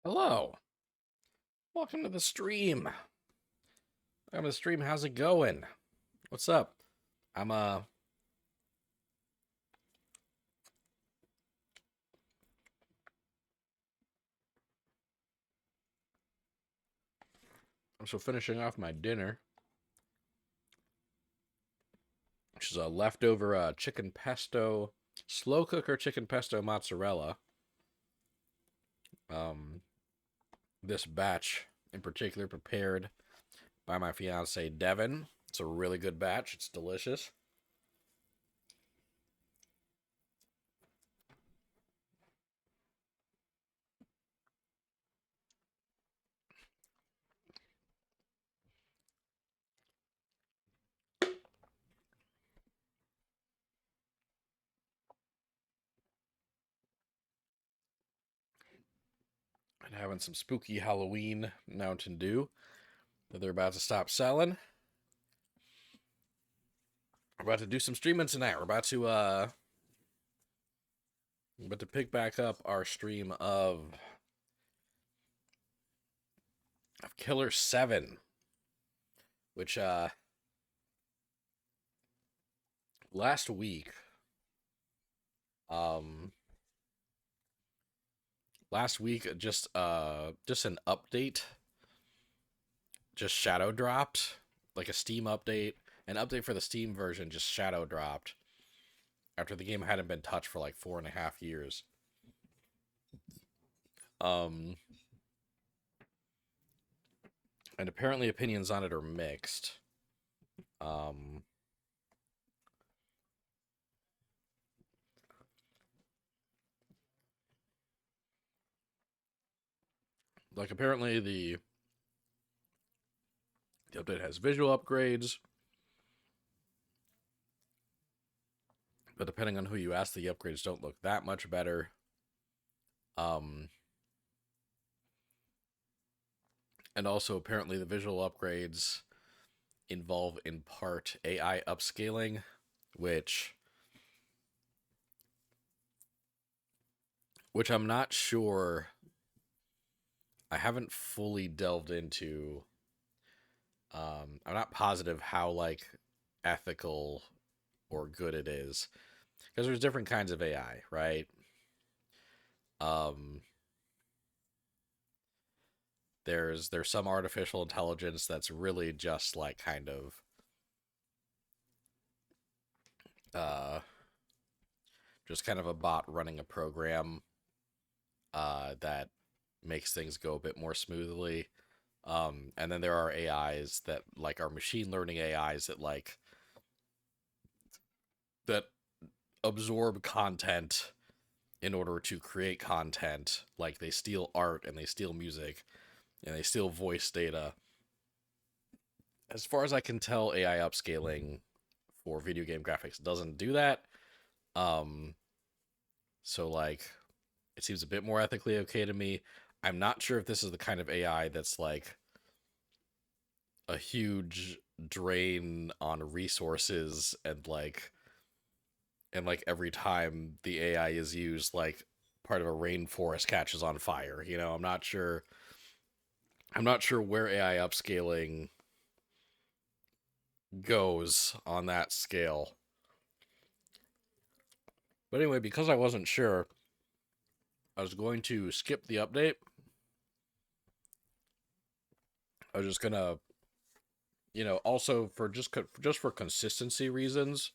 Hello. Welcome to the stream. Welcome to the stream. How's it going? What's up? I'm uh I'm still finishing off my dinner, which is a leftover chicken pesto, slow cooker chicken pesto mozzarella. Um this batch in particular prepared by my fiance Devin. It's a really good batch. It's delicious. And having some spooky Halloween Mountain Dew that they're about to stop selling. We're about to do some streaming tonight. We're about to pick back up our stream of Killer 7, which last week um just an update just shadow dropped, like a Steam update. An update for the Steam version just shadow dropped after the game hadn't been touched for like 4.5 years. Um and apparently opinions on it are mixed. Um like apparently the update has visual upgrades, but depending on who you ask, the upgrades don't look that much better. Um, and also apparently the visual upgrades involve in part AI upscaling, which I'm not sure. I haven't fully delved into. I'm not positive how like ethical or good it is because there's different kinds of AI, right? Um, there's some artificial intelligence that's really just like kind of uh just kind of a bot running a program that makes things go a bit more smoothly. And then there are AIs that like are machine learning AIs that absorb content in order to create content. Like they steal art and they steal music and they steal voice data. As far as I can tell, AI upscaling for video game graphics doesn't do that. Um, so like it seems a bit more ethically okay to me. I'm not sure if this is the kind of AI that's like a huge drain on resources and every time the AI is used, like part of a rainforest catches on fire. I'm not sure. I'm not sure where AI upscaling goes on that scale. But anyway, because I wasn't sure, I was going to skip the update. I was just gonna, also for just for consistency reasons,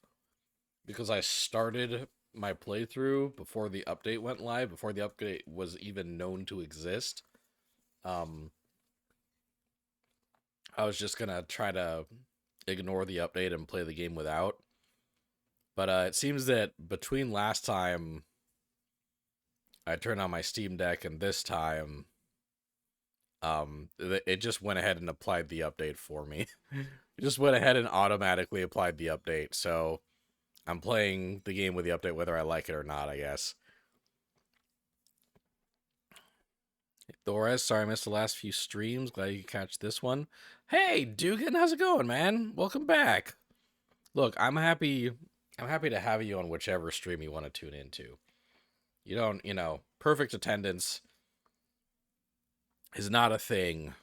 because I started my playthrough before the update went live, before the update was even known to exist. Um, I was just gonna try to ignore the update and play the game without. But it seems that between last time I turned on my Steam Deck and this time, it just went ahead and applied the update for me. It just went ahead and automatically applied the update. So I'm playing the game with the update whether I like it or not, I guess. Thores, sorry I missed the last few streams. Glad you could catch this one. Hey, Dugan, how's it going, man? Welcome back. Look, I'm happy to have you on whichever stream you want to tune into. You don't, perfect attendance. is not a thing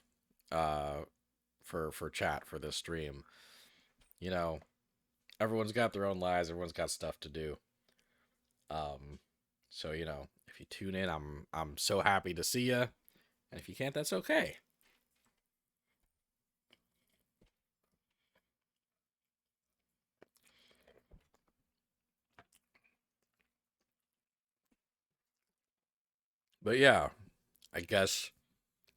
uh for chat for this stream. You know, everyone's got their own lives, everyone's got stuff to do. Um so if you tune in, I'm so happy to see you. And if you can't, that's okay. But yeah, I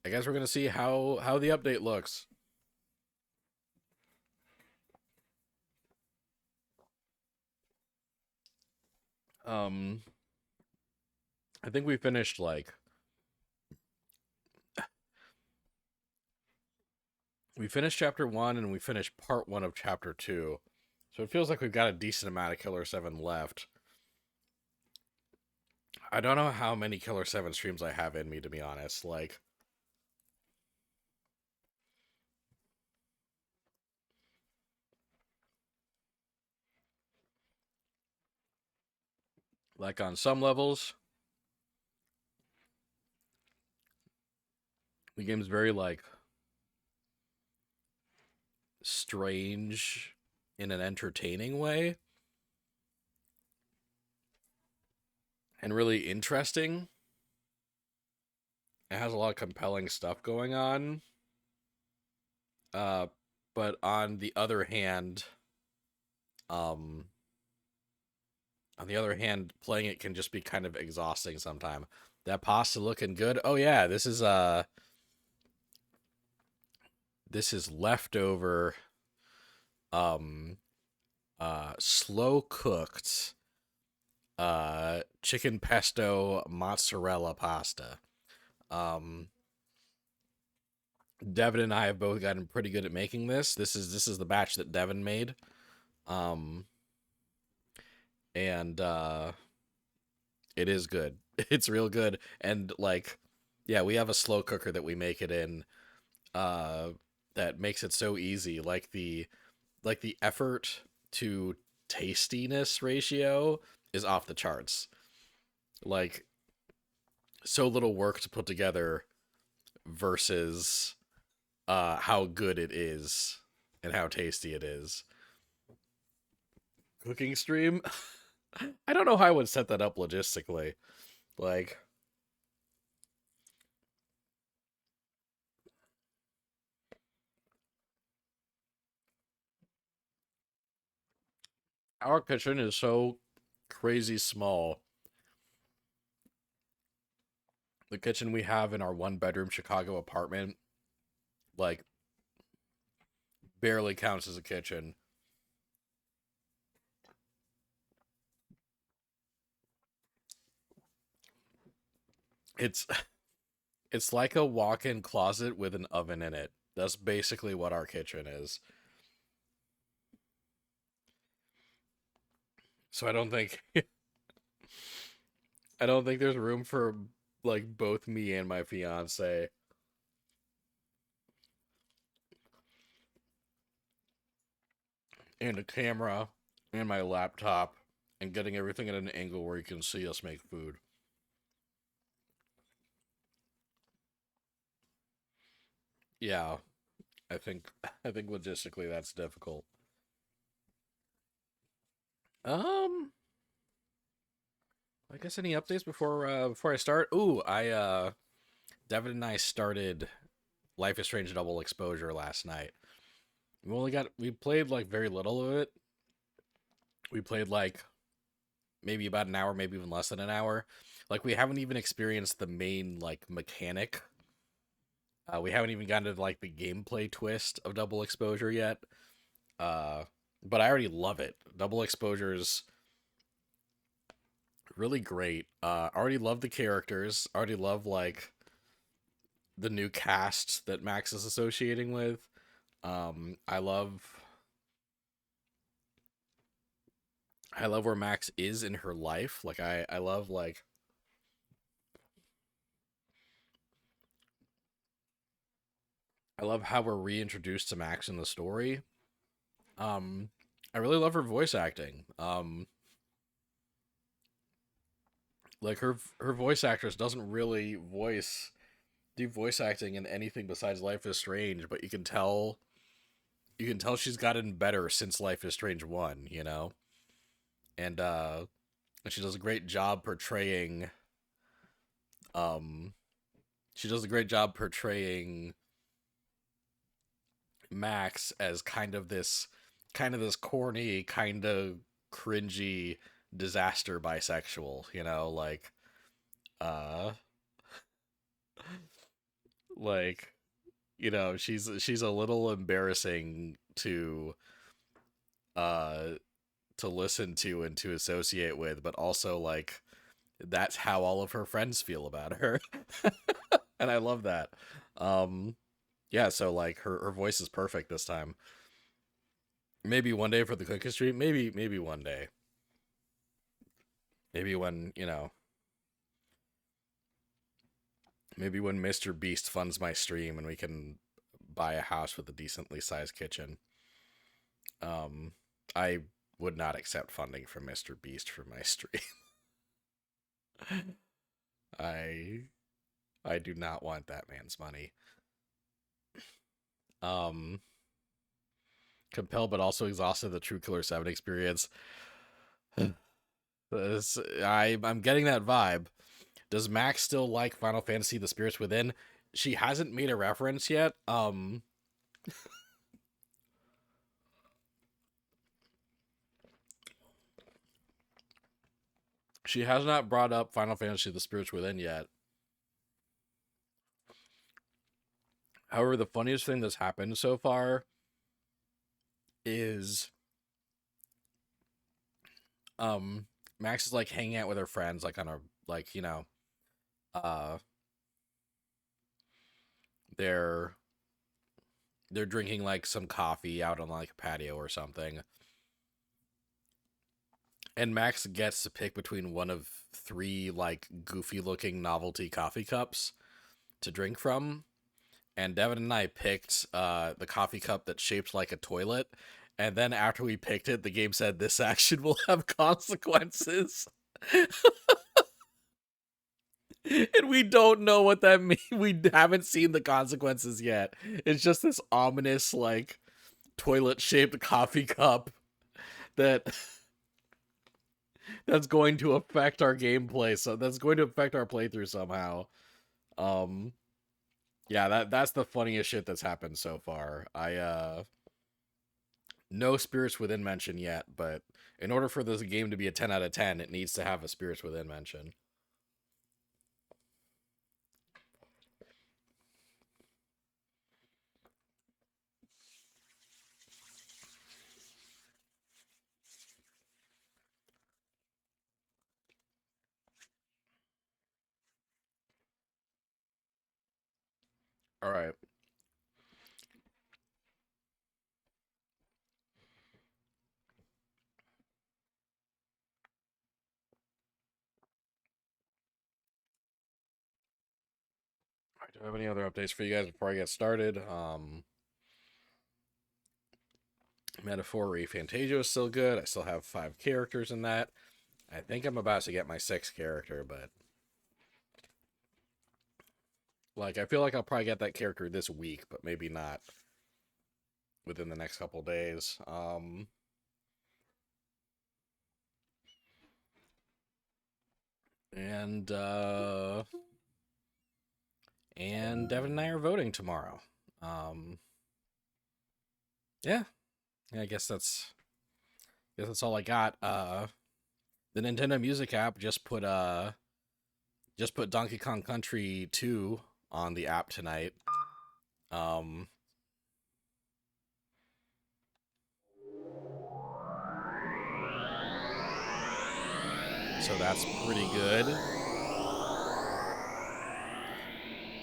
guess we're going to see how the update looks. Um I think we finished chapter 1 and we finished part 1 of chapter 2. So it feels like we've got a decent amount of Killer 7 left. I don't know how many Killer 7 streams I have in me, to be honest. Like on some levels, the game's very strange in an entertaining way and really interesting. It has a lot of compelling stuff going on. Uh, but on the other hand, um, playing it can just be kind of exhausting sometimes. That pasta looking good. Oh yeah, this is leftover um slow cooked chicken pesto mozzarella pasta. Um Devin and I have both gotten pretty good at making this. This is the batch that Devin made. Um and it is good. It's real good. And yeah, we have a slow cooker that we make it in uh that makes it so easy. Like the effort to tastiness ratio is off the charts. Like so little work to put together versus how good it is and how tasty it is. Cooking stream? I don't know how I would set that up logistically. Like our kitchen is so crazy small. The kitchen we have in our 1 bedroom Chicago apartment like barely counts as a kitchen. It's it's like a walk-in closet with an oven in it. That's basically what our kitchen is. So I don't think there's room for like both me and my fiance and a camera and my laptop and getting everything at an angle where you can see us make food. Yeah, I think logistically that's difficult. Um, I guess any updates before I start? Ooh, I Devin and I started Life is Strange Double Exposure last night. We played like very little of it. We played like maybe about an hour, maybe even less than an hour. Like we haven't even experienced the main like mechanic. We haven't even gotten to like the gameplay twist of Double Exposure yet. Uh, but I already love it. Double Exposure is really great. I already love the characters. I already love like the new cast that Max is um I love where Max is in her life. Like I love I love how we're reintroduced to Max in the story. Um I really love her voice acting. Like her voice actress doesn't really voice do voice acting in anything besides Life is Strange, but you can tell she's gotten better since Life is Strange 1, you know? And she does a great job portraying um she does a great job portraying Max as kind of this corny, kind of cringy disaster bisexual, uh like she's a little embarrassing uh to listen to and to associate with, but also like that's how all of her friends feel about her. And I love that. Um yeah, so like her voice is perfect this time. Maybe one day for the cookie stream, maybe one day. Maybe when, maybe when Mr. Beast funds my stream and we can buy a house with a decently sized kitchen. Um I would not accept funding from Mr. Beast for my stream. I I do not want that man's money. Um Compelled but also exhausted, the true Killer 7 experience. I'm getting that vibe. Does Max still like Final Fantasy The Spirits Within? She hasn't made a reference yet. She has not brought up Final Fantasy The Spirits Within yet. However, the funniest thing that's happened so far is Max is like hanging out with her friends like on a like, uh they're they're drinking like some coffee out on like a patio or something. And Max gets to pick between one of three like goofy looking novelty coffee cups to drink from. And Devin and I picked the coffee cup that's shaped like a toilet. And then after we picked it, the game said this action will have consequences. And we don't know what that means. We haven't seen the consequences yet. It's just this ominous, like, toilet shaped coffee cup that that's going to affect our gameplay. So that's going to affect our playthrough somehow. Um yeah, that's the funniest shit that's happened so far. No Spirits Within mention yet, but in order for this game to be a 10 out of 10, it needs to have a Spirits Within mention. All right. Do I have any other updates for you guys before I get started? Metaphor Fantasia is still good. I still have 5 characters in that. I think I'm about to get my 6th character, but like I feel like I'll probably get that character this week, but maybe not within the next couple days. And Devin and I are voting tomorrow. Yeah, I guess that's all I got. The Nintendo Music app just put Donkey Kong Country 2 on the app tonight. Um, so that's pretty good.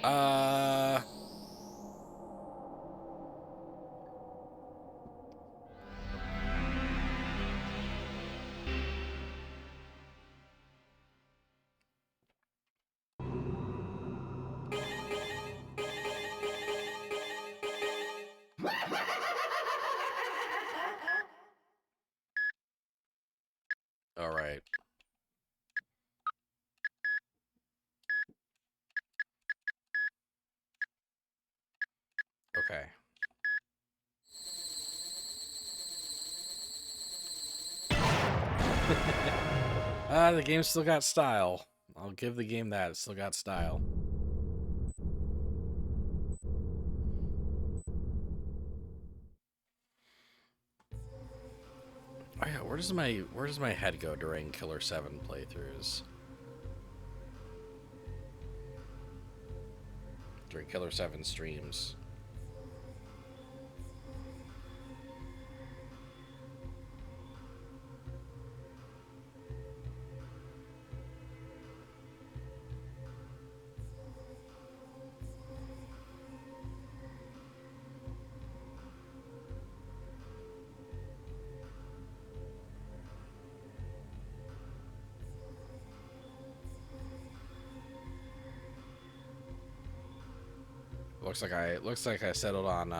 Uh, all right. The game still got style. I'll give the game that. It still got style. Oh yeah, where does my head go during Killer7 playthroughs? During Killer7 streams. Looks like I settled on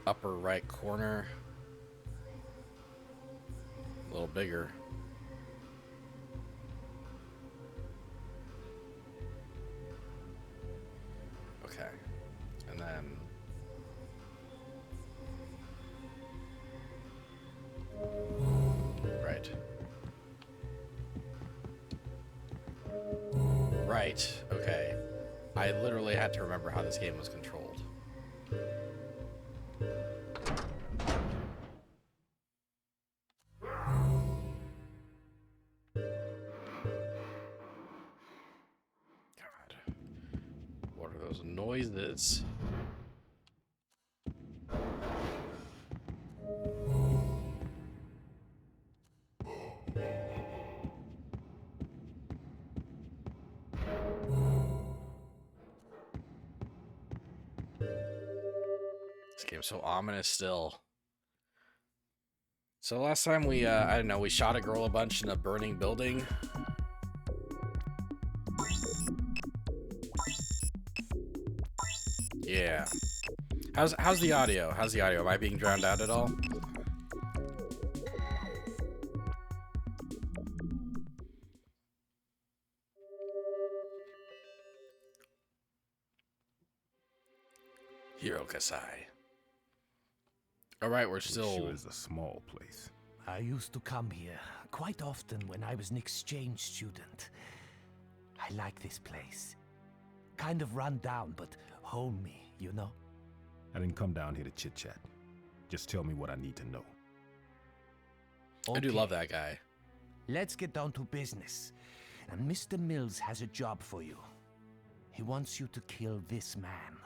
upper right corner. A little bigger. Okay. And then right. Right. Okay. I literally had to remember how this game was controlled. God. What are those noises? This game's so ominous still. So last time we, I don't know, we shot a girl a bunch in a burning building. Yeah. How's the audio? How's the audio? Am I being drowned out at all? Hiro Kasai. All right, we're still. It sure is a small place. I used to come here quite often when I was an exchange student. I like this place. Kind of run down, but homey, you know? I didn't come down here to chit-chat. Just tell me what I need to know. I do love that guy. Let's get down to business. And Mr. Mills has a job for you. He wants you to kill this man.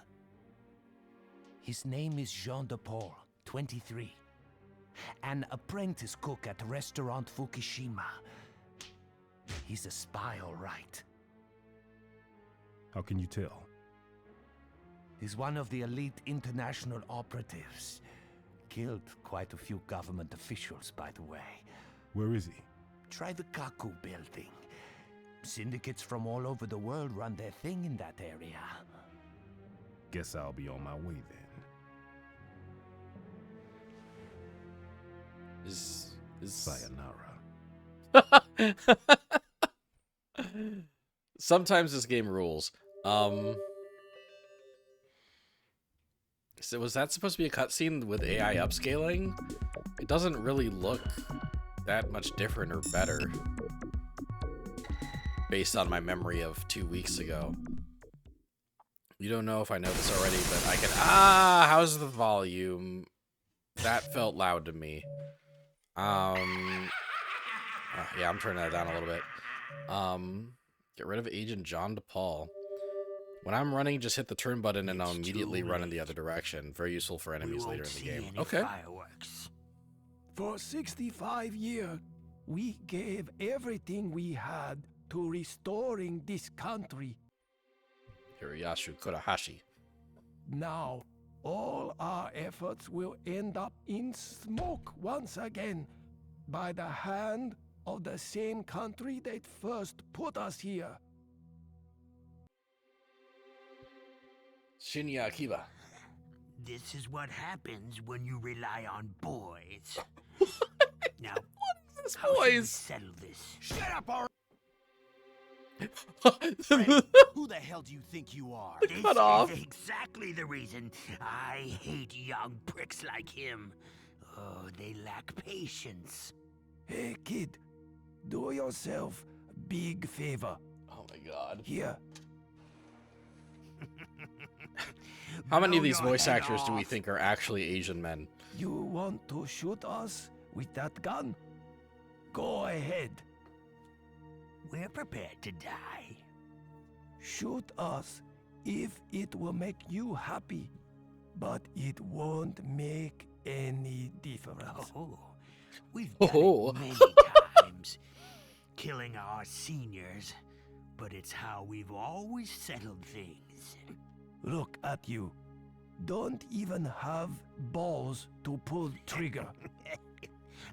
His name is Jean de Paul, 23. An apprentice cook at restaurant Fukushima. He's a spy, all right. How can you tell? He's one of the elite international operatives. Killed quite a few government officials, by the way. Where is he? Try the Kaku building. Syndicates from all over the world run their thing in that area. Guess I'll be on my way then. Is Sayonara. Sometimes this game rules. So was that supposed to be a cutscene with AI upscaling? It doesn't really look that much different or better based on my memory of 2 weeks ago. You don't know if I know this already, but I can... how's the volume? That felt loud to me. Yeah, I'm turning that down a little bit. Get rid of Agent John DePaul. When I'm running, just hit the turn button and I'll immediately run in the other direction. Very useful for enemies later in the game. Okay. Fireworks. For 65 years, we gave everything we had to restoring this country. Hiroyasu Kurahashi. Now, all our efforts will end up in smoke once again by the hand of the same country that first put us here. Shinya Akiba. This is what happens when you rely on boys. Now, This how should we boys. settle this? Shut up, all Who the hell do you think you are? This Cut off. is exactly the reason I hate young pricks like him. Oh, they lack patience. Hey, kid. do yourself a big favor. Oh my god. Here, How many of Blow these your voice head actors do we off. think are actually Asian men? you want to shoot us with that gun? Go ahead. We're prepared to die. Shoot us if it will make you happy, but it won't make any difference. Oh, we've done Oh. it many times, killing our seniors, but it's how we've always settled things. Look at you. Don't even have balls to pull trigger.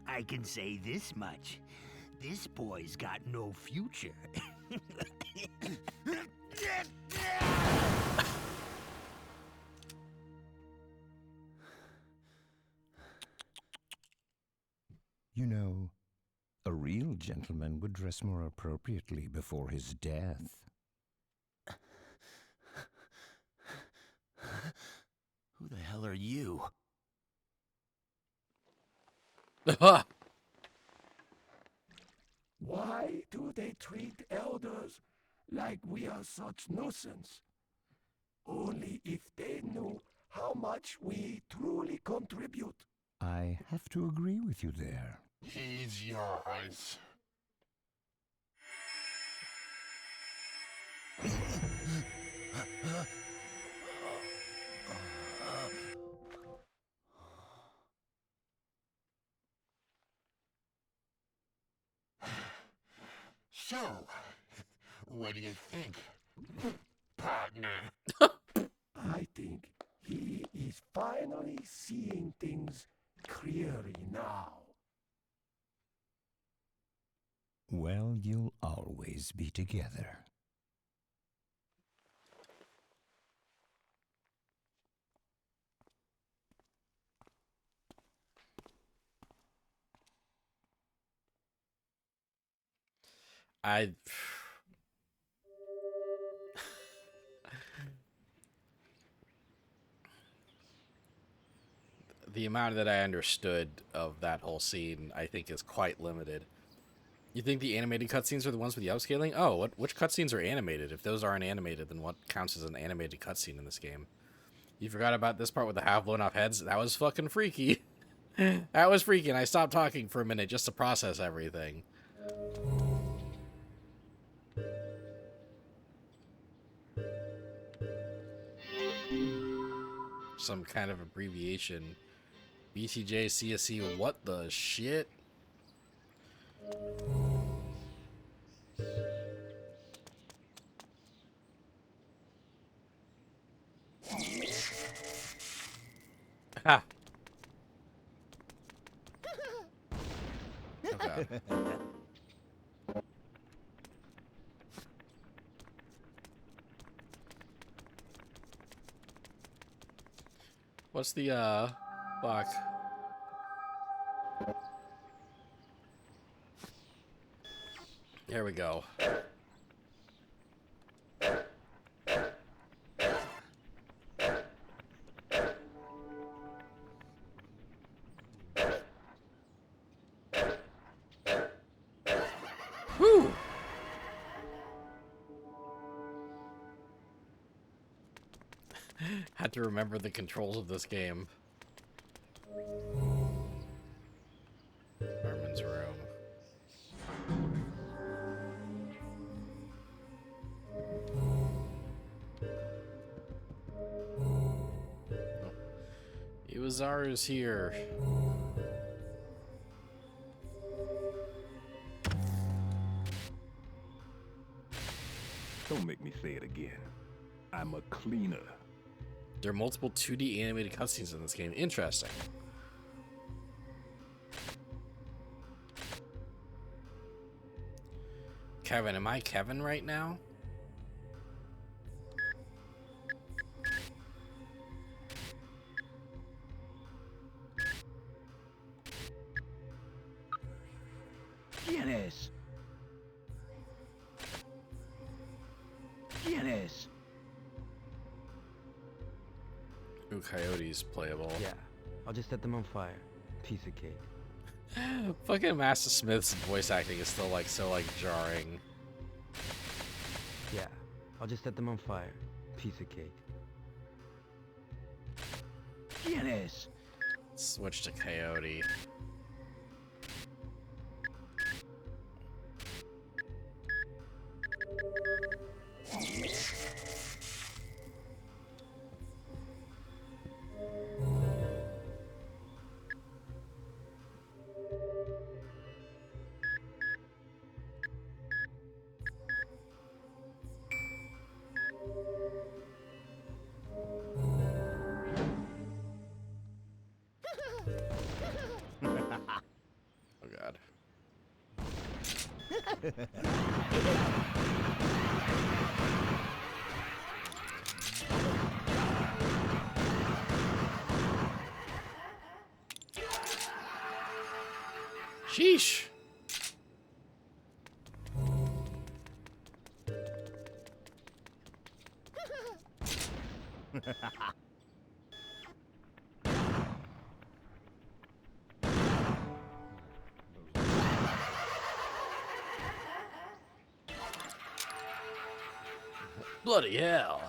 I can say this much. This boy's got no future. You know, a real gentleman would dress more appropriately before his death. Who the hell are you? Why do they treat elders like we are such nuisance? Only if they knew how much we truly contribute. I have to agree with you there. He's yours. So, what do you think, partner? I think he is finally seeing things clearly now. Well, you'll always be together. I the amount that I understood of that whole scene, I think, is quite limited. You think the animated cutscenes are the ones with the upscaling? Oh, which cutscenes are animated? If those aren't animated, then what counts as an animated cutscene in this game? You forgot about this part with the half blown off heads? That was fucking freaky. That was freaky, and I stopped talking for a minute just to process everything. Some kind of abbreviation. BTJ CSC, what the shit? Ha! Okay. What's the, fuck? There we go. Whew! Had to remember the controls of this game. Armin's room. Iwazaru's here. Don't make me say it again. I'm a cleaner. There are multiple 2D animated cutscenes in this game. Interesting. Kevin, am I Kevin right now? ¿Quién es? ¿Quién es? Ooh, Coyote's playable. Yeah, I'll just set them on fire. Piece of cake. Fucking Master Smith's voice acting is still like so like jarring. Yeah, I'll just set them on fire. Piece of cake. Guinness. Switch to Coyote. Oh god. Sheesh. Bloody hell.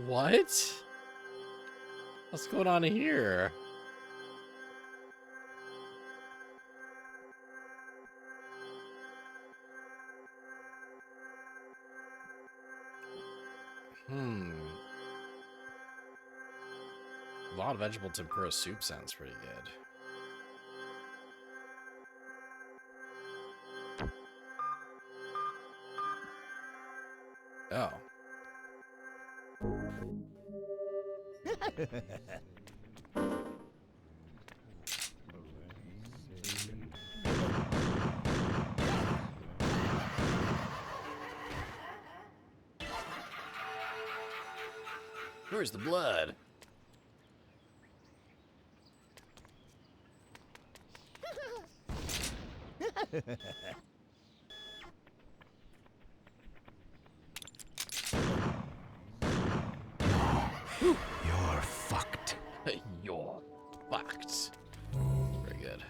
What? What's going on here? A lot of vegetable tempura soup sounds pretty good. Oh. Where's the blood? You're fucked. You're fucked. Very good.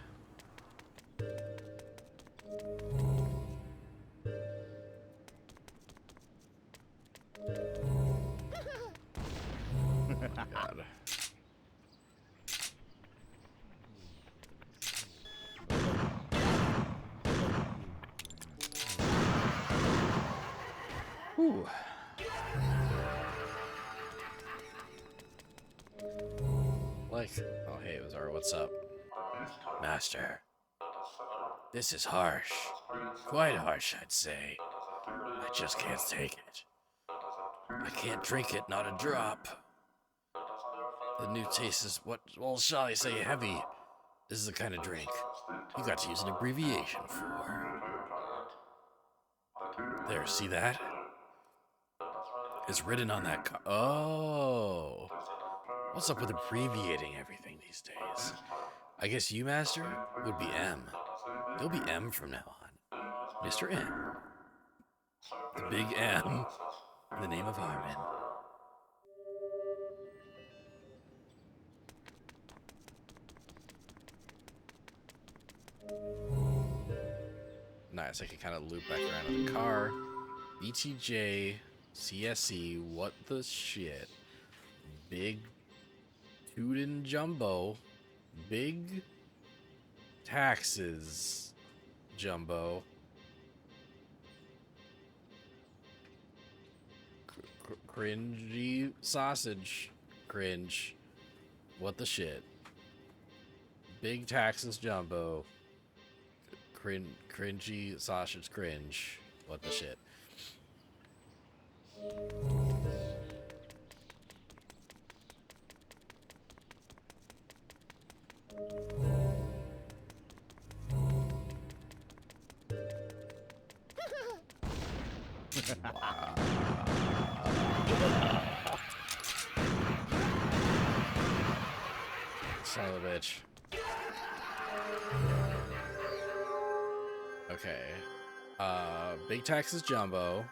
God. Whew. Like, oh hey, Ozar, what's up? Master, this is harsh. Quite harsh, I'd say. I just can't take it. I can't drink it, not a drop. The new taste is what, well, shall I say, heavy. This is the kind of drink you got to use an abbreviation for. There, see that? It's written on that oh. What's up with abbreviating everything these days? I guess you, Master, would be M. You'll be M from now on. Mr. M. The big M in the name of Harmon. Nice, I can kind of loop back around to the car. BTJ, CSE, what the shit? Big Tootin' Jumbo. Big taxes, Jumbo. Cringy sausage. Cringe. What the shit? Big taxes, Jumbo. Cringy sausage cringe. What the shit? Wow. Son of a bitch. Okay. Big Texas Jumbo.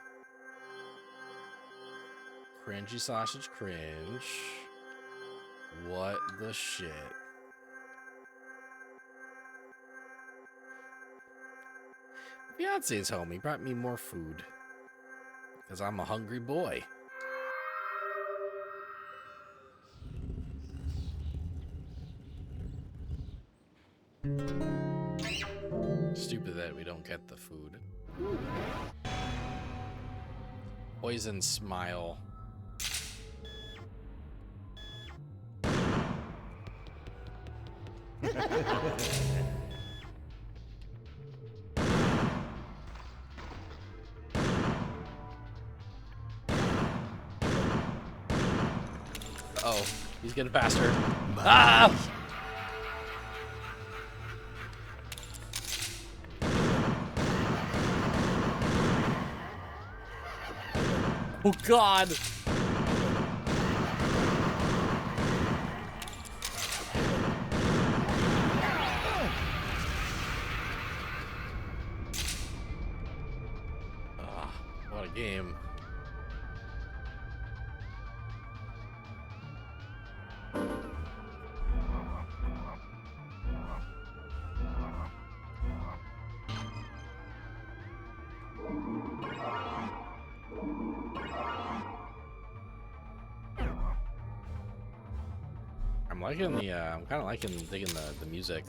Cringy sausage cringe. What the shit? Fiance's home. He brought me more food. Because I'm a hungry boy. Stupid that we don't get the food. Poison smile. Oh, he's getting faster. Ah! Oh God! What a game. I'm liking the, I'm kind of digging the music.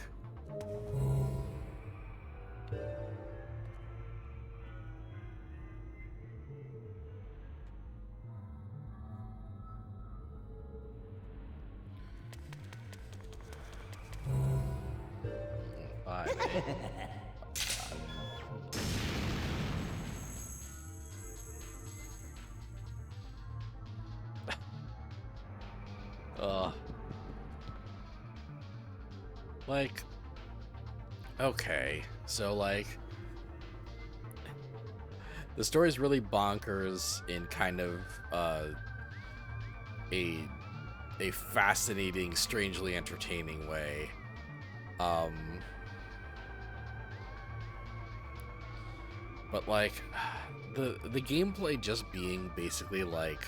Like, okay, so like, the story's really bonkers in kind of a fascinating, strangely entertaining way. But like, the gameplay just being basically like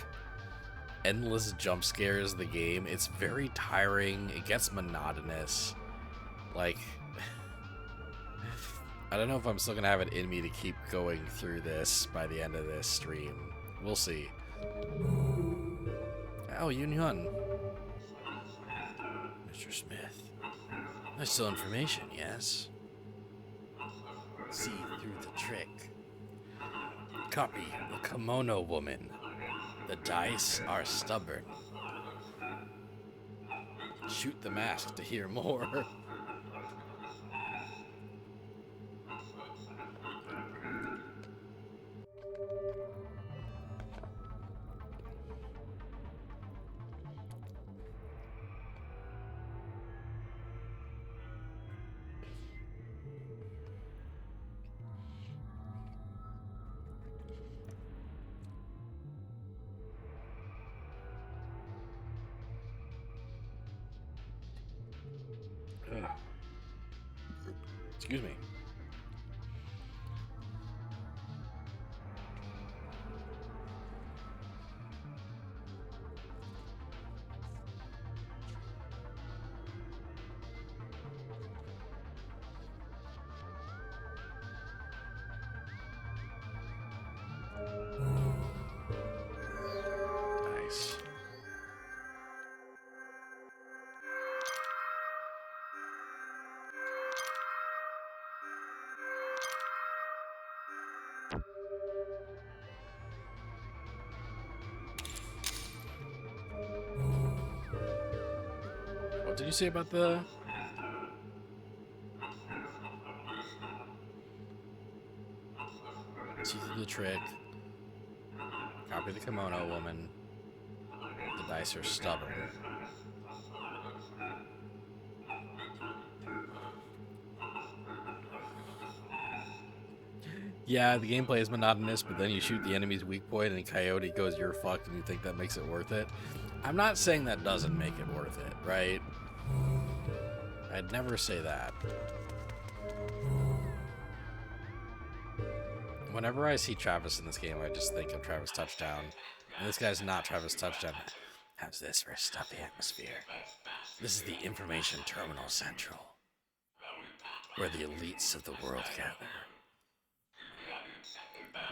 endless jump scares. The game, it's very tiring. It gets monotonous. Like, I don't know if I'm still gonna have it in me to keep going through this by the end of this stream. We'll see. Oh, Yun Hyun. Mr. Smith. There's still information, yes? See through the trick. Copy the kimono woman. The dice are stubborn. Shoot the mask to hear more. Excuse me. Nice. What did you say about the... See through the trick. Copy the kimono woman. The dice are stubborn. Yeah, the gameplay is monotonous, but then you shoot the enemy's weak point and Coyote goes, "You're fucked," and you think that makes it worth it. I'm not saying that doesn't make it worth it, right? I'd never say that. Whenever I see Travis in this game, I just think of Travis Touchdown. And this guy's not Travis Touchdown. How's this for a stuffy atmosphere? This is the Information Terminal Central, where the elites of the world gather.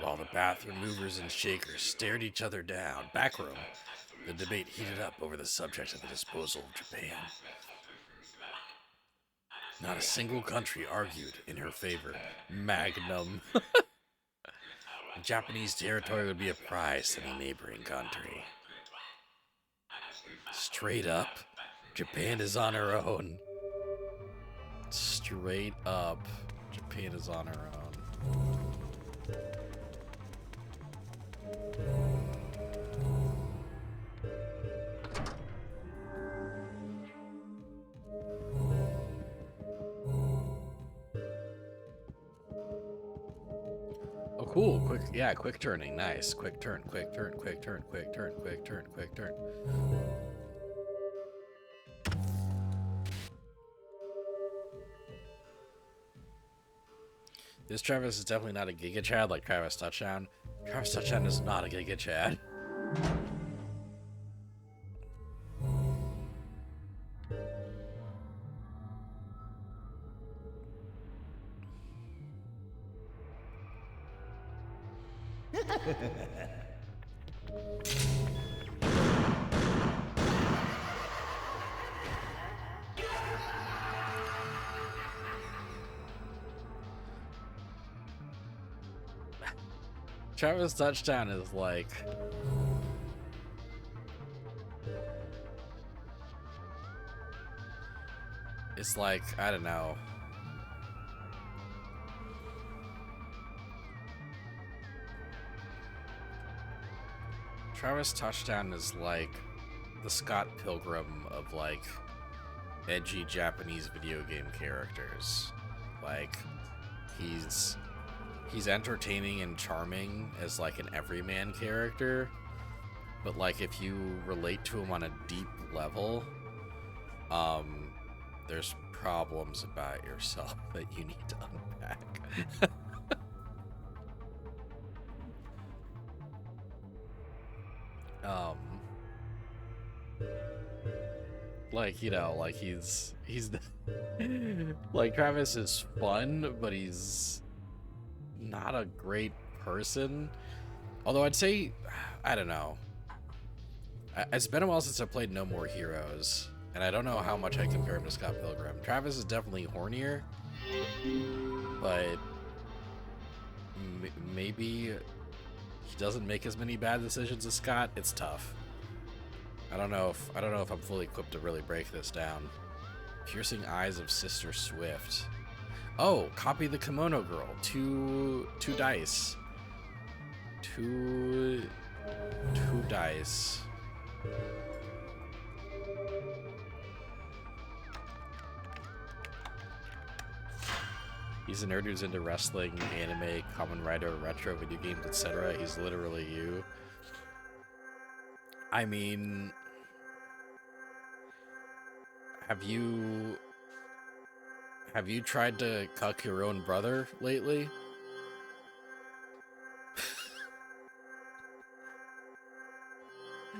While the bathroom movers and shakers stared each other down, backroom, the debate heated up over the subject of the disposal of Japan. Not a single country argued in her favor. Magnum. Japanese territory would be a prize to any neighboring country. Straight up, Japan is on her own. Straight up, Japan is on her own. Oh, cool. Quick turning. Nice. Quick turn, quick turn, quick turn, quick turn, quick turn, quick turn. This Travis is definitely not a Giga Chad like Travis Touchdown. Travis Touchdown is not a Giga Chad. Travis Touchdown is like... It's like, I don't know. Travis Touchdown is like the Scott Pilgrim of like edgy Japanese video game characters. Like, he's entertaining and charming as like an everyman character, but like if you relate to him on a deep level, there's problems about yourself that you need to unpack. Like, you know, like he's like Travis is fun, but he's not a great person. Although I'd say, I don't know. It's been a while since I played No More Heroes, and I don't know how much I compare him to Scott Pilgrim. Travis is definitely hornier, but maybe he doesn't make as many bad decisions as Scott. It's tough. I don't know if I'm fully equipped to really break this down. Piercing Eyes of Sister Swift. Oh, copy the Kimono Girl. Two dice. Two dice. He's a nerd who's into wrestling, anime, Kamen Rider, retro video games, etc. He's literally you. I mean, have you tried to cuck your own brother lately?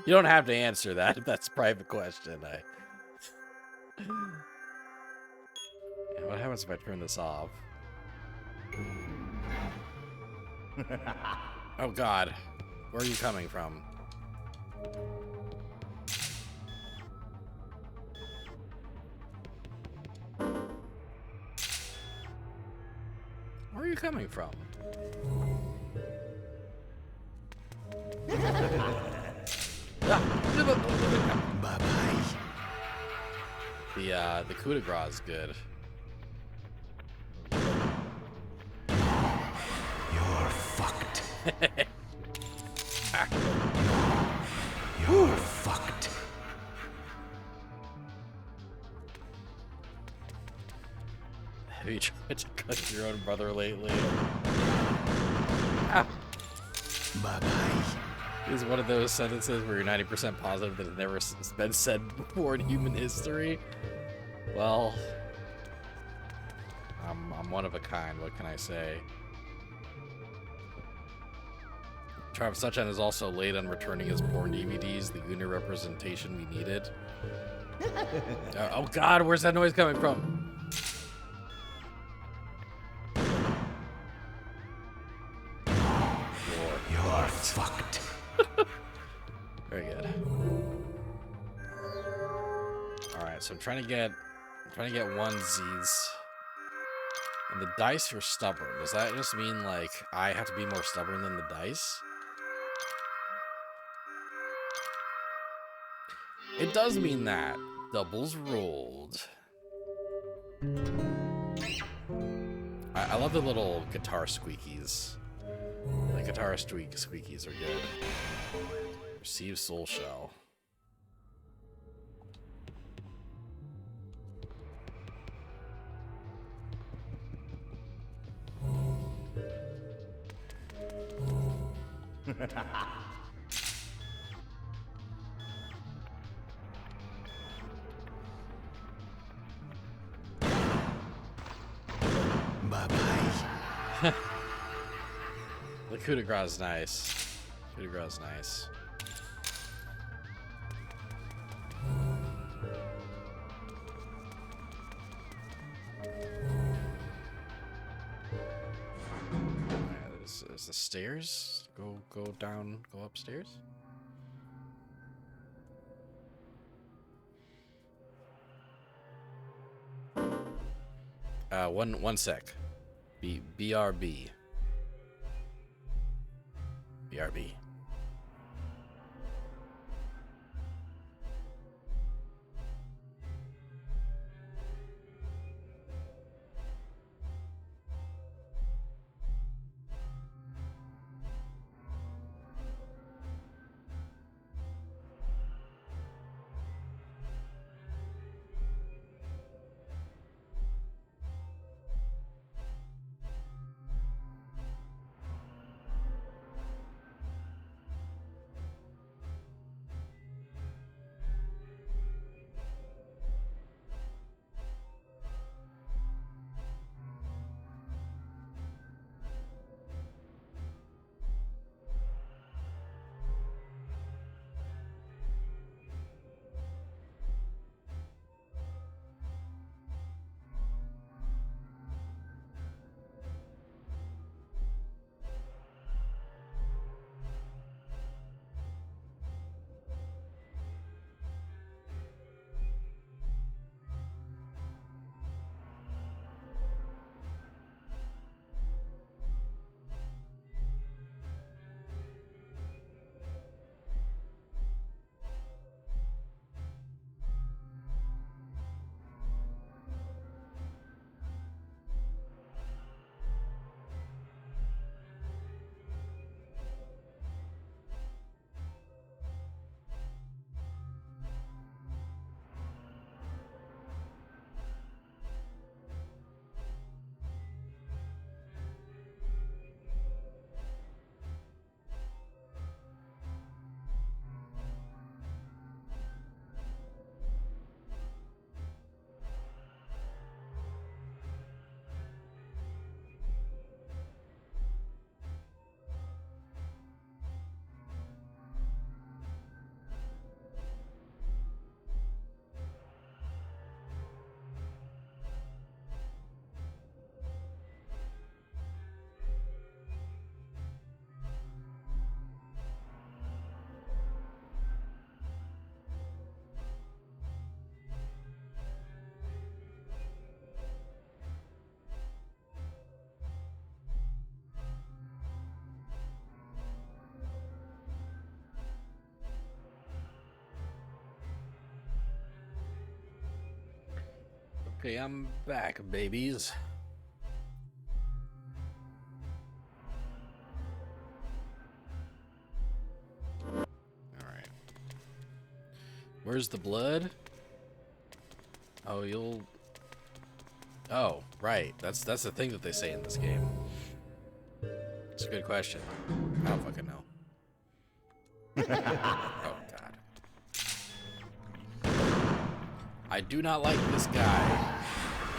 You don't have to answer that if that's a private question. What happens if I turn this off? Oh God, where are you coming from? Where are you coming from? Bye-bye. The coup de grace is good. You're fucked. You're fucked. Have you tried to cut your own brother lately? Ah. Bye-bye. This is one of those sentences where you're 90% positive that it's never been said before in human history. Well, I'm one of a kind. What can I say? Travis Sunshine is also late on returning his porn DVDs, the unit representation we needed. Oh God, where's that noise coming from? You're fucked. Very good. All right, so I'm trying to get one Z's. And the dice are stubborn. Does that just mean like I have to be more stubborn than the dice? It does mean that. Doubles rolled. I love the little guitar squeakies. The guitar squeakies are good. Receive soul shell. Bye-bye. The coup de grace is nice. Coup de grace is nice. Is the stairs? Go down, go upstairs? One sec. BRB. BRB. Okay, I'm back, babies. Alright. Where's the blood? Oh, you'll... Oh, right. That's the thing that they say in this game. It's a good question. I don't fucking know. Oh, God. I do not like this guy.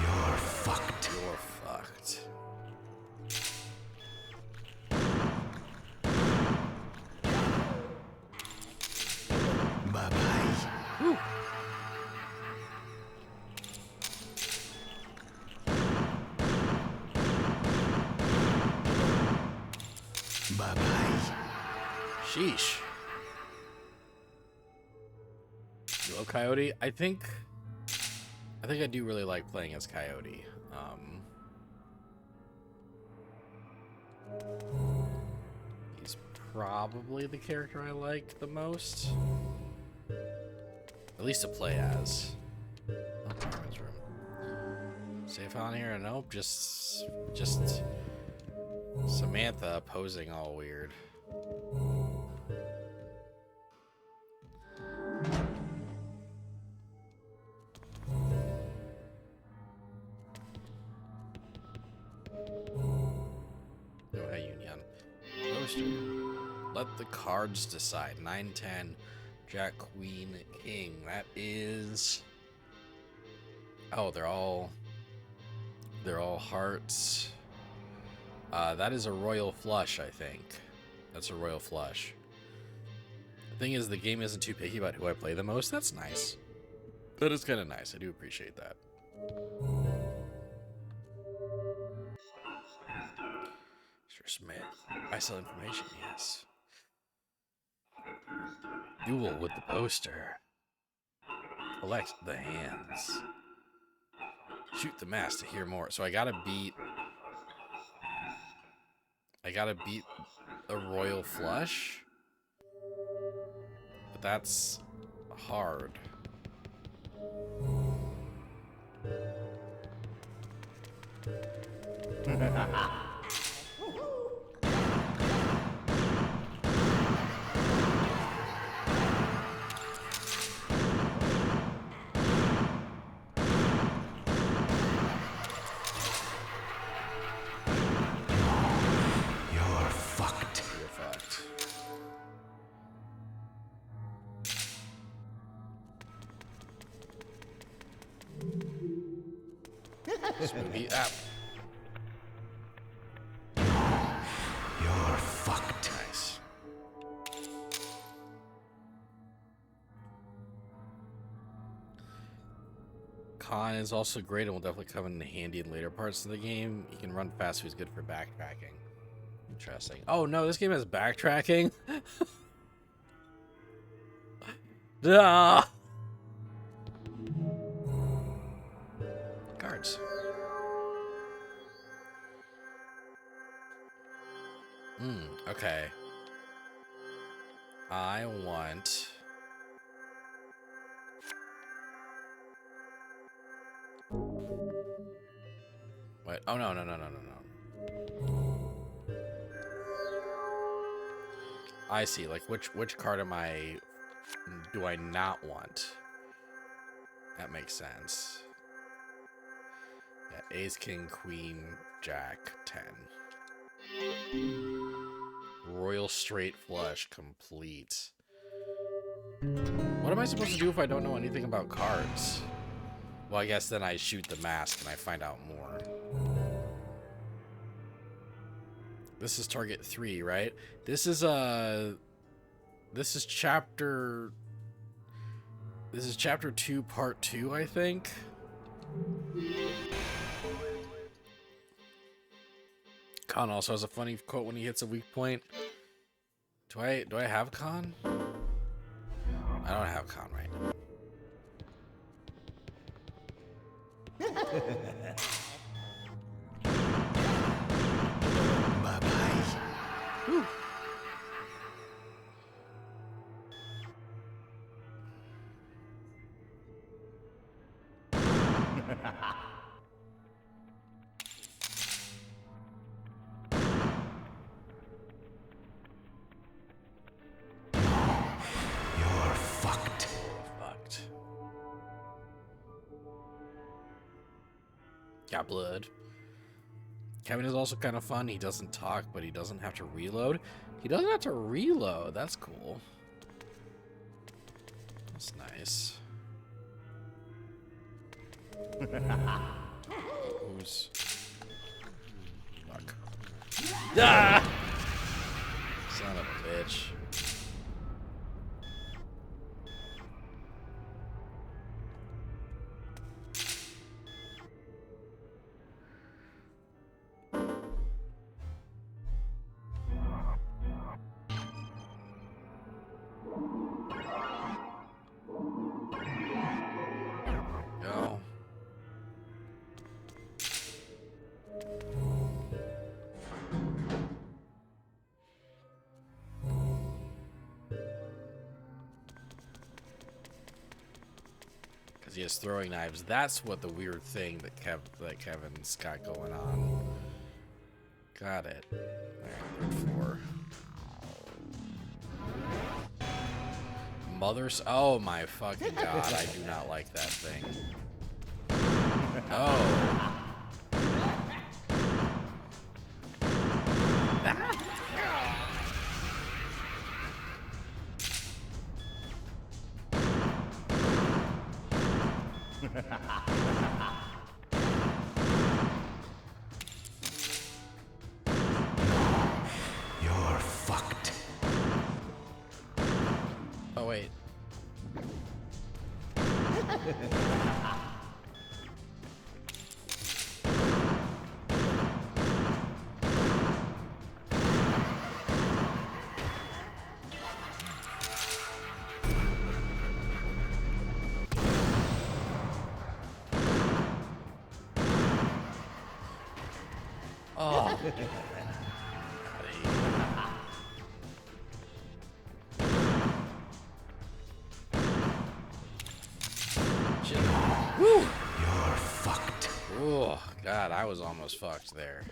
You're fucked. You're fucked. Sheesh. You love Coyote? I think I do really like playing as Coyote. He's probably the character I like the most. At least to play as. Oh, Carmen's room. Safe on here? Nope, just Samantha posing all weird. No, hey, Union. Poster. Let the cards decide. 9-10. Jack, Queen, King. That is... Oh, they're all hearts. That is a royal flush, I think. That's a royal flush. The thing is, the game isn't too picky about who I play the most. That's nice. That is kind of nice. I do appreciate that. Mr. Smith. I sell information, yes. Duel with the poster. Collect the hands. Shoot the mask to hear more. So I gotta beat a royal flush. But that's hard. You're fucked. You're fucked. Smoothie app. You're fucked. Nice. Khan is also great and will definitely come in handy in later parts of the game. He can run fast, so he's good for backtracking. Interesting. Oh no, this game has backtracking? Duh! Cards. Okay. I want... What? Oh, no. I see. Like, which card do I not want? That makes sense. Yeah, Ace, King, Queen, Jack, 10. Royal straight flush, complete. What am I supposed to do if I don't know anything about cards? Well, I guess then I shoot the mask and I find out more. This is target 3, right? This is chapter 2, part 2, I think. Khan also has a funny quote when he hits a weak point. Do I have Khan? I don't have Khan right now. Bye-bye. You're fucked. Fucked. Got blood. Kevin is also kind of fun. He doesn't talk, but he doesn't have to reload. He doesn't have to reload. That's cool. That's nice. Who's... Fuck. Ah! Son of a bitch. He has throwing knives. That's what the weird thing that Kevin's got going on. Got it. Alright, 4. Mother's. Oh my fucking god! I do not like that thing. Oh. You're fucked. Oh wait. Oh. Shit. Woo! You're fucked. Oh, God, I was almost fucked there.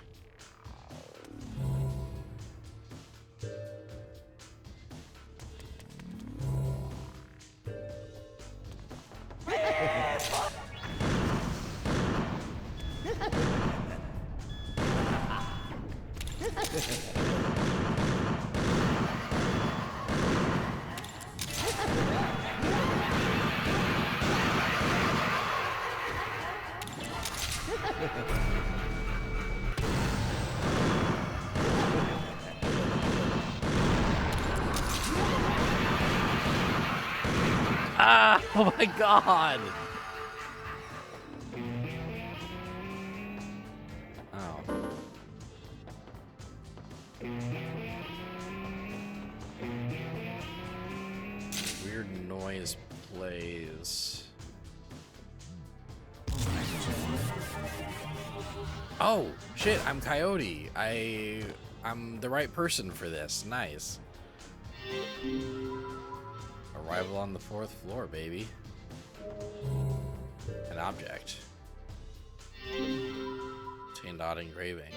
Ah! Oh my god! Oh. Weird noise plays. Oh, shit, I'm Coyote. I'm the right person for this. Nice. Arrival on the 4th floor, baby. An object. Chain dot engraving.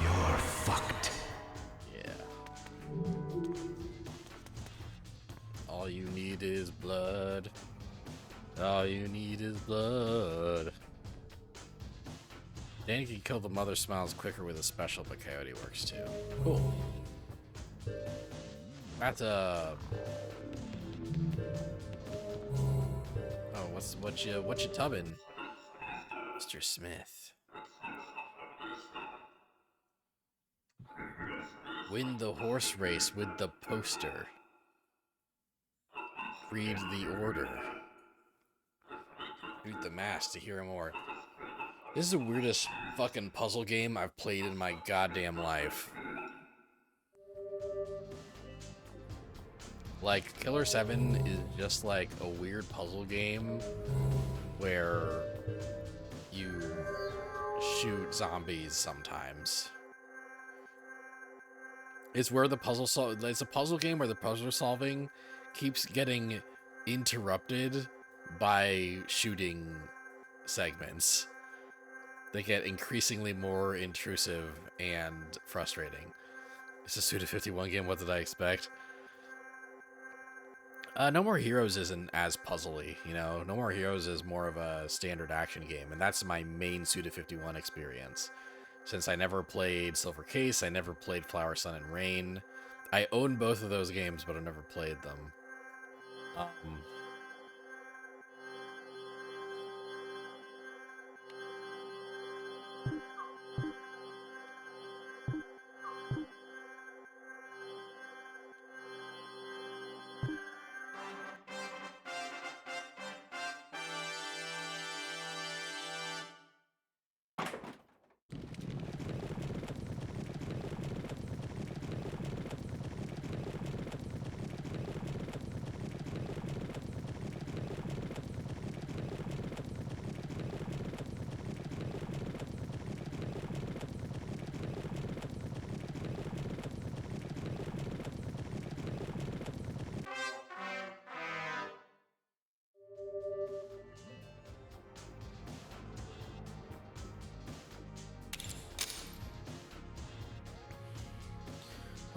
You're fucked. Yeah. All you need is blood. All you need is blood. Danny can kill the mother smiles quicker with a special, but Coyote works too. Cool. That's a. Oh, what you tubbing, Mr. Smith? Win the horse race with the poster. Read the order. Read the mask to hear more. This is the weirdest fucking puzzle game I've played in my goddamn life. Like, Killer7 is just like a weird puzzle game where you shoot zombies sometimes. It's where the it's a puzzle game where the puzzle solving keeps getting interrupted by shooting segments. They get increasingly more intrusive and frustrating. It's a Suda51 game, what did I expect? No More Heroes isn't as puzzly, you know? No More Heroes is more of a standard action game, and that's my main Suda51 experience. Since I never played Silver Case, I never played Flower, Sun, and Rain. I own both of those games, but I've never played them.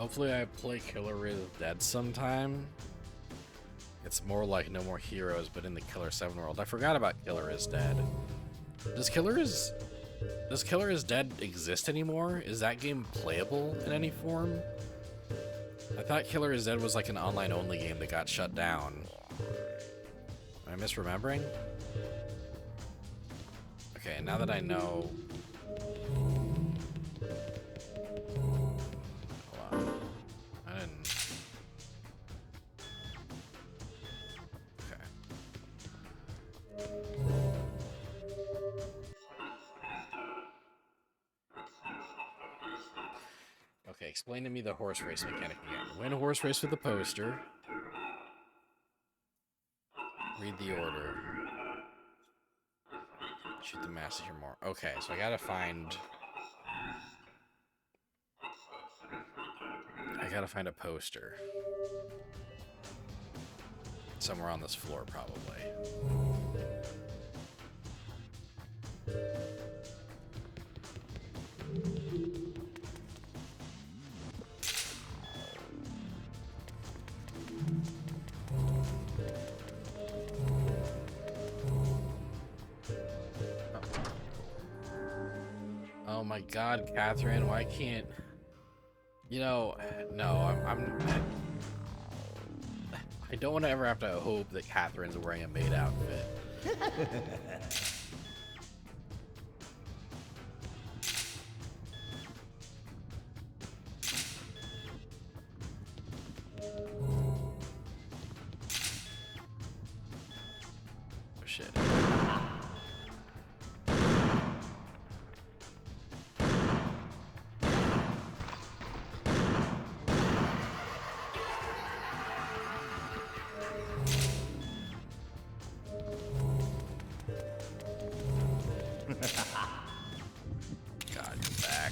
Hopefully I play Killer is Dead sometime. It's more like No More Heroes, but in the Killer7 world. I forgot about Killer is Dead. Does Killer is Dead exist anymore? Is that game playable in any form? I thought Killer is Dead was like an online-only game that got shut down. Am I misremembering? Okay, now that I know... Hold on. I didn't... Okay. Okay, explain to me the horse race mechanic again. Win a horse race with a poster. Read the order. Shoot the master here more. Okay, so I gotta find a poster. Somewhere on this floor, probably. Oh my God, Catherine, why can't... You know, no, I don't want to ever have to hope that Catherine's wearing a maid outfit. Oh shit. God, you're back.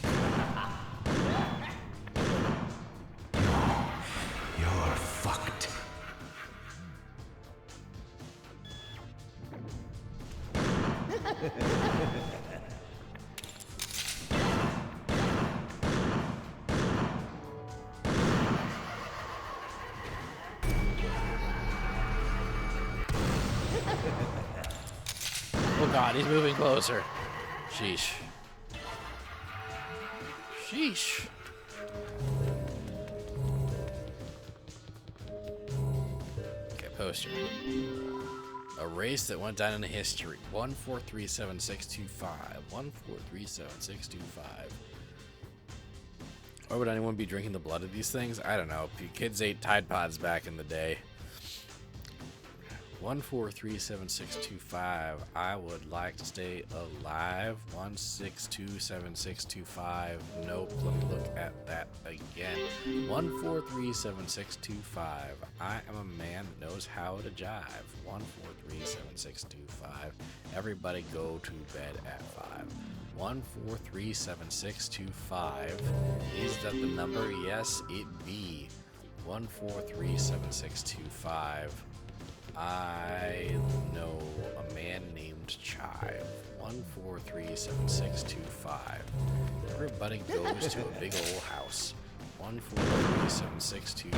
You're fucked. Oh God, he's moving closer. Sheesh. Sheesh. Okay, poster. A race that went down in history. 1437625. 1437625. Why would anyone be drinking the blood of these things? I don't know. Kids ate Tide Pods back in the day. 1437625. I would like to stay alive. 1627625. Nope. Let me look at that again. 1437625. I am a man that knows how to jive. 1437625. Everybody go to bed at 5. 1437625. Is that the number? Yes, it be. 1437625. I know a man named Chive. 1437625. Everybody goes to a big old house. 1437625.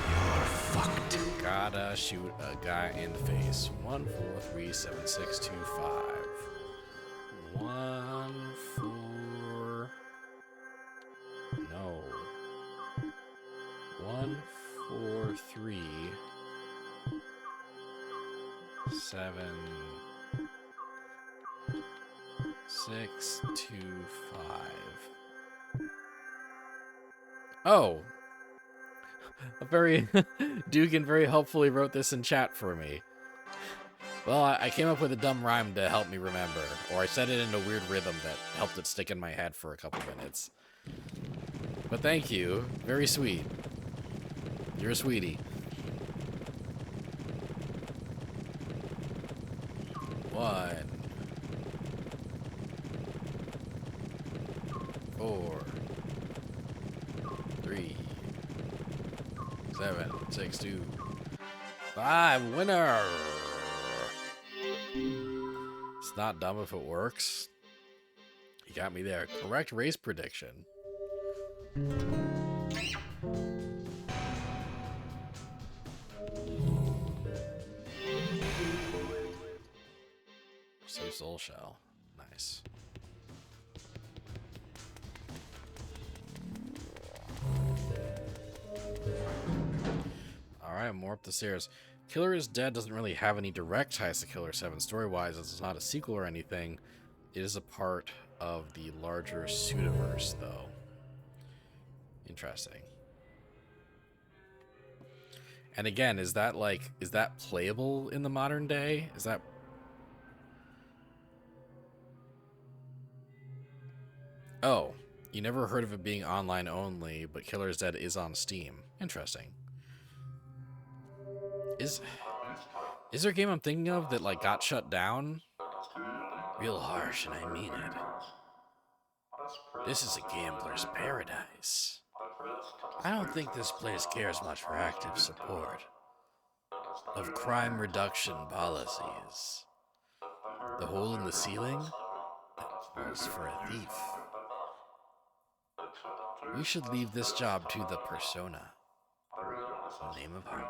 You're fucked. Gotta shoot a guy in the face. 1437625. 143 7 6 2 5. Oh, a very Dugan very helpfully wrote this in chat for me. Well, I came up with a dumb rhyme to help me remember, or I said it in a weird rhythm that helped it stick in my head for a couple minutes. But thank you, very sweet. You're a sweetie. 1 4 3 7 6 2 5. Winner. It's not dumb if it works. You got me there. Correct race prediction. Soul Shell. Nice. Alright, more up the stairs. Killer is Dead doesn't really have any direct ties to Killer 7 story-wise, as it's not a sequel or anything. It is a part of the larger Sudaverse, though. Interesting. And again, is that playable in the modern day? Is that... Oh, you never heard of it being online only, but Killer is Dead is on Steam. Interesting. Is there a game I'm thinking of that like got shut down? Real harsh, and I mean it. This is a gambler's paradise. I don't think this place cares much for active support of crime reduction policies. The hole in the ceiling was for a thief. We should leave this job to the persona. Name of Harmon.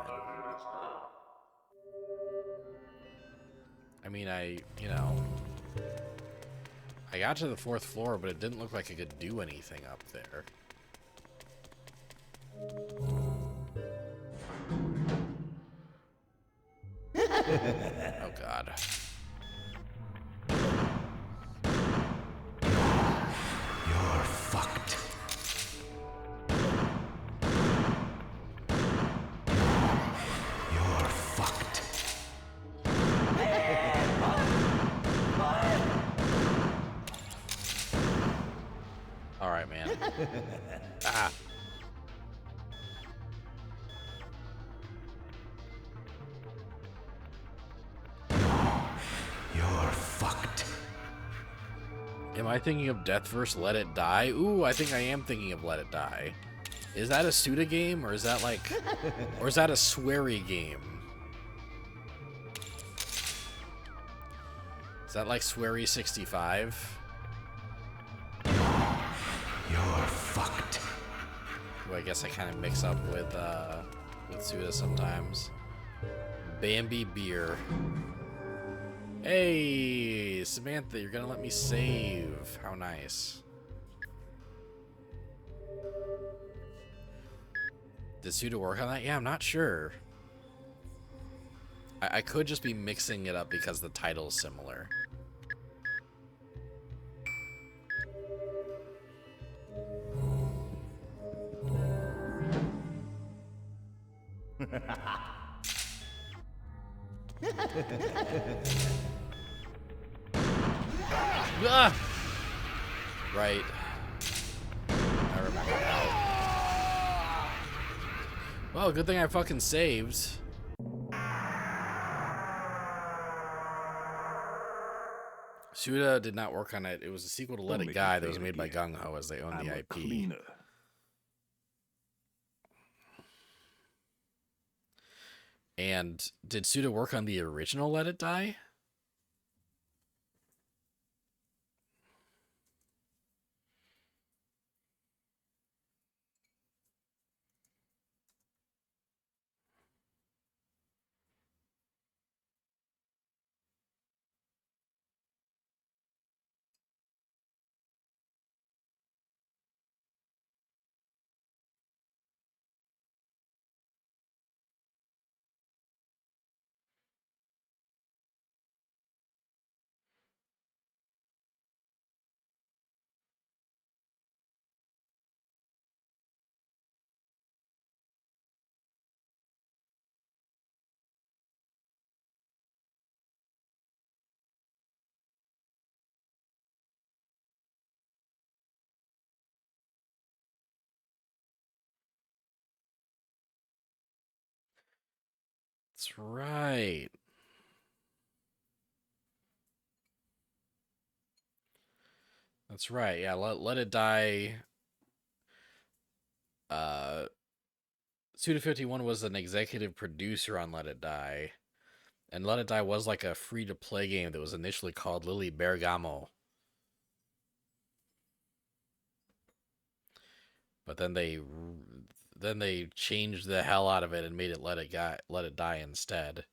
I mean, I got to the 4th floor, but it didn't look like I could do anything up there. Oh, God. You're fucked. You're fucked. All right, man. Ah. You're fucked. Am I thinking of Death vs. Let It Die? Ooh, I think I am thinking of Let It Die. Is that a Suda game, or is that like... or is that a sweary game? Is that like Sweary 65? You're fucked. Who I guess I kind of mix up with Suda sometimes. Bambi Beer. Hey, Samantha, you're gonna let me save. How nice. Did Suda work on that? Yeah, I'm not sure. I could just be mixing it up because the title's similar. Ah! Right. I remember now. Well, good thing I fucking saved. Suda did not work on it. It was a sequel to Let It Guy that was made by Gung Ho, as they own the IP. Cleaner. And did Suda work on the original Let It Die? That's right. That's right. Yeah, Let It Die. Suda 51 was an executive producer on Let It Die. And Let It Die was like a free-to-play game that was initially called Lily Bergamo. But then they changed the hell out of it and made it Let It Die instead.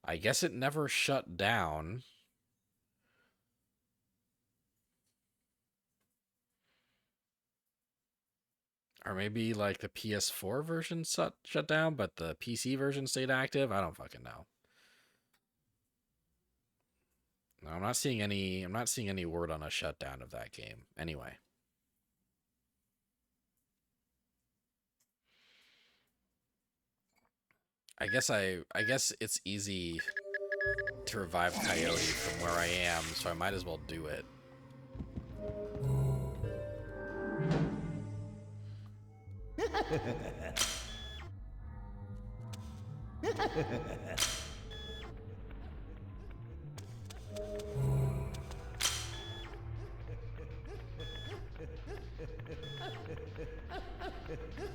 I guess it never shut down. Or maybe like the PS4 version shut down, but the PC version stayed active. I don't fucking know. No, I'm not seeing any word on a shutdown of that game. Anyway. I guess it's easy to revive Coyote from where I am, so I might as well do it.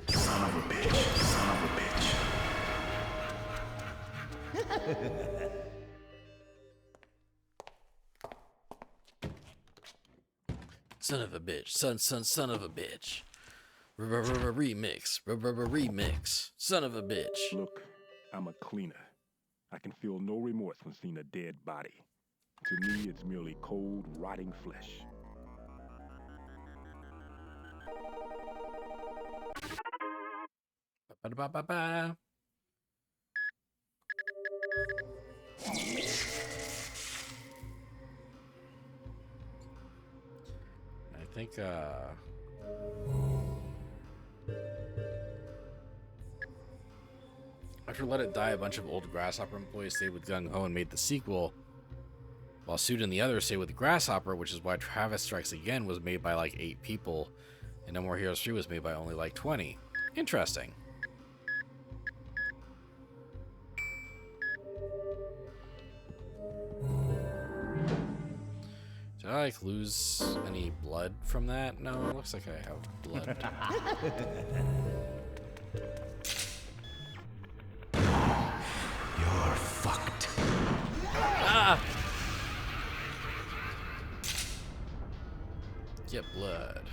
Son of a bitch. Son of a bitch. Son of a bitch. Son of a bitch. Remix. Remix. Son of a bitch. Look, I'm a cleaner. I can feel no remorse when seeing a dead body. To me, it's merely cold, rotting flesh. Ba-da-ba-ba-ba. I think after Let It Die, a bunch of old Grasshopper employees stayed with Gung Ho and made the sequel, while Suit and the others stayed with Grasshopper, which is why Travis Strikes Again was made by like 8 people, and No More Heroes 3 was made by only like 20. Interesting. Did I like lose any blood from that? No, it looks like I have blood. You're fucked. Ah! Get blood.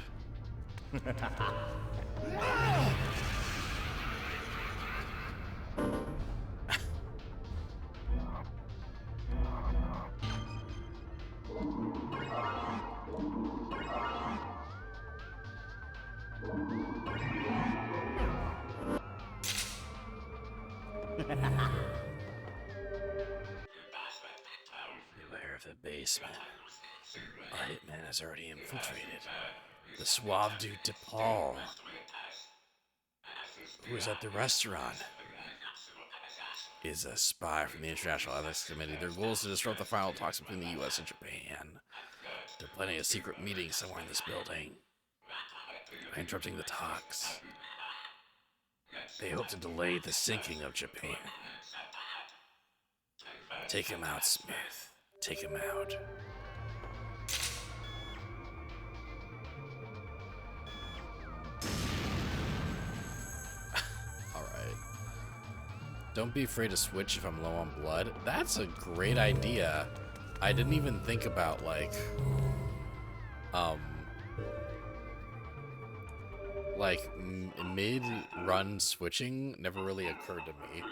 Beware of the basement. Our hitman has already infiltrated. The suave dude DePaul, who is at the restaurant, is a spy from the International Ethics Committee. Their goal is to disrupt the final talks between the U.S. and Japan. They're planning a secret meeting somewhere in this building. By interrupting the talks, they hope to delay the sinking of Japan. Take him out, Smith. Take him out. Alright. Don't be afraid to switch if I'm low on blood. That's a great idea. I didn't even think about, like mid-run switching never really occurred to me.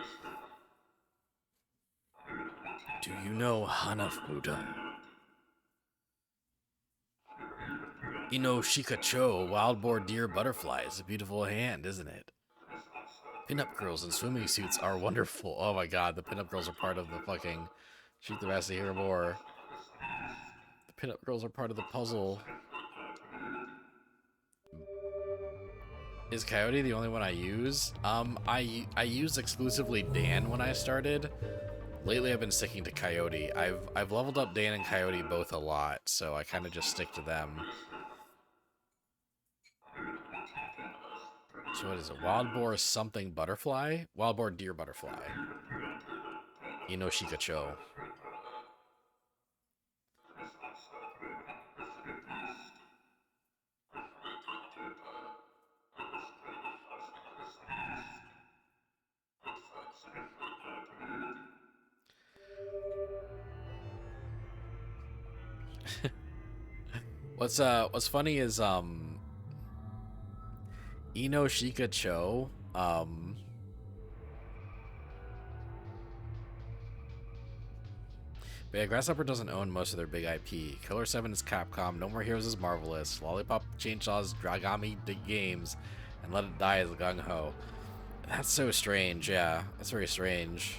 Do you know Hanafuda? Shikacho, wild boar, deer, butterfly. It's a beautiful hand, isn't it? Pinup girls in swimming suits are wonderful. Oh my god, the pinup girls are part of the fucking Shoot the Master Hero More. The pinup girls are part of the puzzle. Is Coyote the only one I use? I used exclusively Dan when I started. Lately I've been sticking to Coyote. I've leveled up Dan and Coyote both a lot, so I kind of just stick to them. So what is it? Wild boar something butterfly? Wild boar deer butterfly. Shikacho. What's funny is Shikacho But yeah, Grasshopper doesn't own most of their big IP. Killer7 is Capcom, No More Heroes is Marvelous, Lollipop Chainsaw's Dragami Games, and Let It Die is Gung Ho. That's so strange, yeah. That's very strange.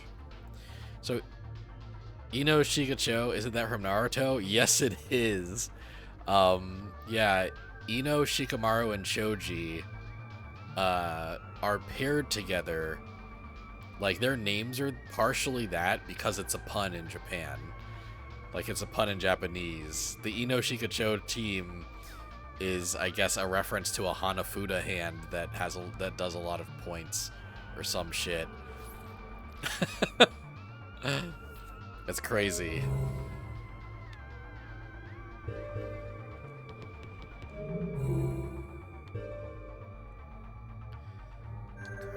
So, Ino Shikacho, isn't that from Naruto? Yes, it is. Yeah, Ino, Shikamaru, and Shoji are paired together. Like, their names are partially that because it's a pun in Japan. Like, it's a pun in Japanese. The Ino Shikacho team is, I guess, a reference to a Hanafuda hand that that does a lot of points or some shit. It's crazy.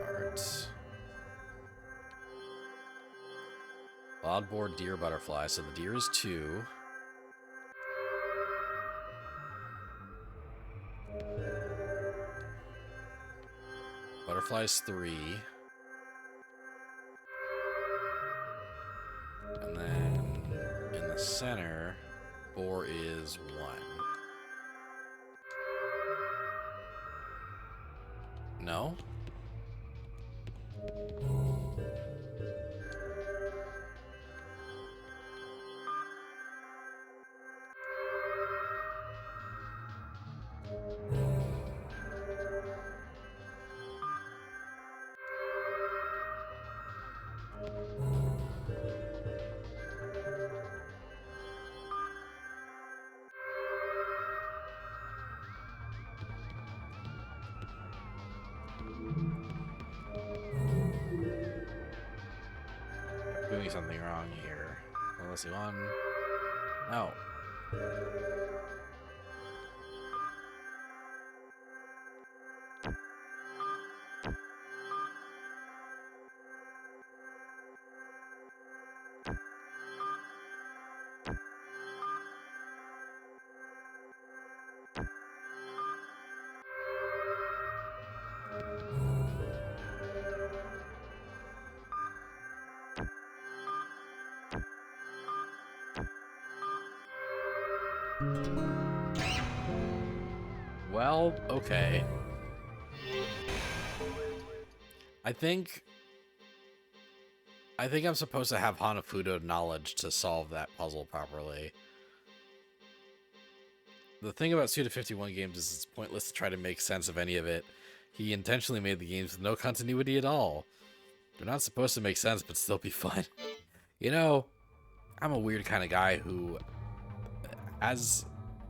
Cards. Wild boar, deer, butterfly. So the deer is 2. Butterfly is 3. And then in the center, boar is 1. No? Doing something wrong here. Well, let's see, 1. No. Well, okay. I think I'm supposed to have Hanafuda knowledge to solve that puzzle properly. The thing about Suda51 games is it's pointless to try to make sense of any of it. He intentionally made the games with no continuity at all. They're not supposed to make sense, but still be fun. You know, I'm a weird kind of guy who has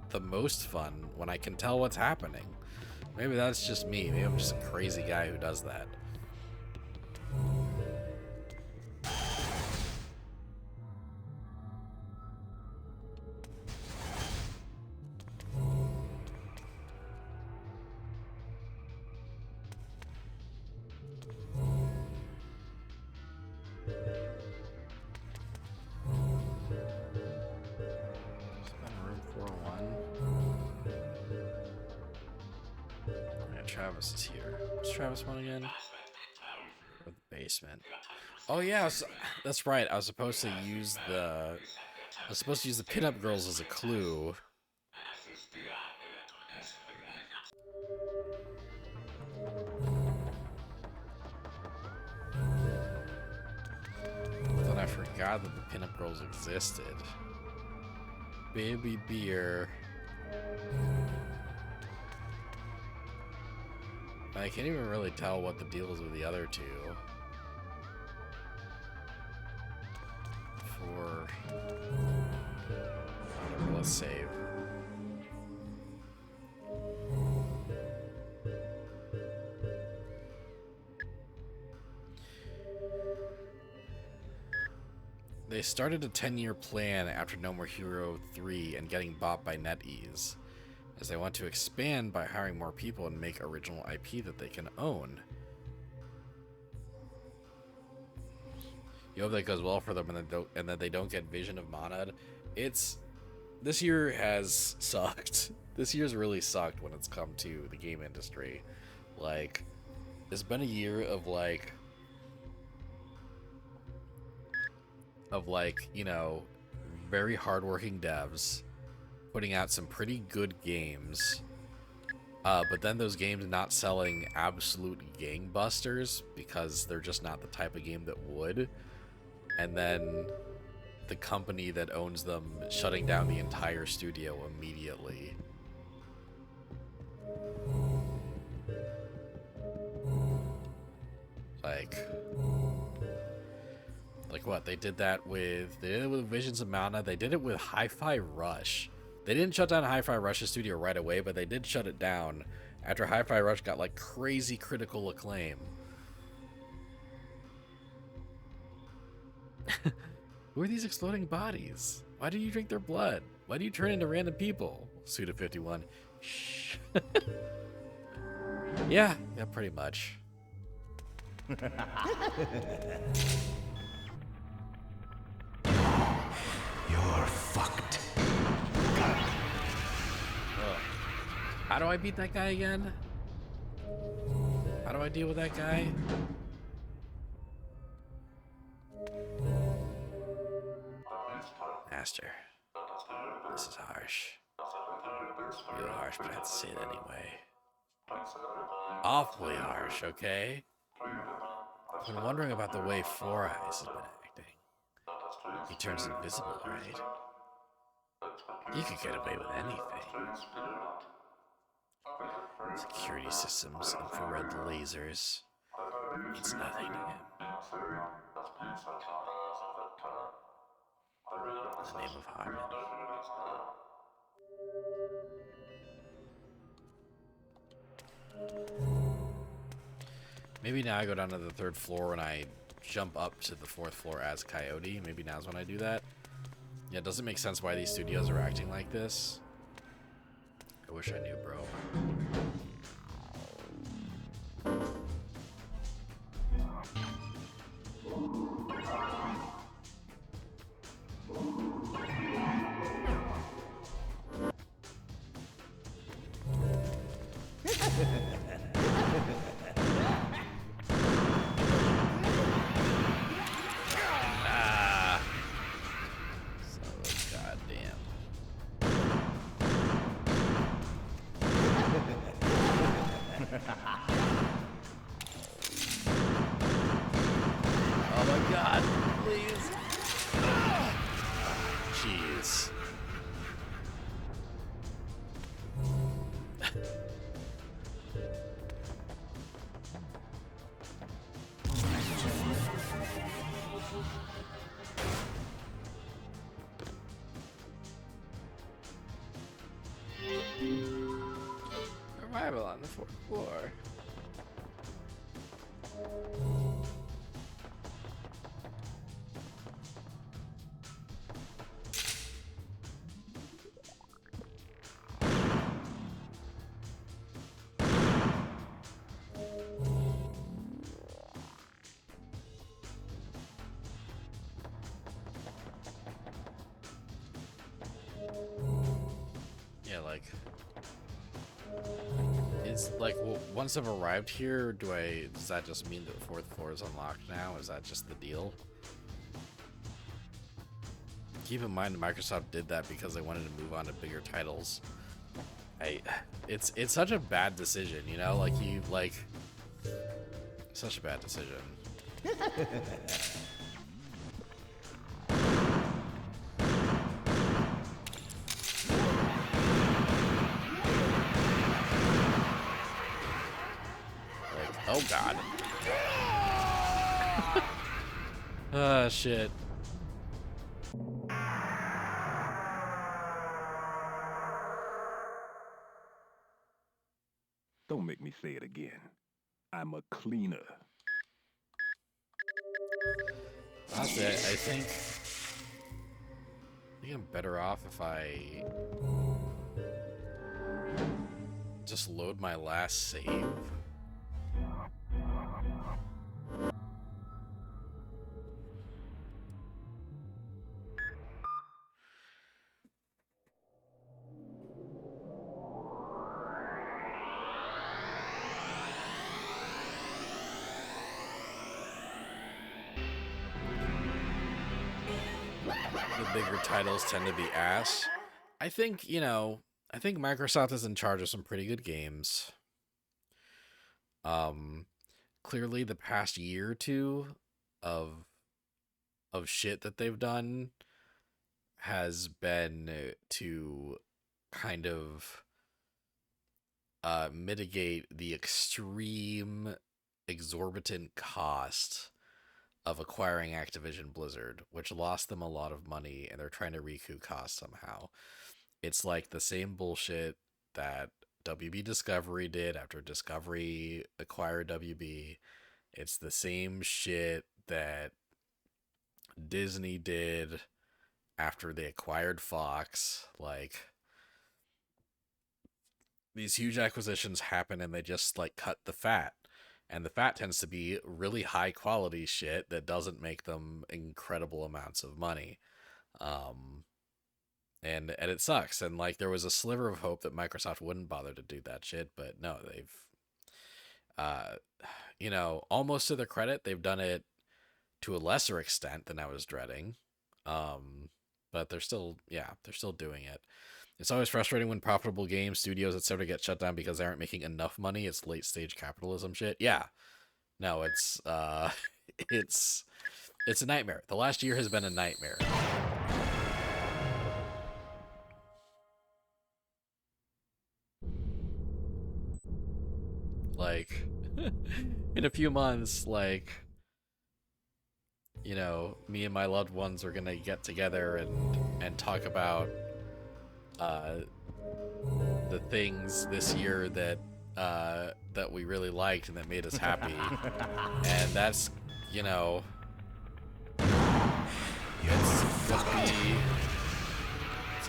the most fun when I can tell what's happening. Maybe that's just me. Maybe I'm just a crazy guy who does that. Travis is here. What's Travis one again? Or the basement. Oh yeah, that's right. I was supposed to use the pinup girls as a clue. Then I forgot that the pinup girls existed. Baby beer. I can't even really tell what the deal is with the other two. Let's save. They started a 10-year plan after No More Hero 3 and getting bought by NetEase, as they want to expand by hiring more people and make original IP that they can own. You hope that goes well for them and that they don't get Vision of Monad. This year has sucked. This year's really sucked when it's come to the game industry. Like, it's been a year of you know, very hardworking devs putting out some pretty good games, but then those games not selling absolute gangbusters because they're just not the type of game that would, and then the company that owns them shutting down the entire studio immediately. Like what? They did it with Visions of Mana. They did it with Hi-Fi Rush. They didn't shut down Hi-Fi Rush's studio right away, but they did shut it down after Hi-Fi Rush got like crazy critical acclaim. Who are these exploding bodies? Why do you drink their blood? Why do you turn into random people? Suda51. Shh. Yeah, pretty much. You're fucked. How do I beat that guy again? How do I deal with that guy? Master, this is harsh. Real harsh, but I have to say it anyway. Awfully harsh, okay? I've been wondering about the way Four Eyes has been acting. He turns invisible, right? You could get away with anything. Security systems, infrared lasers. It's nothing to him. In the name of Harmony. Maybe now I go down to the 3rd floor and I jump up to the 4th floor as Coyote. Maybe now's when I do that. Yeah, it doesn't make sense why these studios are acting like this. I wish I knew, bro. Oh my god, please. Jeez. Arrival on the 4th floor. Yeah, like, it's like, well, once I've arrived here, does that just mean that the 4th floor is unlocked now? Is that just the deal? Keep in mind Microsoft did that because they wanted to move on to bigger titles. It's such a bad decision, you know? Like, such a bad decision. Oh god. Ah, shit. Don't make me say it again. I'm a cleaner. Honestly, I think I'm better off if I just load my last save. the bigger titles tend to be ass. I think, you know, I think Microsoft is in charge of some pretty good games. Clearly the past year or two of shit that they've done has been to kind of mitigate the extreme exorbitant cost of acquiring Activision Blizzard, which lost them a lot of money, and they're trying to recoup costs somehow. It's like the same bullshit that WB Discovery did after Discovery acquired WB. It's the same shit that Disney did after they acquired Fox. Like, these huge acquisitions happen and they just like cut the fat. And the fat tends to be really high quality shit that doesn't make them incredible amounts of money. And it sucks. And like there was a sliver of hope that Microsoft wouldn't bother to do that shit, but no, they've you know, almost to their credit, they've done it to a lesser extent than I was dreading. But they're still doing it. It's always frustrating when profitable games, studios, etc. get shut down because they aren't making enough money. It's late stage capitalism shit. Yeah. No, it's it's a nightmare. The last year has been a nightmare. Like in a few months, like, you know, me and my loved ones are gonna get together and talk about the things this year that that we really liked and that made us happy. And that's, you know, it's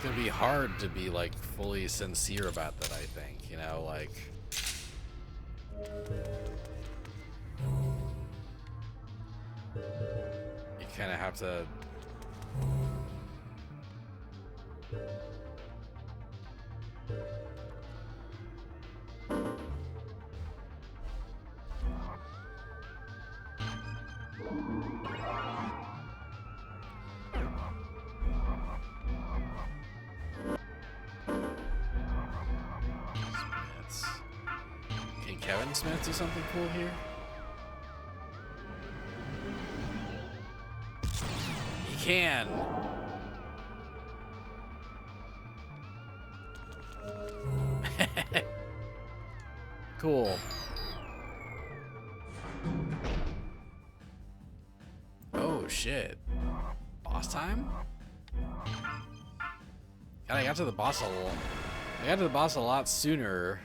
gonna be hard to be like fully sincere about that, I think, you know, like you kind of have to Can Kevin Smith do something cool here? He can. Cool. Oh shit. Boss time? God, I got to the boss a lot sooner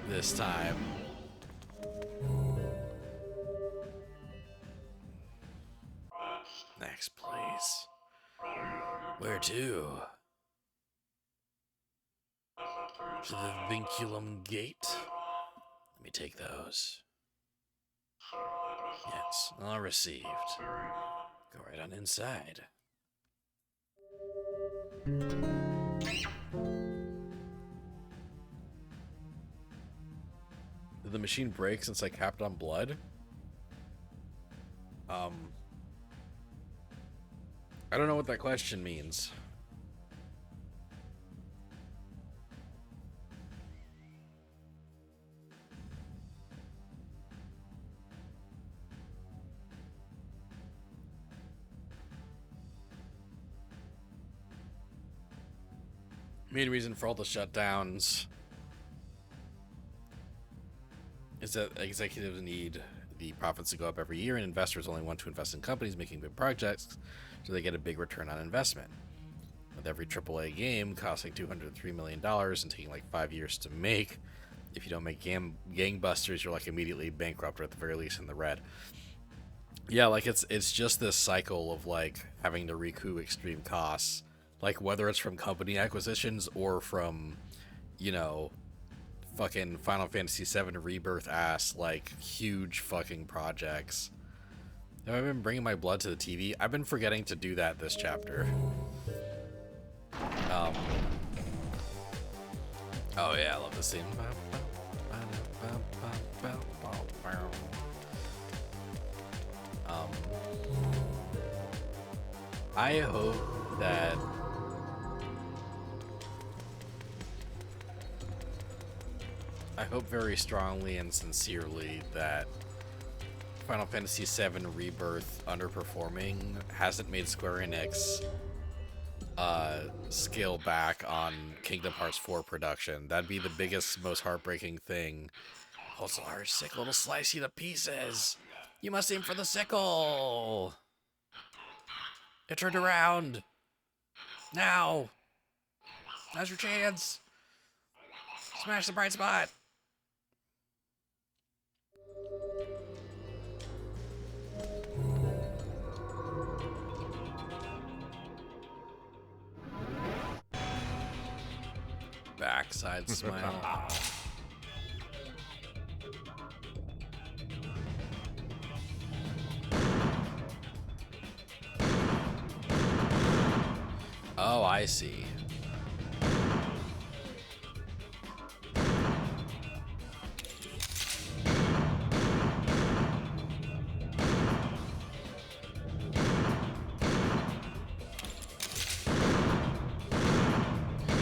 this time. Next, please. Where to? To the Vinculum Gate? Let me take those. Yes, all received. Go right on inside. Did the machine break since I capped on blood? I don't know what that question means. Main reason for all the shutdowns is that executives need the profits to go up every year, and investors only want to invest in companies making big projects so they get a big return on investment. With every AAA game costing $203 million and taking like 5 years to make, if you don't make gangbusters, you're like immediately bankrupt, or at the very least in the red. Yeah, like it's just this cycle of like having to recoup extreme costs, like whether it's from company acquisitions or from, you know, fucking Final Fantasy VII Rebirth ass, like huge fucking projects. Have I been bringing my blood to the TV? I've been forgetting to do that this chapter. Oh yeah, I love this scene. I hope that I hope very strongly and sincerely that Final Fantasy VII Rebirth underperforming hasn't made Square Enix scale back on Kingdom Hearts 4 production. That'd be the biggest, most heartbreaking thing. Holds a large sickle to slice you to pieces. You must aim for the sickle. It turned around. Now. Now's your chance. Smash the bright spot. Backside smile. Oh, I see.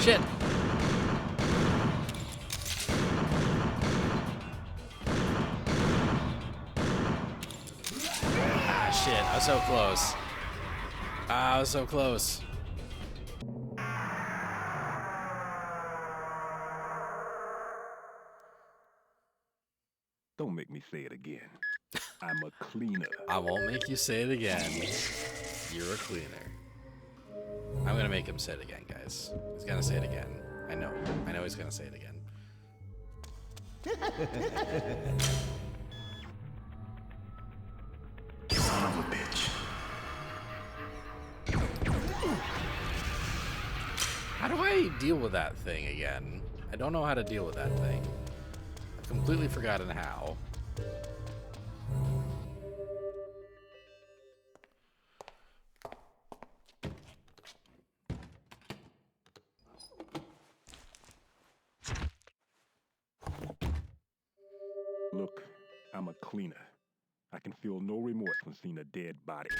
Shit. Ah, shit. I was so close. I was so close. Don't make me say it again. I'm a cleaner. I won't make you say it again. You're a cleaner. I'm gonna make him say it again, guys. He's gonna say it again. I know. I know he's gonna say it again. Son of a bitch. How do I deal with that thing again? I don't know how to deal with that thing. I've completely forgotten how. Look, I'm a cleaner. I can feel no remorse when seeing a dead body.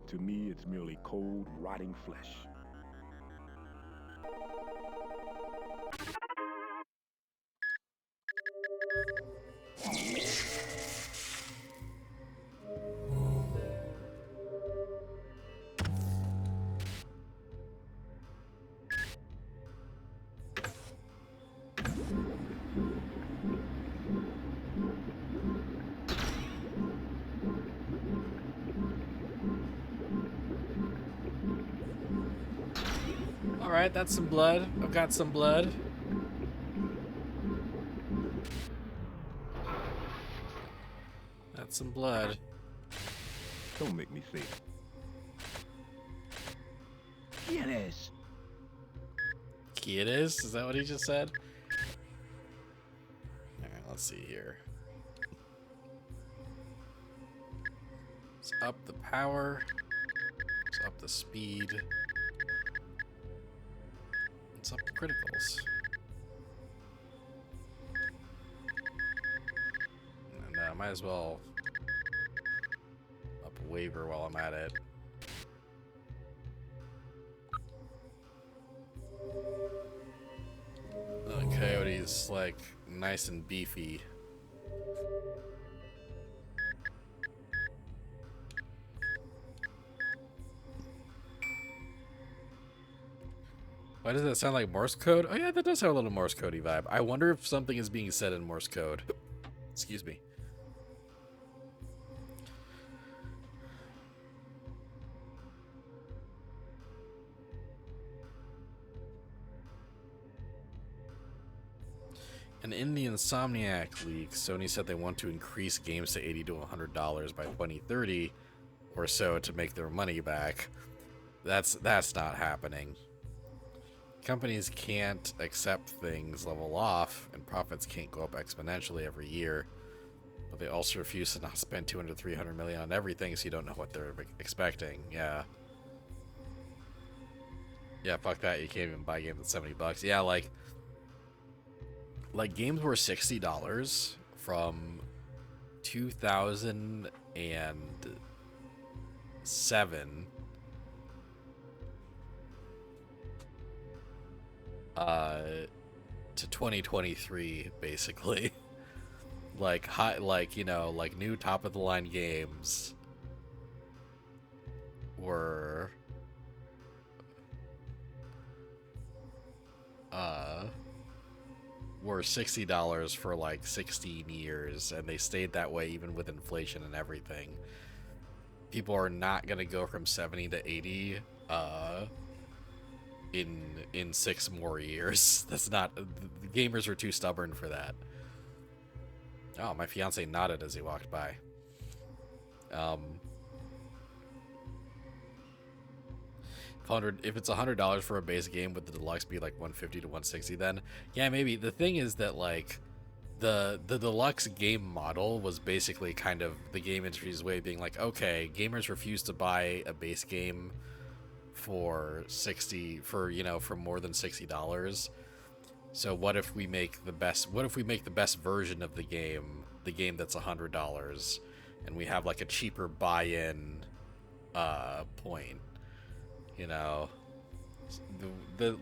To me, it's merely cold, rotting flesh. Alright, that's some blood. I've got some blood. That's some blood. Don't make me say it. Yes. Key it is? Is that what he just said? Alright, let's see here. Let's up the power. Let's up the speed. Let's up the criticals. And might as well up a waiver while I'm at it. The coyote's like nice and beefy. Why does that sound like Morse code? Oh yeah, that does have a little Morse codey vibe. I wonder if something is being said in Morse code. Excuse me. And in the Insomniac leak, Sony said they want to increase games to $80 to $100 by 2030 or so to make their money back. That's not happening. Companies can't accept things level off, and profits can't go up exponentially every year. But they also refuse to not spend 200 to 300 million on everything, so you don't know what they're expecting. Yeah. Yeah, fuck that. You can't even buy games at $70. Yeah, like games were $60 from 2007 uh, to 2023, basically. Like high, like, you know, like new top of the line games were $60 for like 16 years, and they stayed that way even with inflation and everything. People are not gonna go from 70 to 80 in 6 more years. That's not, the gamers are too stubborn for that. Oh, my fiance nodded as he walked by. If it's $100 for a base game, would the deluxe be like 150 to 160 then? Yeah, maybe. The thing is that like the deluxe game model was basically kind of the game industry's way of being like, okay, gamers refuse to buy a base game for for more than $60. So what if we make the best version of the game that's $100, and we have like a cheaper buy-in point, you know? The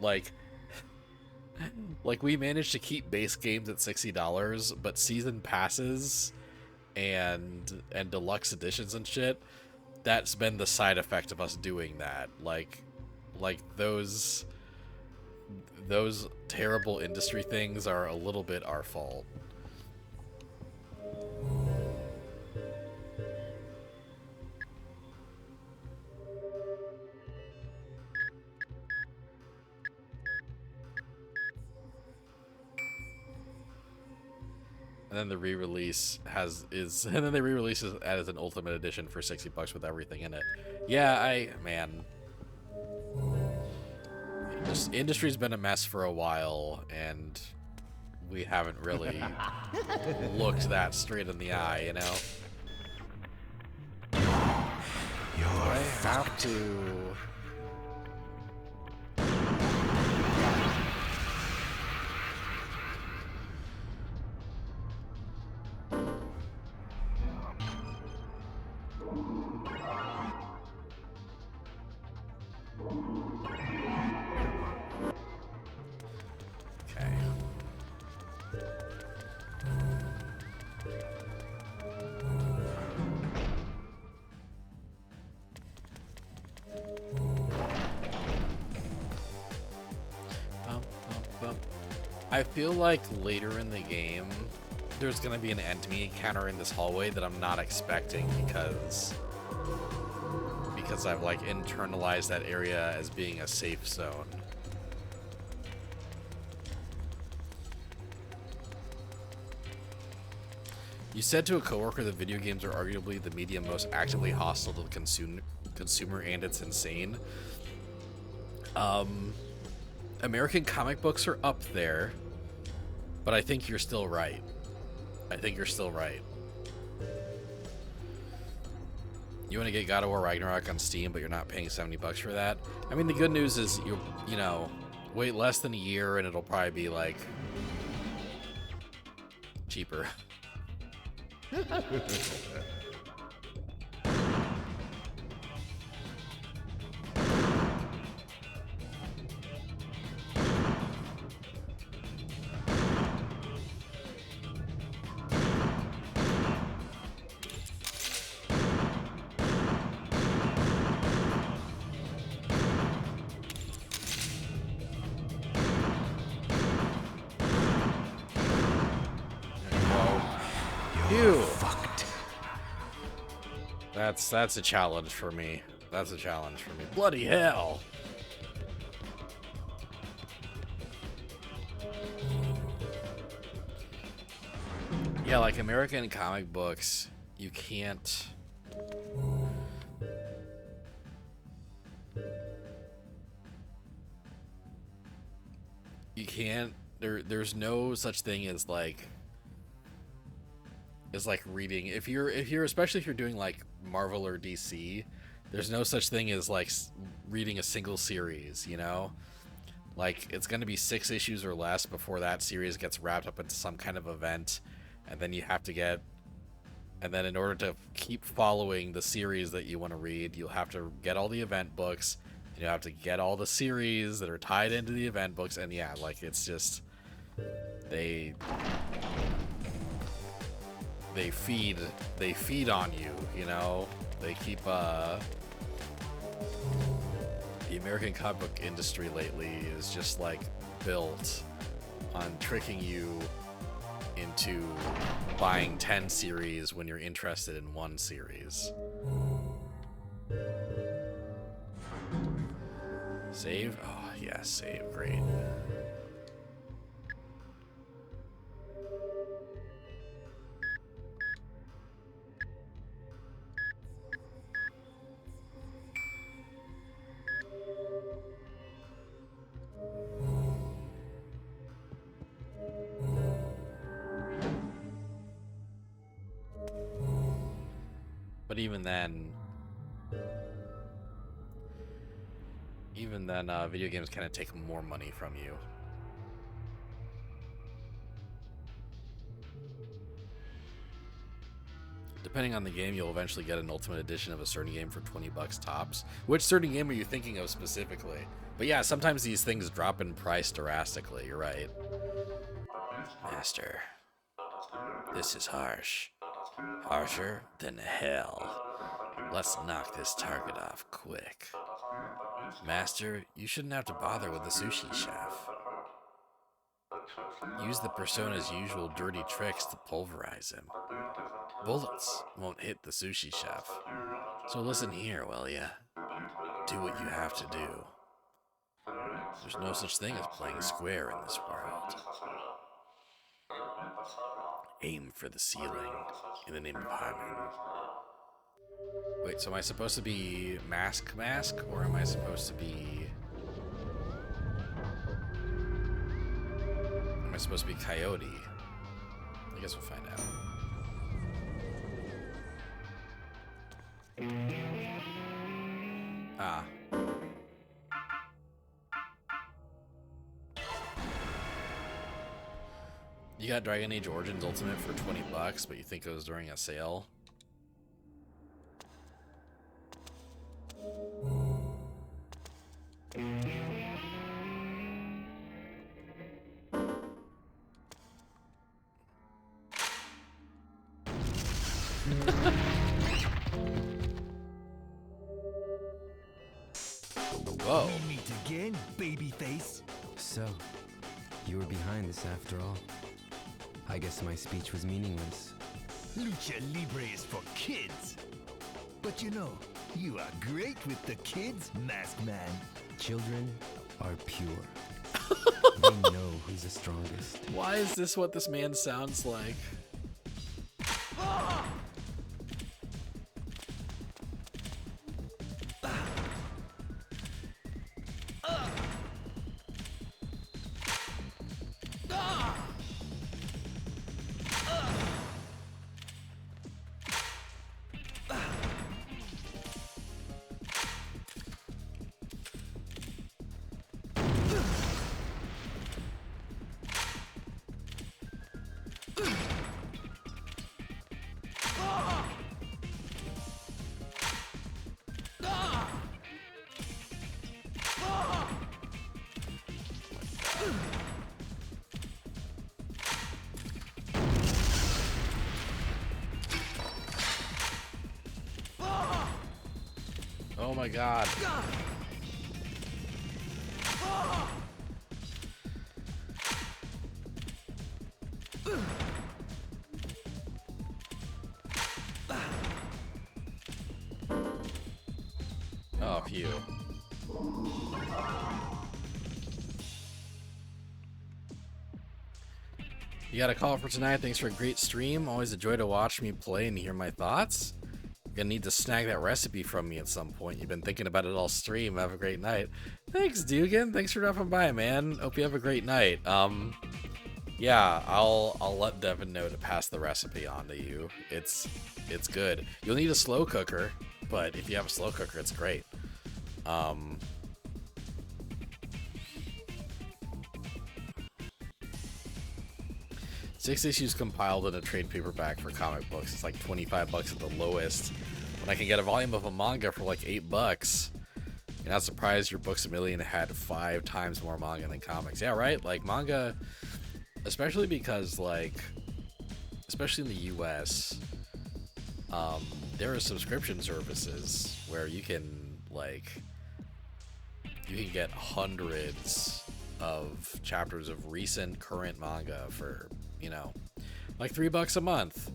like we managed to keep base games at $60, but season passes and deluxe editions and shit, that's been the side effect of us doing that. Like those terrible industry things are a little bit our fault. And then the re-release is as an ultimate edition for $60 with everything in it. Yeah, man. This industry's been a mess for a while, and we haven't really looked that straight in the eye, you know? I have to... I feel like later in the game, there's gonna be an enemy encounter in this hallway that I'm not expecting because I've like internalized that area as being a safe zone. You said to a coworker that video games are arguably the medium most actively hostile to the consumer, and it's insane. American comic books are up there, but I think you're still right. You want to get God of War Ragnarok on Steam, but you're not paying $70 for that? I mean, the good news is you know, wait less than a year and it'll probably be like cheaper. That's a challenge for me. Bloody hell. Yeah, like American comic books, you can't... There's no such thing as like reading. If you're especially if you're doing like Marvel or DC, there's no such thing as like reading a single series, you know? Like, it's going to be 6 issues or less before that series gets wrapped up into some kind of event, and then in order to keep following the series that you want to read, you'll have to get all the event books, You have to get all the series that are tied into the event books, and yeah, like it's just they feed on you, you know? They keep the American comic book industry lately is just like built on tricking you into buying 10 series when you're interested in one series. Save? Oh, yeah, save. Great. But even then, video games kind of take more money from you. Depending on the game, you'll eventually get an ultimate edition of a certain game for 20 bucks tops. Which certain game are you thinking of specifically? But yeah, sometimes these things drop in price drastically, you're right. Master, this is harsh. Harsher than hell. Let's knock this target off quick. Master, you shouldn't have to bother with the sushi chef. Use the persona's usual dirty tricks to pulverize him. Bullets won't hit the sushi chef. So listen here, will ya? Do what you have to do. There's no such thing as playing square in this world. Aim for the ceiling in the name of Harmon. Wait, so am I supposed to be Mask, or am I supposed to be... Am I supposed to be Coyote? I guess we'll find out. Ah. You got Dragon Age Origins Ultimate for 20 bucks, but you think it was during a sale? Whoa. We meet again, babyface. So, you were behind this after all. I guess my speech was meaningless. Lucha Libre is for kids. But you know, you are great with the kids, Masked Man. Children are pure. They know who's the strongest. Why is this what this man sounds like? Oh my god. Oh, phew. You got a call for tonight. Thanks for a great stream. Always a joy to watch me play and hear my thoughts. You're gonna need to snag that recipe from me at some point. You've been thinking about it all stream. Have a great night. Thanks, Dugan. Thanks for dropping by, man. Hope you have a great night. Yeah, I'll let Devin know to pass the recipe on to you. It's good. You'll need a slow cooker, but if you have a slow cooker, it's great. 6 issues compiled in a trade paperback for comic books. It's like 25 bucks at the lowest. When I can get a volume of a manga for like $8, You're not surprised your Books A Million had 5 times more manga than comics. Yeah, right? Like, manga, especially because, like, especially in the US, there are subscription services where you can, like, you can get hundreds of chapters of recent current manga for, you know, like $3 a month.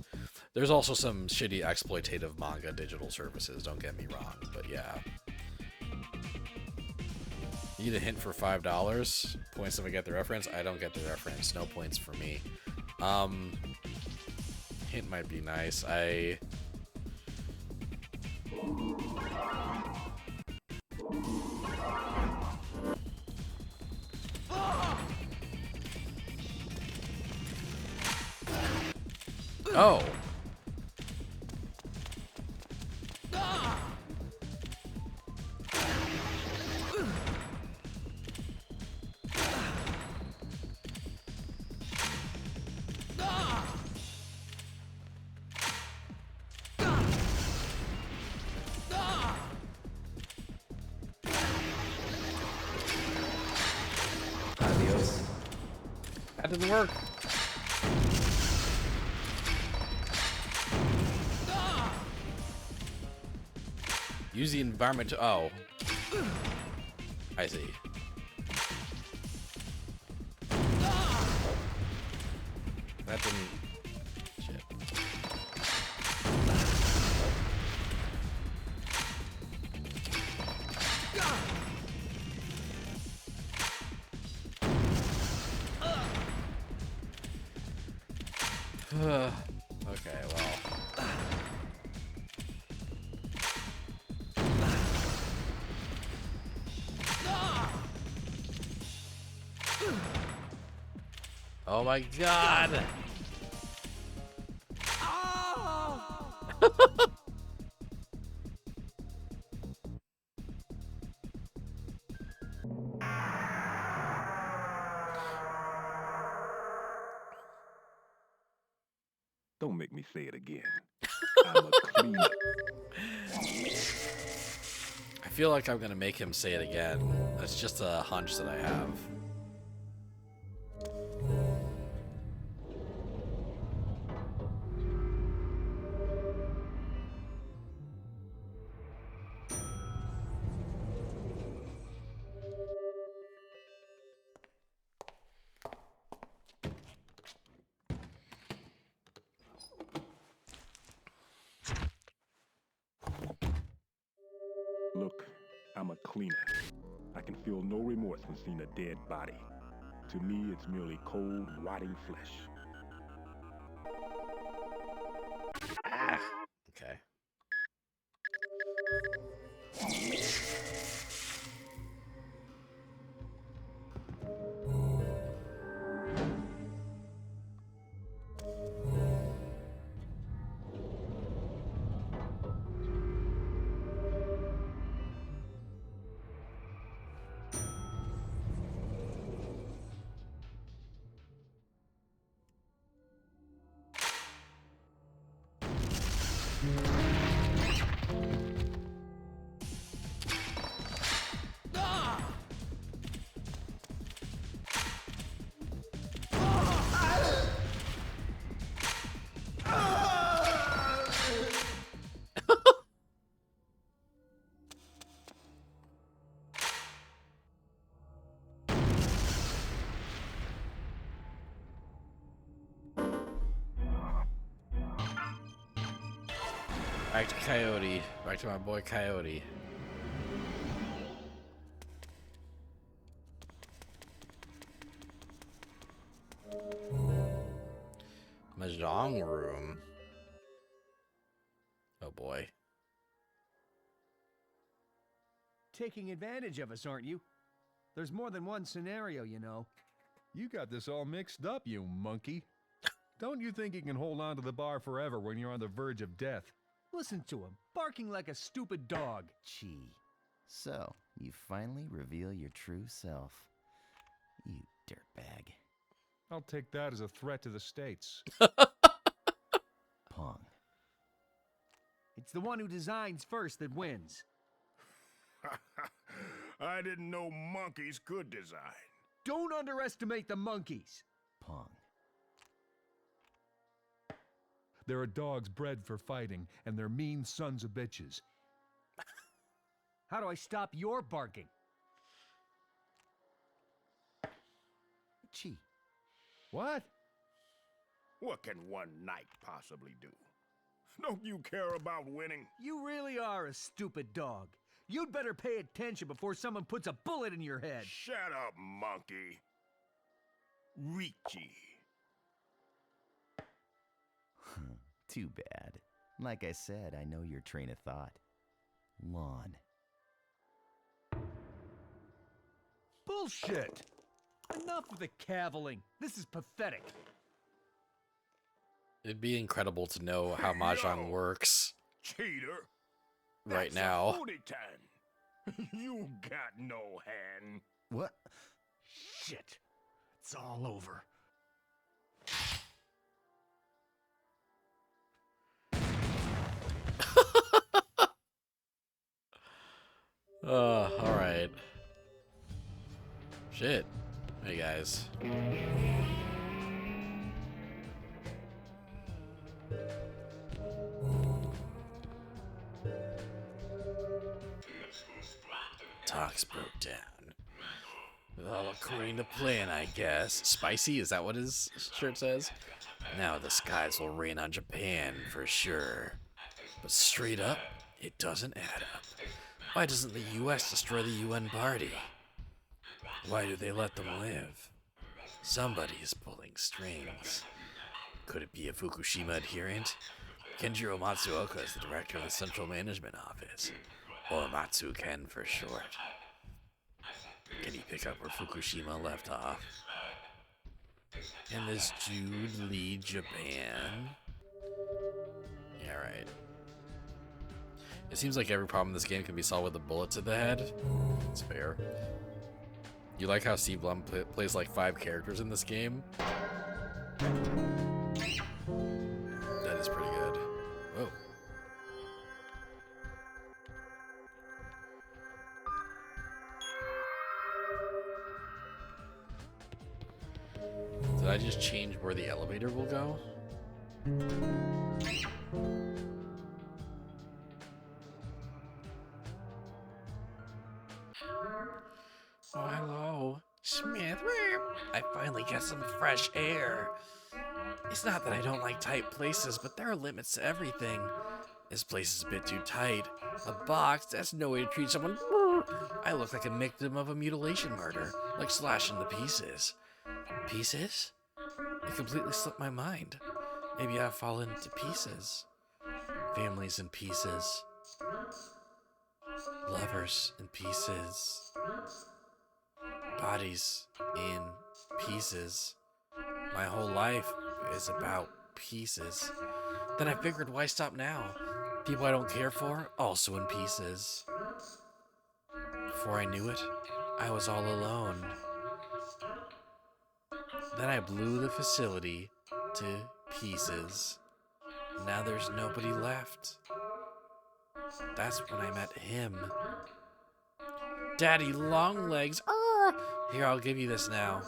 There's also some shitty exploitative manga digital services, don't get me wrong, but yeah. You need a hint for $5? Points if I get the reference? I don't get the reference. No points for me. Hint might be nice. Oh. Adios. That didn't work. Use the environment to... Oh. I see. That didn't... Shit. Okay, well... Oh my god! Don't make me say it again. I'm a cleaner. I feel like I'm gonna make him say it again. That's just a hunch that I have. Look, I'm a cleaner. I can feel no remorse when seeing a dead body. To me, it's merely cold, rotting flesh. Okay. Back to Coyote. Back to my boy Coyote. Mahjong room. Oh boy. Taking advantage of us, aren't you? There's more than one scenario, you know. You got this all mixed up, you monkey. Don't you think you can hold on to the bar forever when you're on the verge of death? Listen to him, barking like a stupid dog. Gee. So, you finally reveal your true self. You dirtbag. I'll take that as a threat to the States. Pong. It's the one who designs first that wins. I didn't know monkeys could design. Don't underestimate the monkeys. Pong. There are dogs bred for fighting, and they're mean sons of bitches. How do I stop your barking? Chi. What? What can one knight possibly do? Don't you care about winning? You really are a stupid dog. You'd better pay attention before someone puts a bullet in your head. Shut up, monkey. Richie. Too bad. Like I said, I know your train of thought. Lawn. Bullshit! Enough of the caviling. This is pathetic. It'd be incredible to know how Mahjong works Cheater. right That's now. a Tan. You got no hand. What? Shit. It's all over. Alright. Shit. Hey guys. Talks broke down. Well, according to plan, I guess. Spicy? Is that what his shirt says? Now the skies will rain on Japan, for sure. But straight up, it doesn't add up. Why doesn't the U.S. destroy the UN party? Why do they let them live? Somebody's pulling strings. Could it be a Fukushima adherent? Kenjiro Matsuoka is the director of the Central Management Office, or Matsuken for short. Can he pick up where Fukushima left off? And this Jude lead Japan? Yeah, right. It seems like every problem in this game can be solved with a bullet to the head. It's fair. You like how Steve Blum plays like 5 characters in this game? That is pretty good. Whoa. Did I just change where the elevator will go? Oh, hello. Smith. I finally get some fresh air. It's not that I don't like tight places, but there are limits to everything. This place is a bit too tight. A box, that's no way to treat someone. I look like a victim of a mutilation murder, like slashed into pieces. Pieces? It completely slipped my mind. Maybe I've fallen to pieces. Families in pieces. Lovers in pieces. Bodies in pieces. My whole life is about pieces. Then I figured, why stop now? People I don't care for, also in pieces. Before I knew it, I was all alone. Then I blew the facility to pieces. Now there's nobody left. That's when I met him. Daddy Longlegs. Here, I'll give you this now.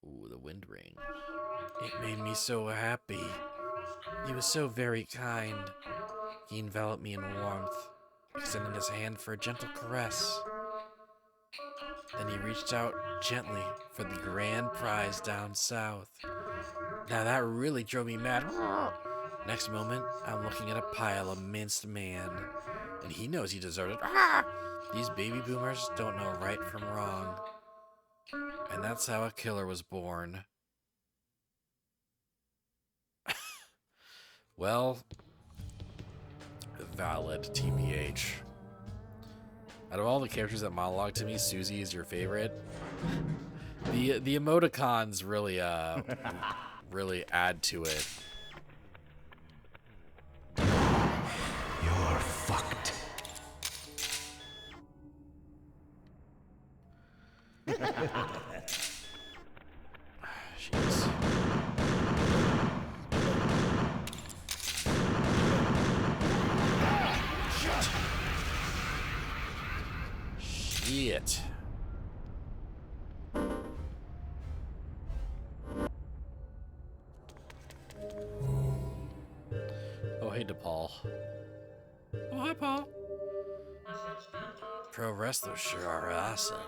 Ooh, the wind ring. It made me so happy. He was so very kind. He enveloped me in warmth, extending his hand for a gentle caress. Then he reached out gently for the grand prize down south. Now that really drove me mad. Next moment, I'm looking at a pile of minced man, and he knows he deserved it. These baby boomers don't know right from wrong. And that's how a killer was born. Well, valid, TBH. Out of all the characters that monologue to me, Susie is your favorite. The emoticons really really add to it. You're fucked. Jeez. Paul. Oh, hi, Paul. Pro wrestlers sure are awesome.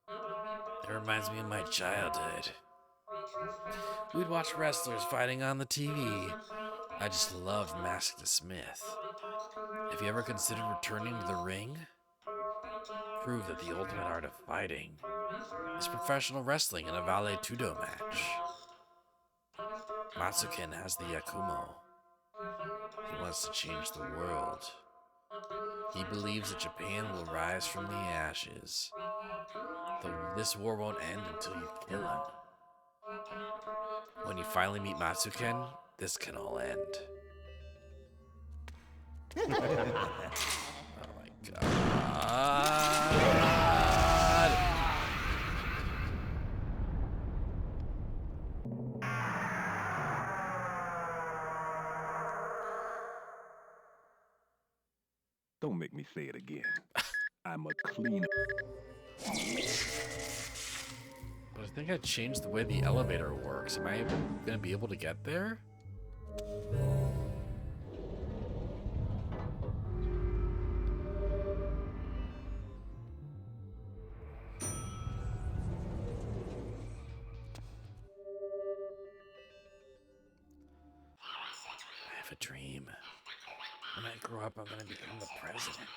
It reminds me of my childhood. We'd watch wrestlers fighting on the TV. I just loved Mask the Smith. Have you ever considered returning to the ring? Prove that the ultimate art of fighting is professional wrestling in a Vale Tudo match. Matsuken has the Yakumo. He wants to change the world. He believes that Japan will rise from the ashes. Though this war won't end until you kill him. When you finally meet Matsuken, this can all end. Oh my god. Don't make me say it again. I'm a cleaner. But I think I changed the way the elevator works. Am I gonna be able to get there? I have a dream. When I grow up, I'm gonna become the president.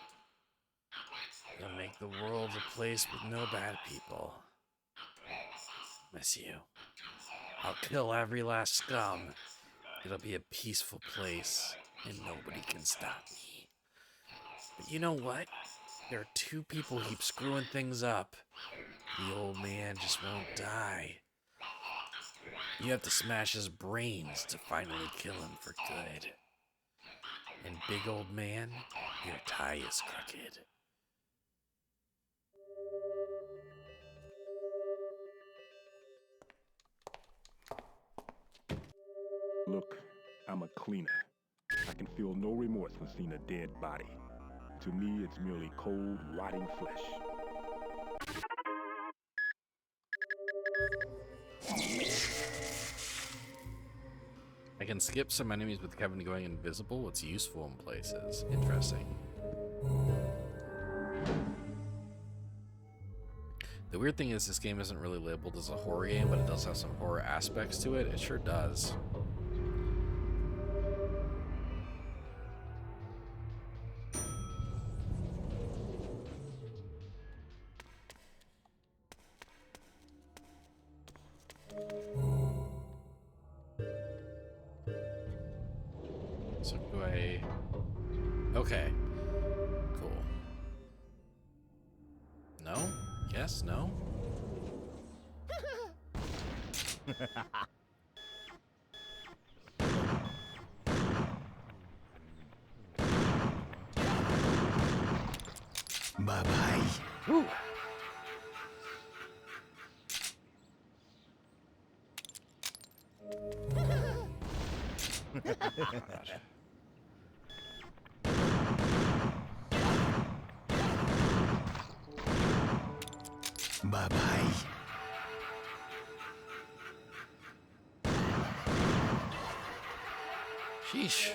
I'll make the world a place with no bad people. Miss you. I'll kill every last scum. It'll be a peaceful place, and nobody can stop me. But you know what? There are two people who keep screwing things up. The old man just won't die. You have to smash his brains to finally kill him for good. And big old man, your tie is crooked. Look, I'm a cleaner. I can feel no remorse when seeing a dead body. To me, it's merely cold, rotting flesh. I can skip some enemies with Kevin going invisible. It's useful in places. Interesting. The weird thing is this game isn't really labeled as a horror game, but it does have some horror aspects to it. It sure does. So do I... Okay. Cool. No? Yes? No? Bye-bye. Woo! Bye-bye. Sheesh.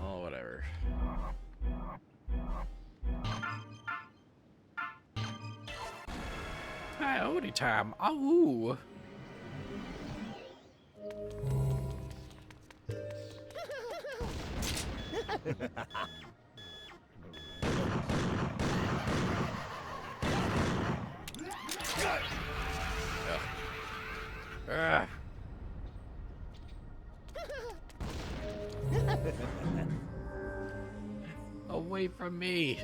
Oh, whatever. Howdy time. Oh. Ugh. Away from me.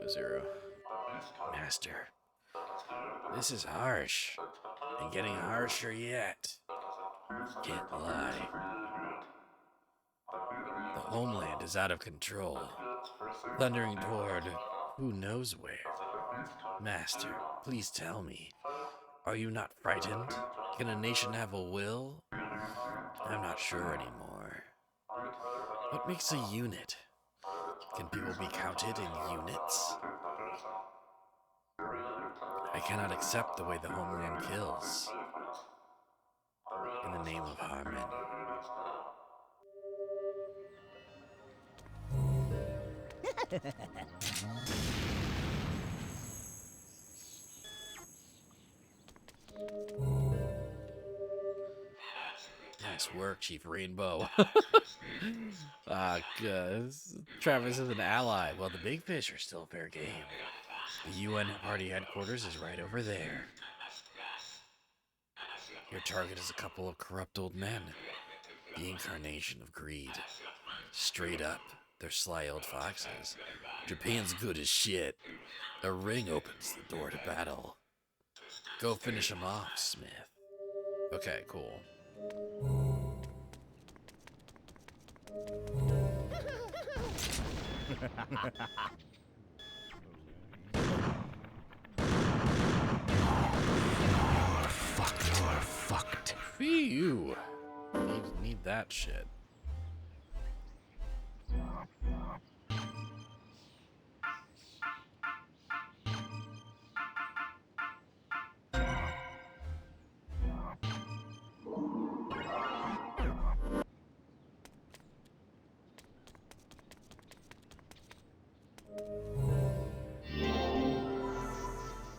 Zero. Master, this is harsh, and getting harsher yet. Can't lie. The homeland is out of control, thundering toward who knows where. Master, please tell me, are you not frightened? Can a nation have a will? I'm not sure anymore. What makes a unit? Can people be counted in units? I cannot accept the way the homeland kills. In the name of Harmon. Nice work, Chief Rainbow. Travis is an ally, while the big fish are still fair game. The UN party headquarters is right over there. Your target is a couple of corrupt old men, the incarnation of greed. Straight up, they're sly old foxes. Japan's good as shit. A ring opens the door to battle. Go finish them off, Smith. Okay, cool. You're fucked. Phew. Need that shit.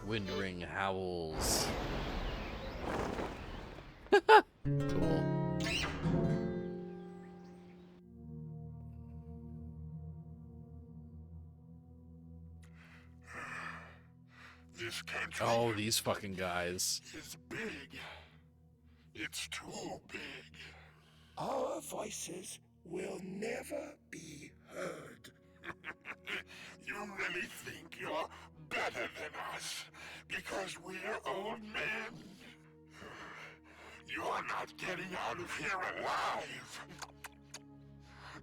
Wind ring howls. Cool. This country Oh, these fucking guys. is big. It's too big. Our voices will never be heard. You really think you're better than us because we're old men? You're not getting out of here alive.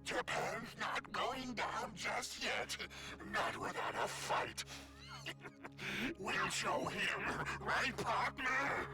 Japan's not going down just yet. Not without a fight. We'll show him, right, partner?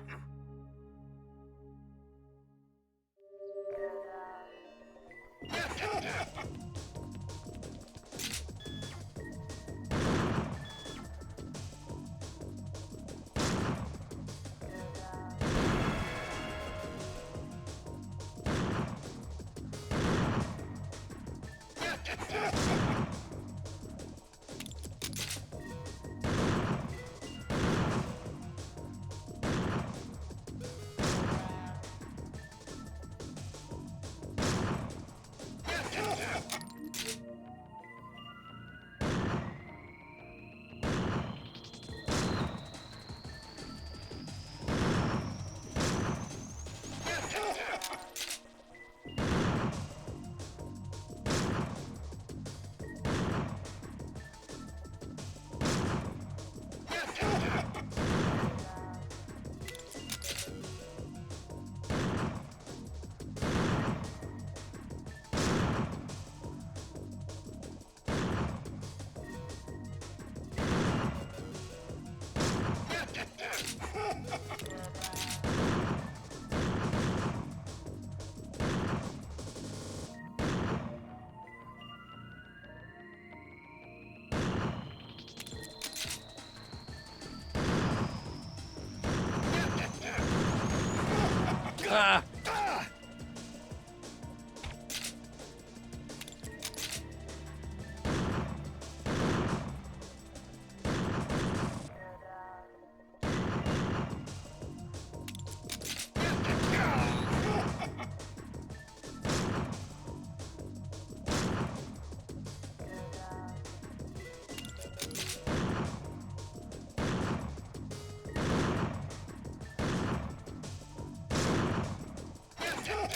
Ah!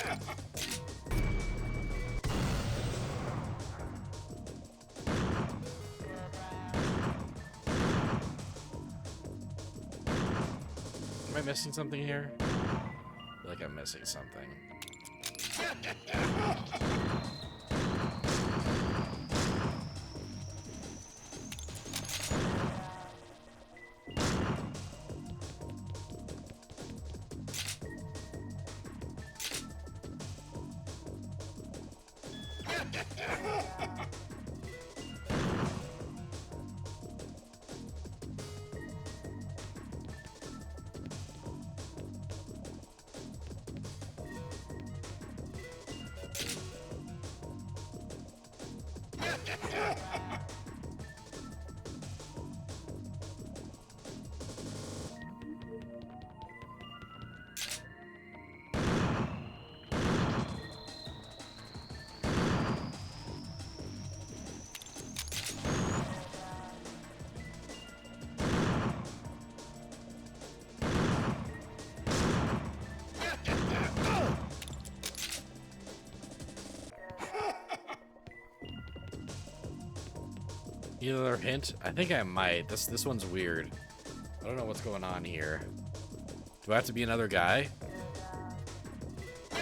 Am I missing something here? I feel like I'm missing something. Need another hint? I think I might. This one's weird. I don't know what's going on here. Do I have to be another guy? I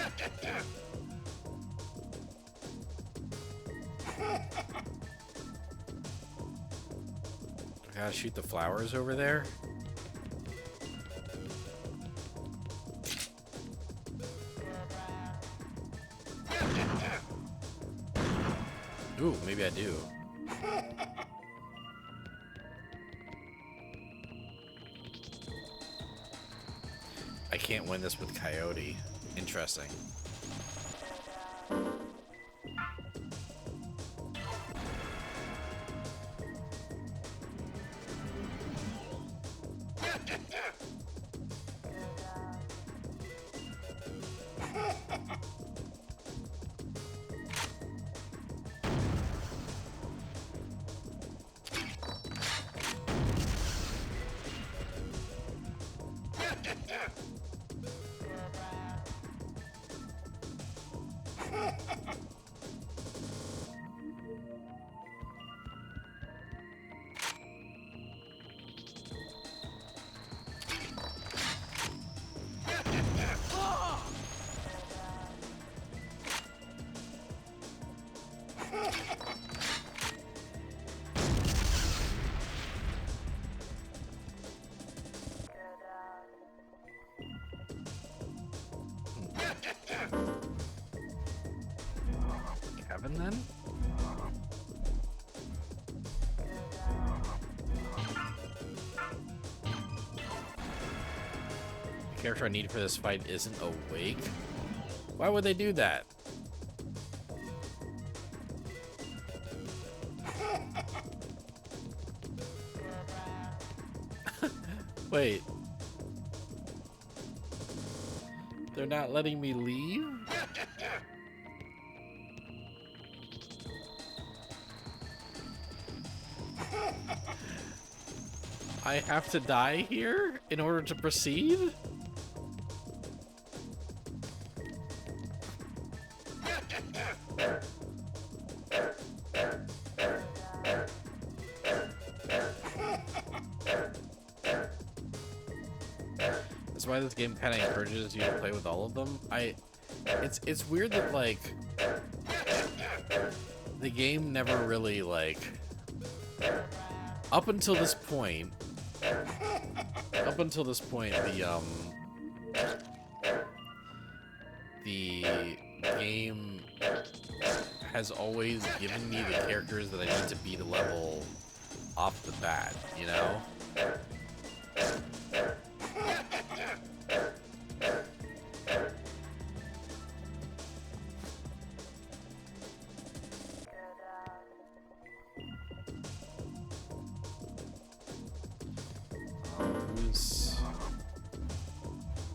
gotta shoot the flowers over there? Ooh, maybe I do. I can't win this with Coyote. Interesting. Kevin then? The character I need for this fight isn't awake? Why would they do that? Wait. They're not letting me leave? I have to die here in order to proceed? That's why this game kind of encourages you to play with all of them. It's weird that like the game never really like up until this point the game has always given me the characters that I need to beat a level off the bat, you know?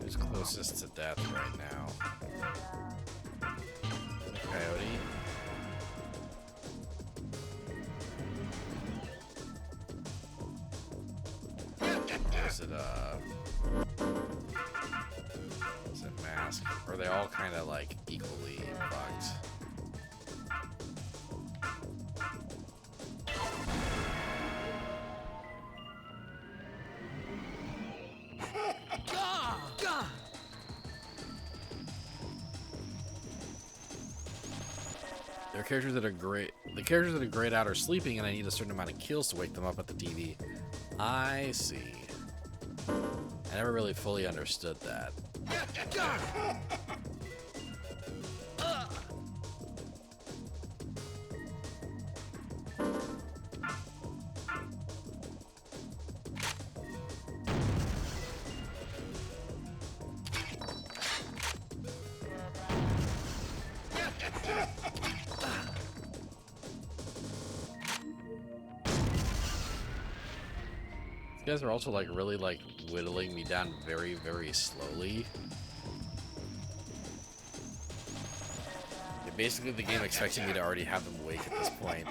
Who's closest to death right now? The Coyote? Or is it Mask? Or Or are they all kind of like equally fucked? There are characters that are great. The characters that are great out are sleeping, and I need a certain amount of kills to wake them up at the TV. I see. I never really fully understood that. These guys are also like really like whittling me down very, very slowly. Basically, the game expecting me to already have them awake at this point.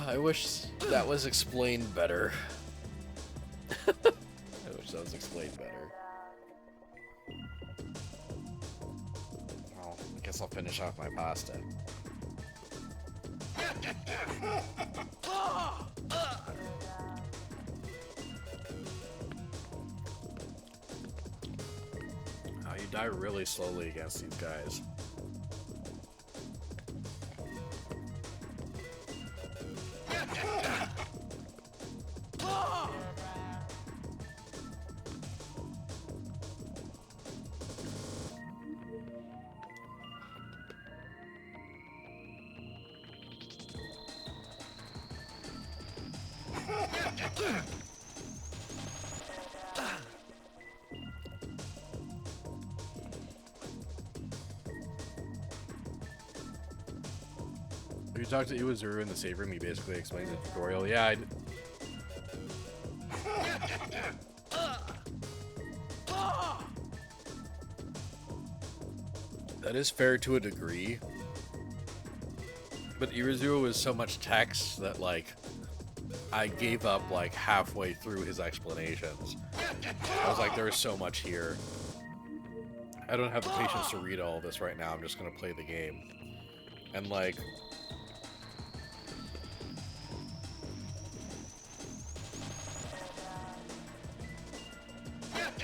I wish that was explained better. I wish that was explained better. Well, I guess I'll finish off my pasta. Oh, you die really slowly against these guys. You talked to Iwazuru in the save room, he basically explains the tutorial. Yeah, that is fair to a degree. But Iwazuru was so much text that, like, I gave up, like, halfway through his explanations. I was like, there's so much here. I don't have the patience to read all of this right now. I'm just gonna play the game. And, like...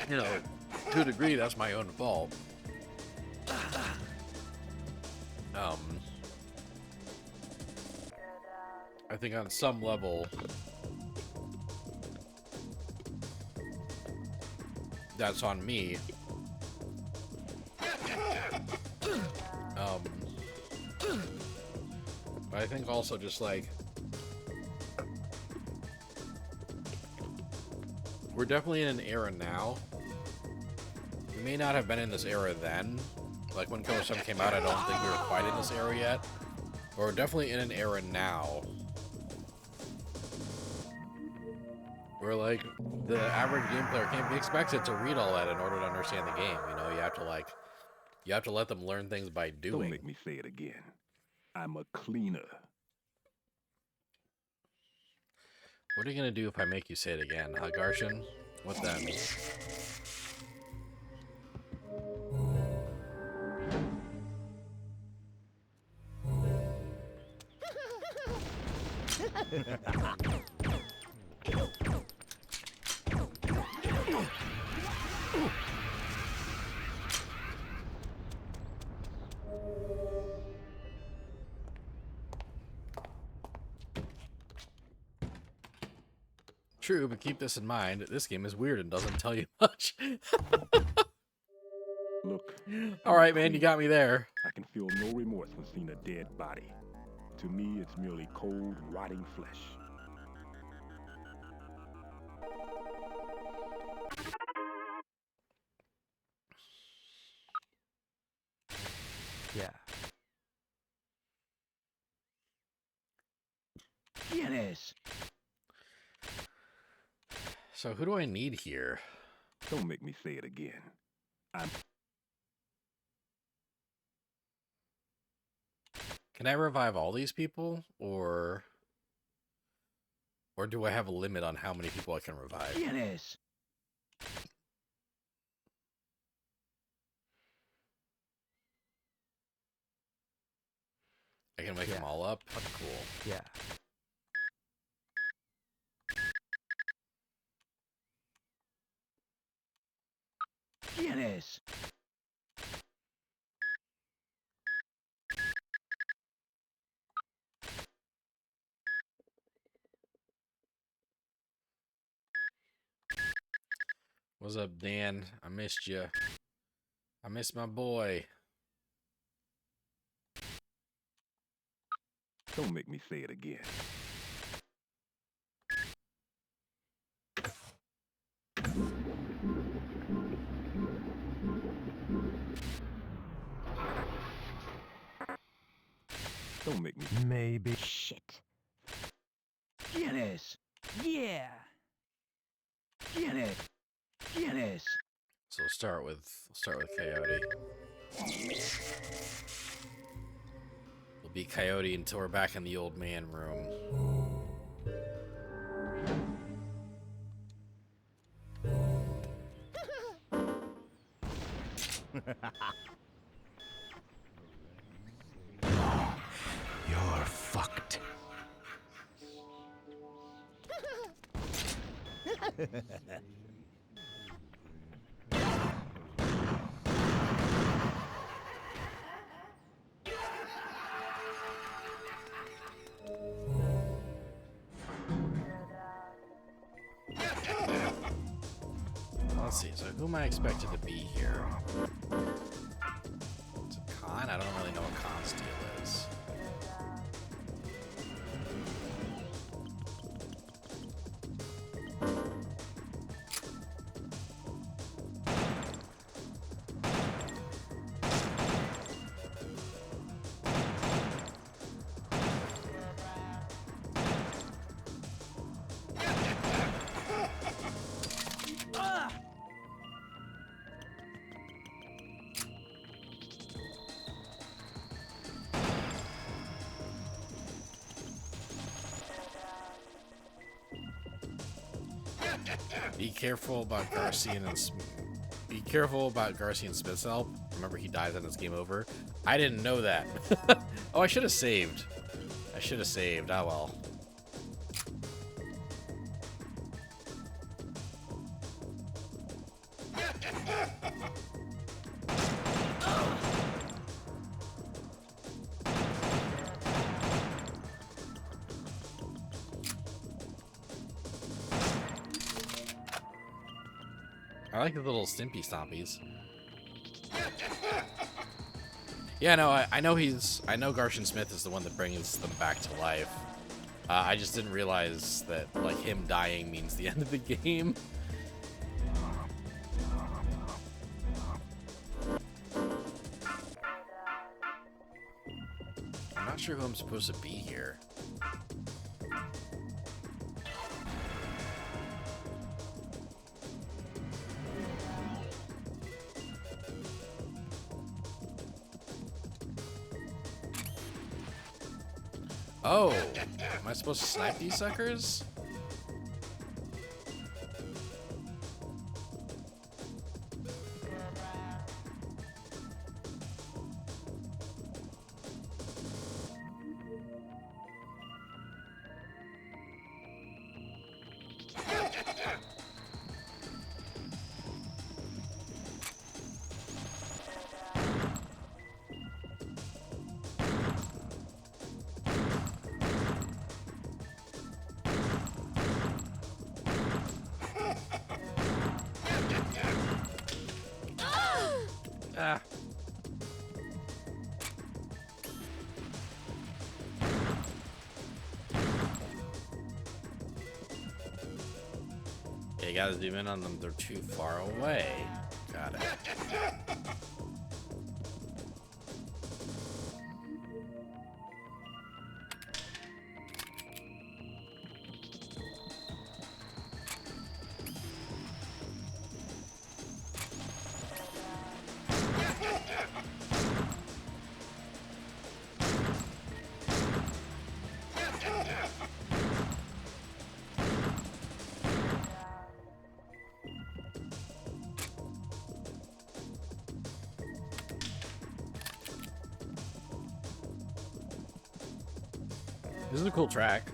you know, to a degree, that's my own fault. I think on some level, that's on me. But I think also just like, we're definitely in an era now. We may not have been in this era then. Like when Killer7 came out, I don't think we were quite in this era yet. But we're definitely in an era now where like the average game player can't be expected to read all that in order to understand the game. You know, you have to let them learn things by doing. Don't make me say it again. I'm a cleaner. What are you gonna do if I make you say it again, huh, Garshin? What's that mean? True, but keep this in mind. This game is weird and doesn't tell you much. Look. Alright, man, you got me there. I can feel no remorse when seeing a dead body. To me, it's merely cold, rotting flesh. Yeah. Yes. So who do I need here? Don't make me say it again. Can I revive all these people, or do I have a limit on how many people I can revive? Yes. I can make them all up? Cool. Yeah. ¿Quién es? What's up, Dan? I missed you. I missed my boy. Don't make me say it again. Don't make me. Maybe. Shit. ¿Quién es? Yeah. ¿Quién es? ¿Quién es? So we'll start with Coyote. We'll be Coyote until we're back in the old man room. You're fucked. Let's see, so who am I expected to be here? Is it Khan? I don't really know what Khan's deal is. Be careful about Garcian and be careful about Garcian Smith's help. Remember, he dies and it's game over. I didn't know that. Oh, I should have saved. I should have saved. Oh well. I like the little stimpy stompies. Yeah, no, I know I know Garcian Smith is the one that brings them back to life. I just didn't realize that, like, him dying means the end of the game. I'm not sure who I'm supposed to be here. Oh, am I supposed to snipe these suckers? Ah. Yeah, you gotta zoom in on them. They're too far away. Got it. This is a cool track.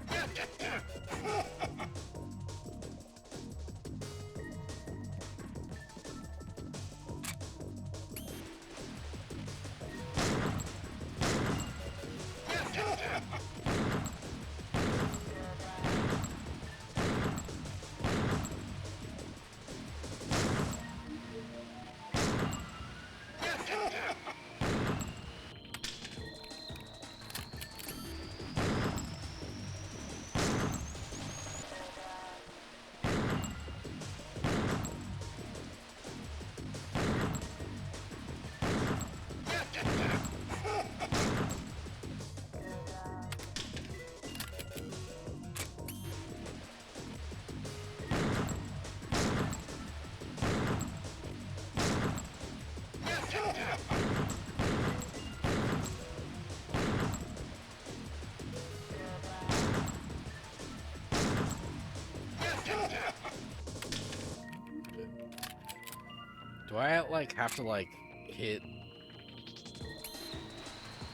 Do I like have to like hit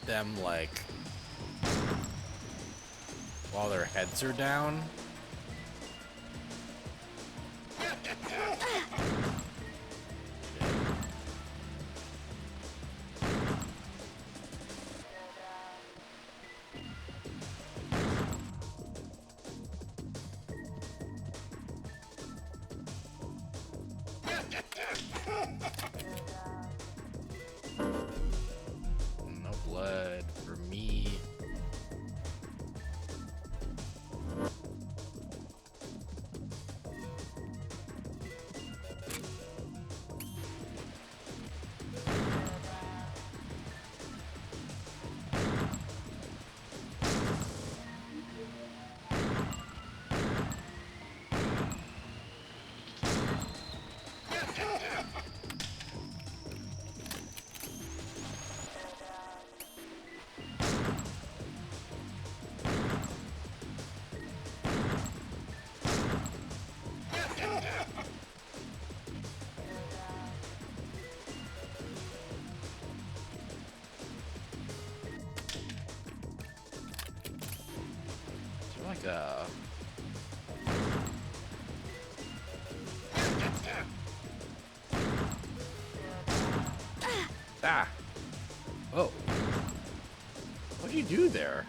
them like while their heads are down? No blood for me. Like a ah. Oh. What'd you do there?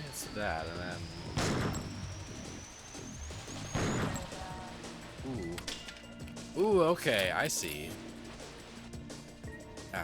It's that and then Ooh, okay, I see. Ah.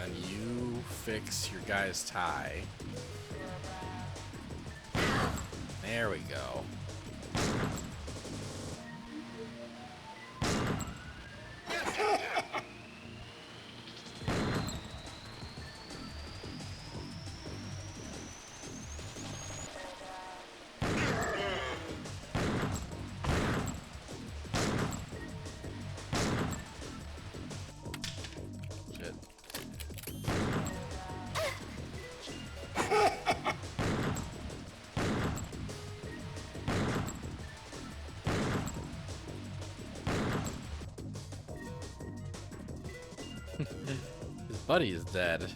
And you fix your guy's tie. There we go. Shit. His buddy is dead.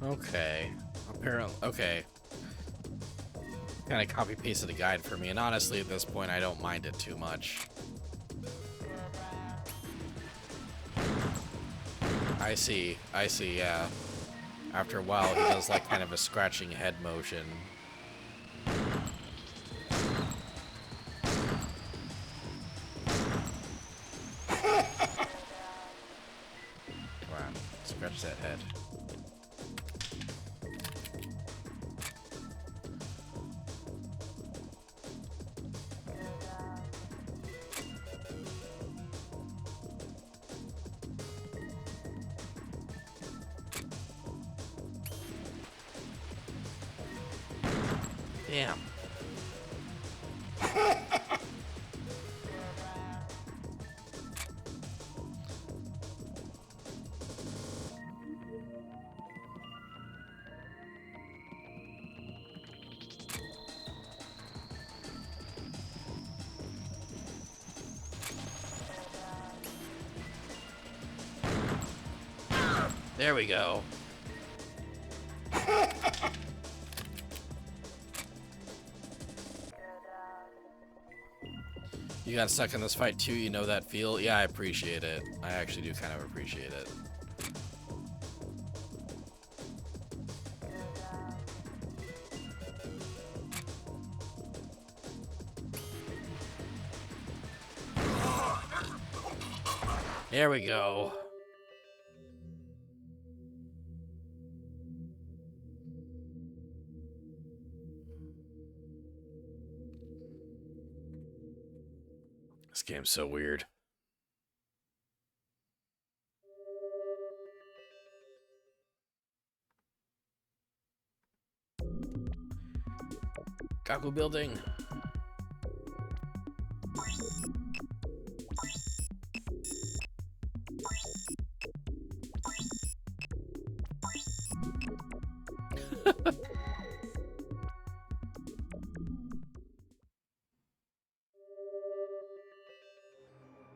Okay. Apparently, okay. Kind of copy pasted a guide for me, and honestly, at this point, I don't mind it too much. I see, yeah. After a while, he does like kind of a scratching head motion. Come on, scratch that head. Damn. There we go. You got stuck in this fight too, you know that feel? Yeah, I appreciate it. I actually do kind of appreciate it. There we go. This game's so weird. Kaku building.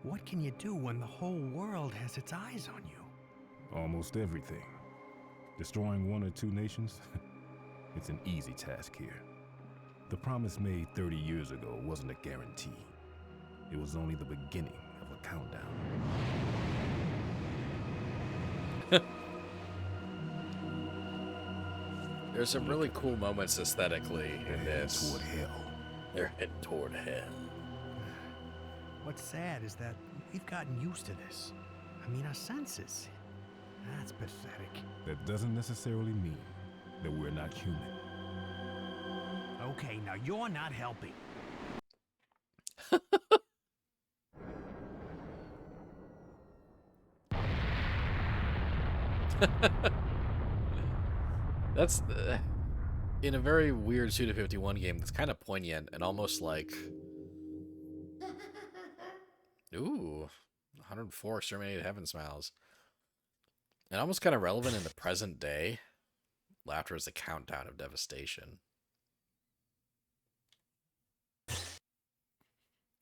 What can you do when the whole world has its eyes on you? Almost everything. Destroying one or two nations? It's an easy task here. The promise made 30 years ago wasn't a guarantee. It was only the beginning of a countdown. There's some really cool moments aesthetically in this. Toward hell. They're heading toward hell. What's sad is that we've gotten used to this. I mean, our senses. That's pathetic. That doesn't necessarily mean that we're not human. Okay, now you're not helping. That's in a very weird Suda 51 game that's kind of poignant and almost like, ooh, 104 Exterminated Heaven Smiles. And almost kind of relevant in the present day. Laughter is the countdown of devastation.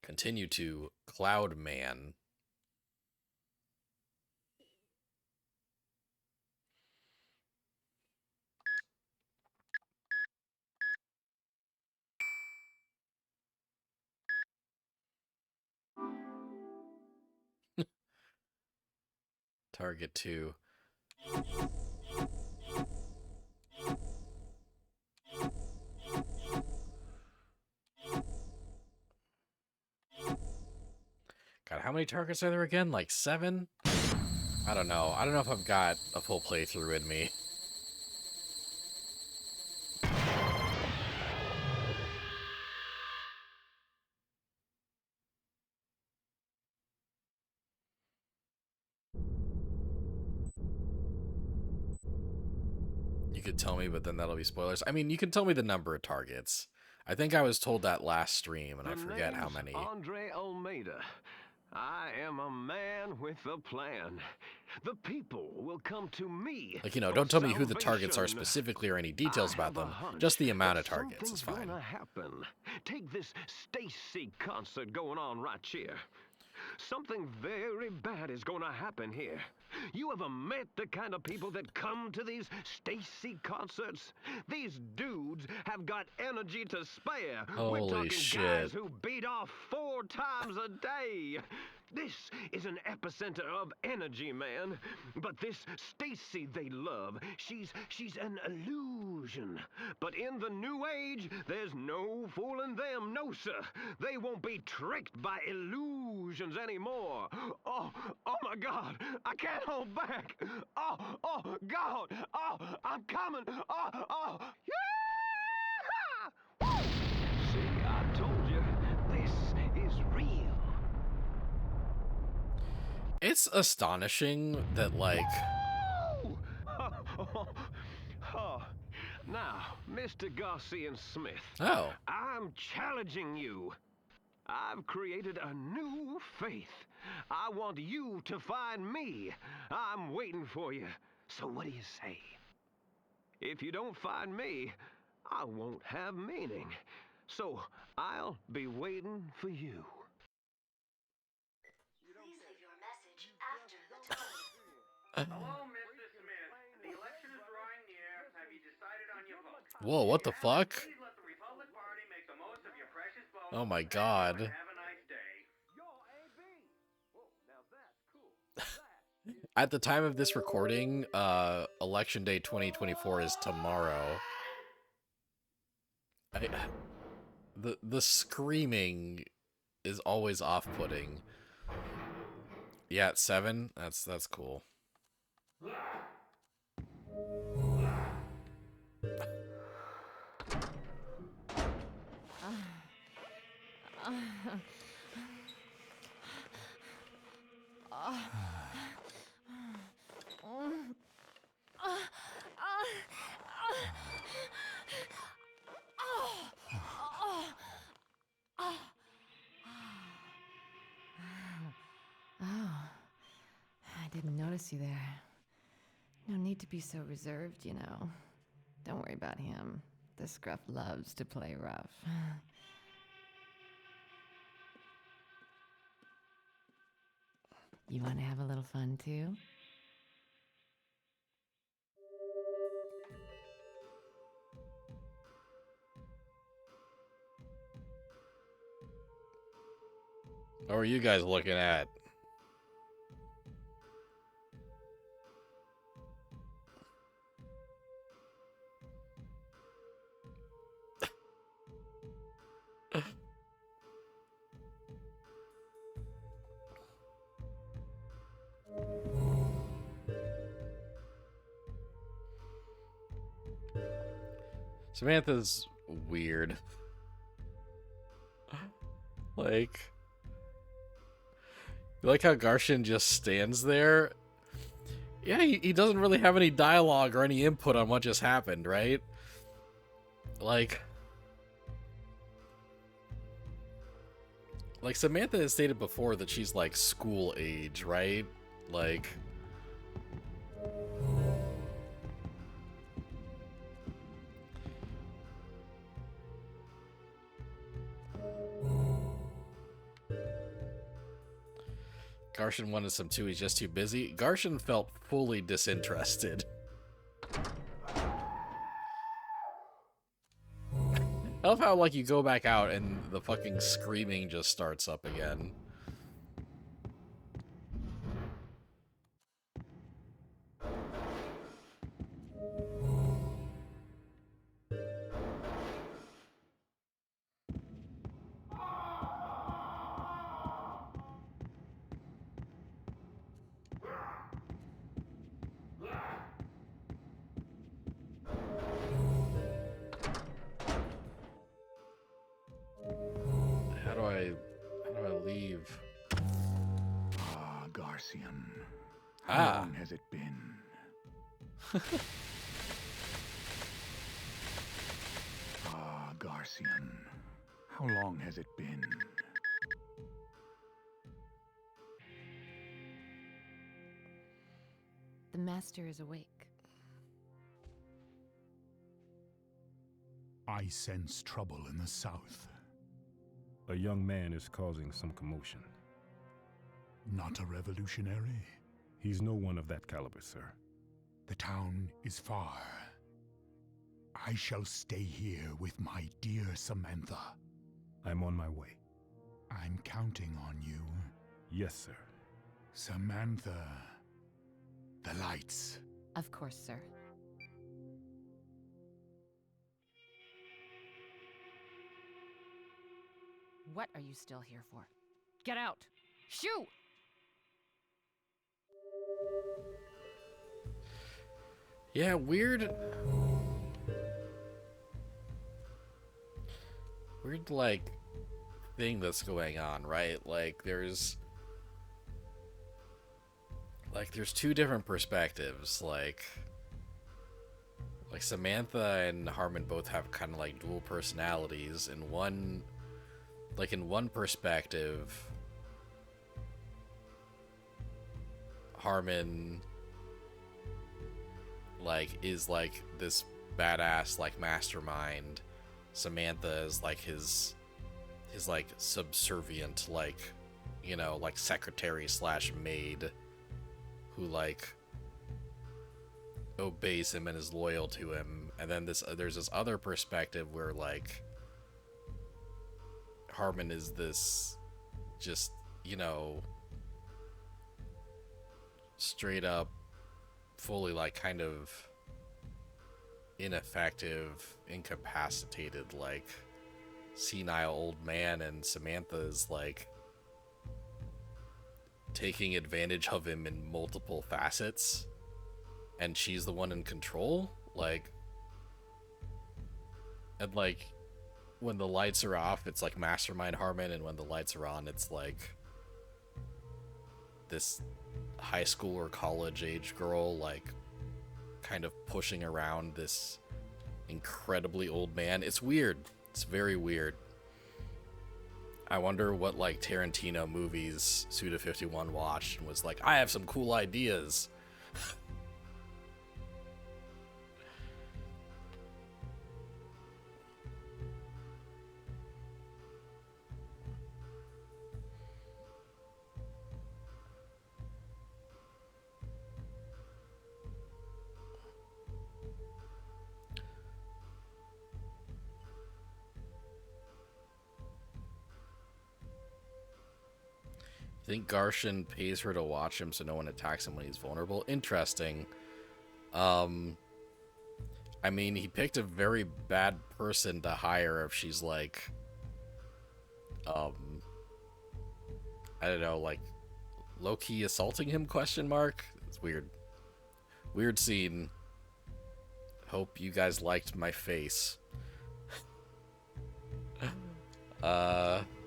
Continue to Cloud Man. Target 2. God, how many targets are there again? Like 7? I don't know. I don't know if I've got a full playthrough in me. You could tell me, but then that'll be spoilers. I mean, you can tell me the number of targets. I think I was told that last stream, and I forget how many. Andre Almeida. I am a man with a plan. The people will come to me. Like, you know, don't tell me who the targets are specifically or any details about them. Just the amount of targets is fine. Gonna happen. Take this Stacy concert going on right here. something very bad is gonna happen here. You ever met the kind of people that come to these Stacy concerts? These dudes have got energy to spare. We're Holy talking shit. guys who beat off 4 times a day. This is an epicenter of energy, man. But this Stacy they love, she's an illusion. But in the new age, there's no fooling them. No, sir. They won't be tricked by illusions anymore. Oh my God. I can't hold back. Oh, God. Oh, I'm coming. Oh. Yeah! Woo! See, I told you, this is real. It's astonishing that, like... Now, Mr. Garcia Smith. Oh. I'm challenging you. I've created a new faith. I want you to find me. I'm waiting for you. So what do you say? If you don't find me, I won't have meaning. So I'll be waiting for you. Please leave your message after the tone. Hello, Mr. Smith. The election is drawing near. Have you decided on your vote? Whoa, what the fuck? Please let the Republican Party make the most of your precious vote. Oh my God. Have a nice day. At the time of this recording, Election Day 2024 is tomorrow. The screaming is always off-putting. Yeah, at 7. That's cool. I didn't notice you there. No need to be so reserved, you know. Don't worry about him. The scruff loves to play rough. You want to have a little fun, too? What are you guys looking at? Samantha's weird. Like, you like how Garshin just stands there? Yeah, he doesn't really have any dialogue or any input on what just happened, right? Like Samantha has stated before that she's like school age, right? Like, Garshin wanted some too, he's just too busy. Garshin felt fully disinterested. I love how, like, you go back out and the fucking screaming just starts up again. How do I leave? Ah, Garcian. How Ah. long has it been? Ah, Garcian. How long has it been? The master is awake. I sense trouble in the south. A young man is causing some commotion. Not a revolutionary? He's no one of that caliber, sir. The town is far. I shall stay here with my dear Samantha. I'm on my way. I'm counting on you. Yes, sir. Samantha. The lights. Of course, sir. What are you still here for? Get out! Shoo! Yeah, weird, like, thing that's going on, right? Like, there's two different perspectives. Like Samantha and Harmon both have kind of like dual personalities. In one perspective, Harmon like is like this badass like mastermind. Samantha is like his like subservient, like, you know, like secretary slash maid who like obeys him and is loyal to him. And then there's this other perspective where like Harmon is this just, you know, straight up fully like kind of ineffective, incapacitated, like senile old man, and Samantha is like taking advantage of him in multiple facets, and she's the one in control. Like, and like when the lights are off, it's like mastermind Harmon, and when the lights are on, it's like this high school or college age girl like kind of pushing around this incredibly old man. It's weird. It's very weird. I wonder what like Tarantino movies Suda51 watched and was like, I have some cool ideas. I think Garshin pays her to watch him so no one attacks him when he's vulnerable. Interesting. I mean, he picked a very bad person to hire if she's like, I don't know, like low-key assaulting him, question mark? It's weird. Weird scene. Hope you guys liked my face. Alright.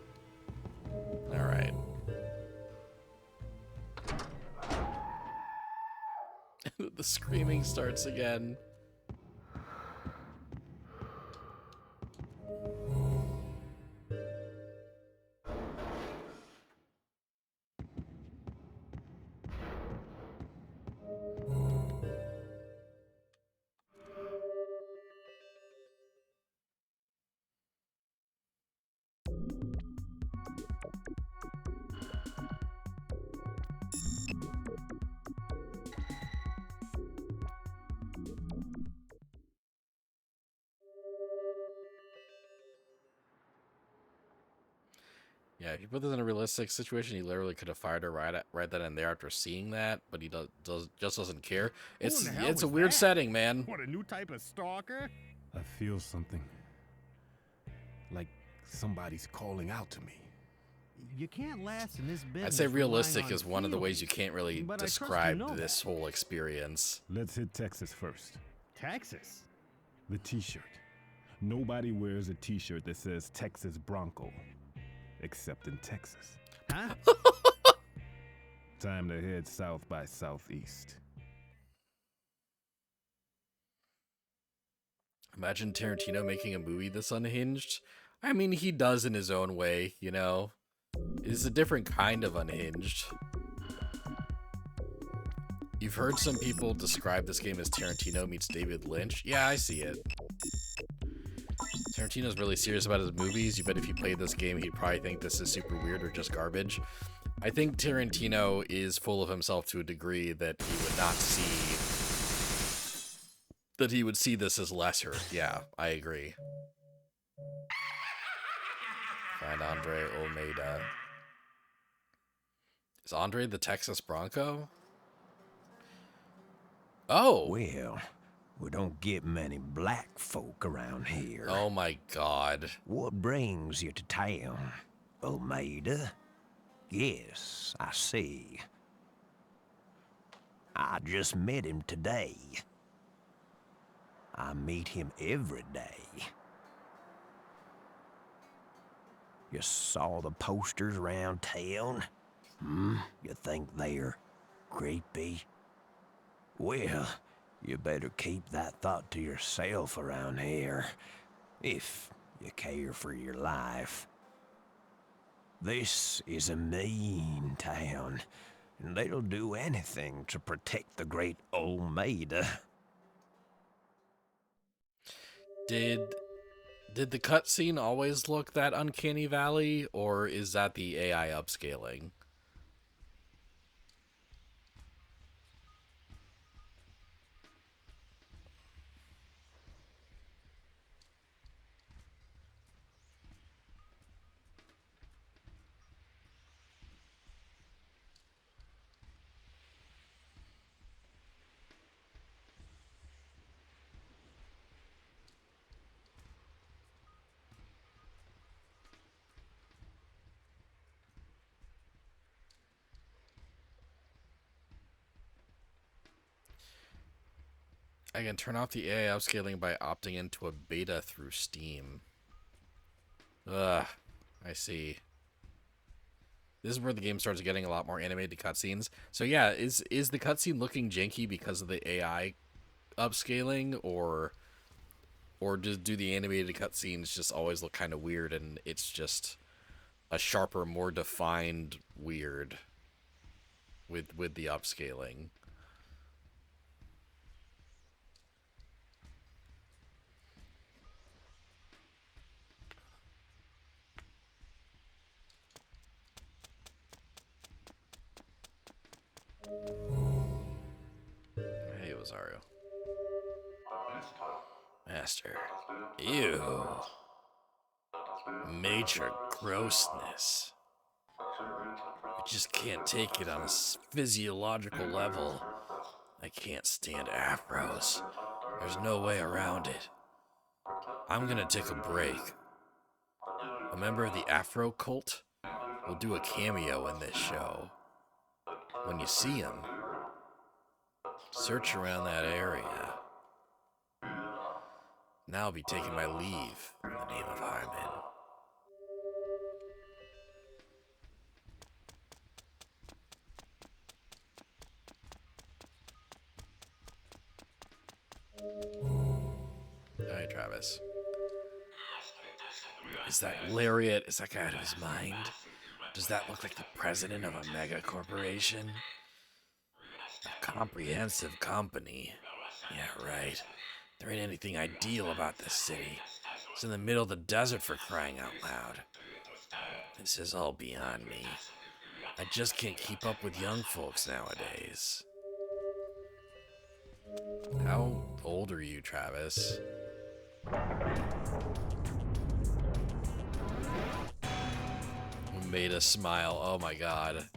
The screaming starts again. Yeah, if you put this in a realistic situation, he literally could have fired her right then and there after seeing that, but he just doesn't care. It's a weird setting, man. What, a new type of stalker? I feel something. Like somebody's calling out to me. You can't last in this business. I'd say realistic relying is on one of the ways feelings, you can't really but I trust you describe know this whole experience. Let's hit Texas first. Texas? The t-shirt. Nobody wears a t-shirt that says Texas Bronco. Except in Texas. Huh? Time to head south by southeast. Imagine Tarantino making a movie this unhinged. I mean, he does in his own way, you know? It's a different kind of unhinged. You've heard some people describe this game as Tarantino meets David Lynch. Yeah, I see it. Tarantino's really serious about his movies. You bet if he played this game, he'd probably think this is super weird or just garbage. I think Tarantino is full of himself to a degree that he would not see, that he would see this as lesser. Yeah, I agree. Find Andre Almeida. Is Andre the Texas Bronco? Oh! Well, we don't get many black folk around here. Oh my god. What brings you to town, Almeida? Yes, I see. I just met him today. I meet him every day. You saw the posters around town? You think they're creepy? Well, you better keep that thought to yourself around here, if you care for your life. This is a mean town, and they'll do anything to protect the great Almeida. Did the cutscene always look that Uncanny Valley, or is that the AI upscaling? I can turn off the AI upscaling by opting into a beta through Steam. Ugh, I see. This is where the game starts getting a lot more animated cutscenes. So yeah, is the cutscene looking janky because of the AI upscaling, or do the animated cutscenes just always look kind of weird and it's just a sharper, more defined weird with the upscaling? Hey, Rosario. Master. Ew. Major grossness. I just can't take it on a physiological level. I can't stand afros. There's no way around it. I'm gonna take a break. A member of the Afro cult will do a cameo in this show. When you see him, search around that area. Now I'll be taking my leave in the name of Hyman. Alright, Travis. Is that lariat, is that guy out of his mind? Does that look like the president of a mega corporation? A comprehensive company. Yeah, right. There ain't anything ideal about this city. It's in the middle of the desert, for crying out loud. This is all beyond me. I just can't keep up with young folks nowadays. How old are you, Travis? Who made us smile? Oh my god.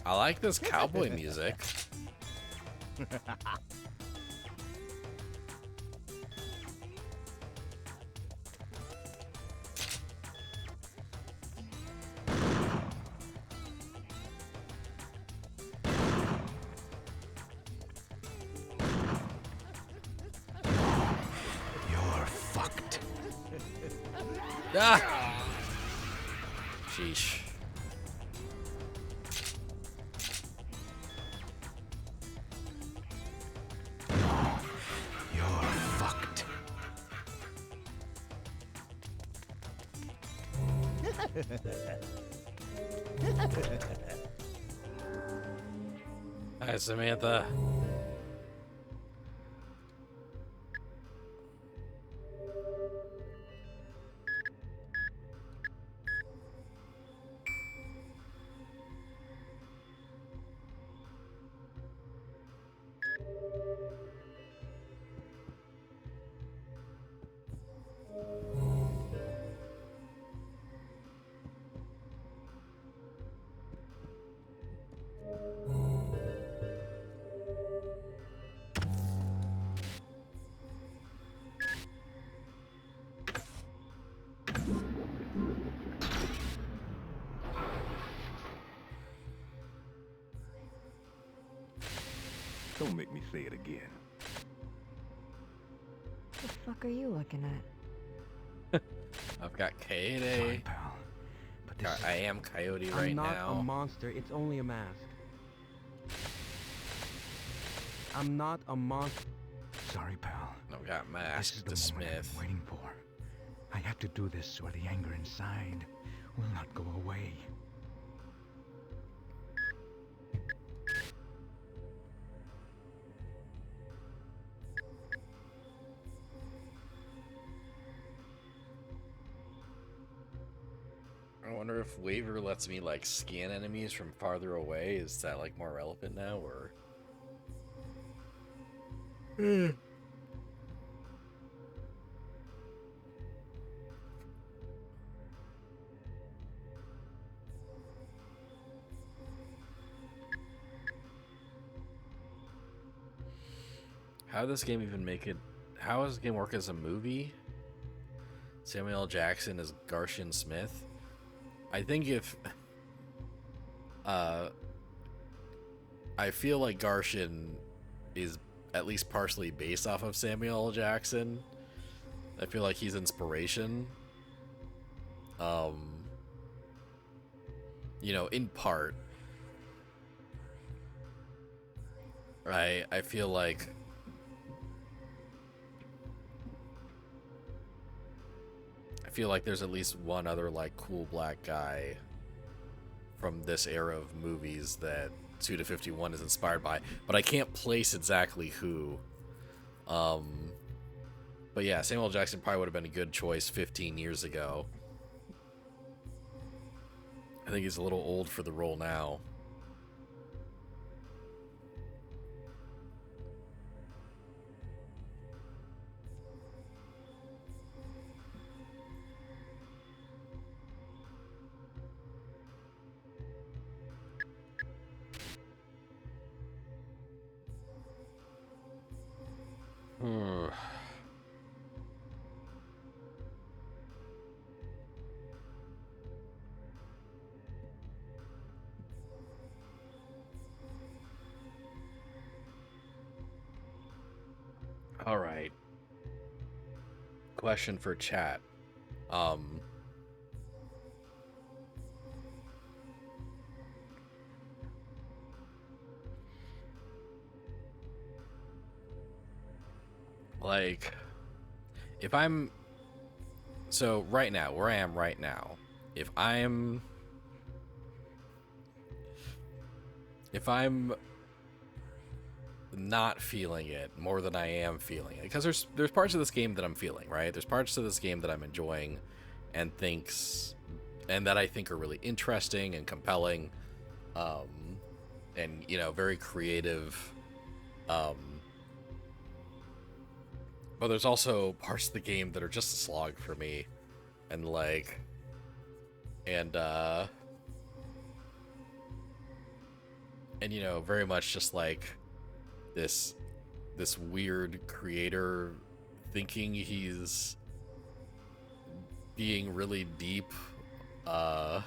I like this cowboy music. Ah! Sheesh. You're fucked. Hi, Samantha. Don't make me say it again. What the fuck are you looking at? I've got Coyote. I am Coyote right I'm not now. a monster. It's only a mask. I'm not a monster. Sorry, pal. I've got This Mask is to the moment Smith. I've been waiting for. I have to do this or the anger inside will not go away. I wonder if Waver lets me like scan enemies from farther away. Is that like more relevant now, or? How does this game even make it? How does this game work as a movie? Samuel L. Jackson as Garshin Smith. I think if I feel like Garshin is at least partially based off of Samuel L. Jackson. I feel like he's inspiration. You know, in part. Right? I feel like there's at least one other like cool black guy from this era of movies that Suda 51 is inspired by, but I can't place exactly who. But yeah, Samuel L. Jackson probably would have been a good choice 15 years ago. I think he's a little old for the role now. All right. Question for chat. Like, if I'm so right now, where I am right now, if I'm not feeling it more than I am feeling it, because there's parts of this game that I'm feeling, right? There's parts of this game that I'm enjoying and that I think are really interesting and compelling, and you know, very creative. But there's also parts of the game that are just a slog for me, and you know, very much just like this weird creator thinking he's being really deep, and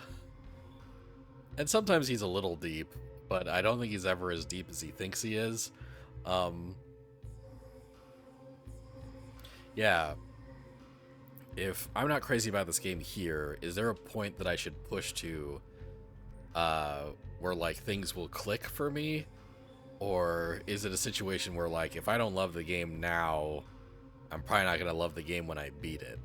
sometimes he's a little deep, but I don't think he's ever as deep as he thinks he is. Yeah, if I'm not crazy about this game here, is there a point that I should push to where like things will click for me? Or is it a situation where like if I don't love the game now, I'm probably not gonna love the game when I beat it?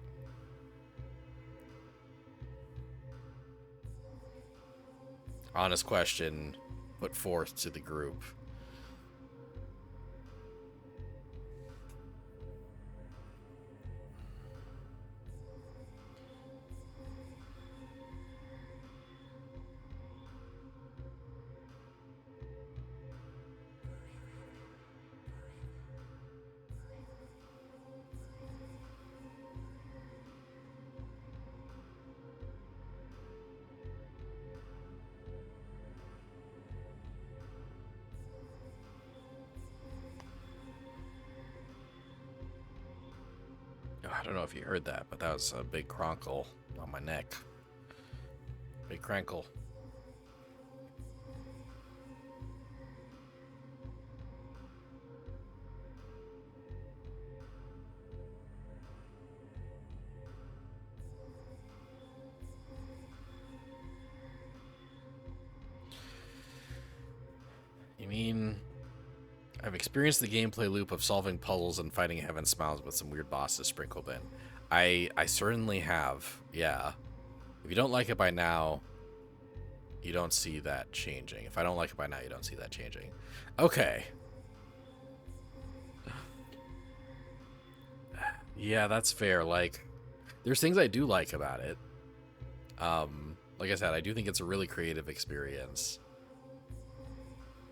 Honest question put forth to the group. I don't know if you heard that, but that was a big cronkle on my neck. Big crankle. You mean I've experienced the gameplay loop of solving puzzles and fighting Heaven Smiles with some weird bosses sprinkled in. I certainly have, yeah. If you don't like it by now, you don't see that changing. If I don't like it by now, you don't see that changing. Okay. Yeah, that's fair. Like, there's things I do like about it. Like I said, I do think it's a really creative experience.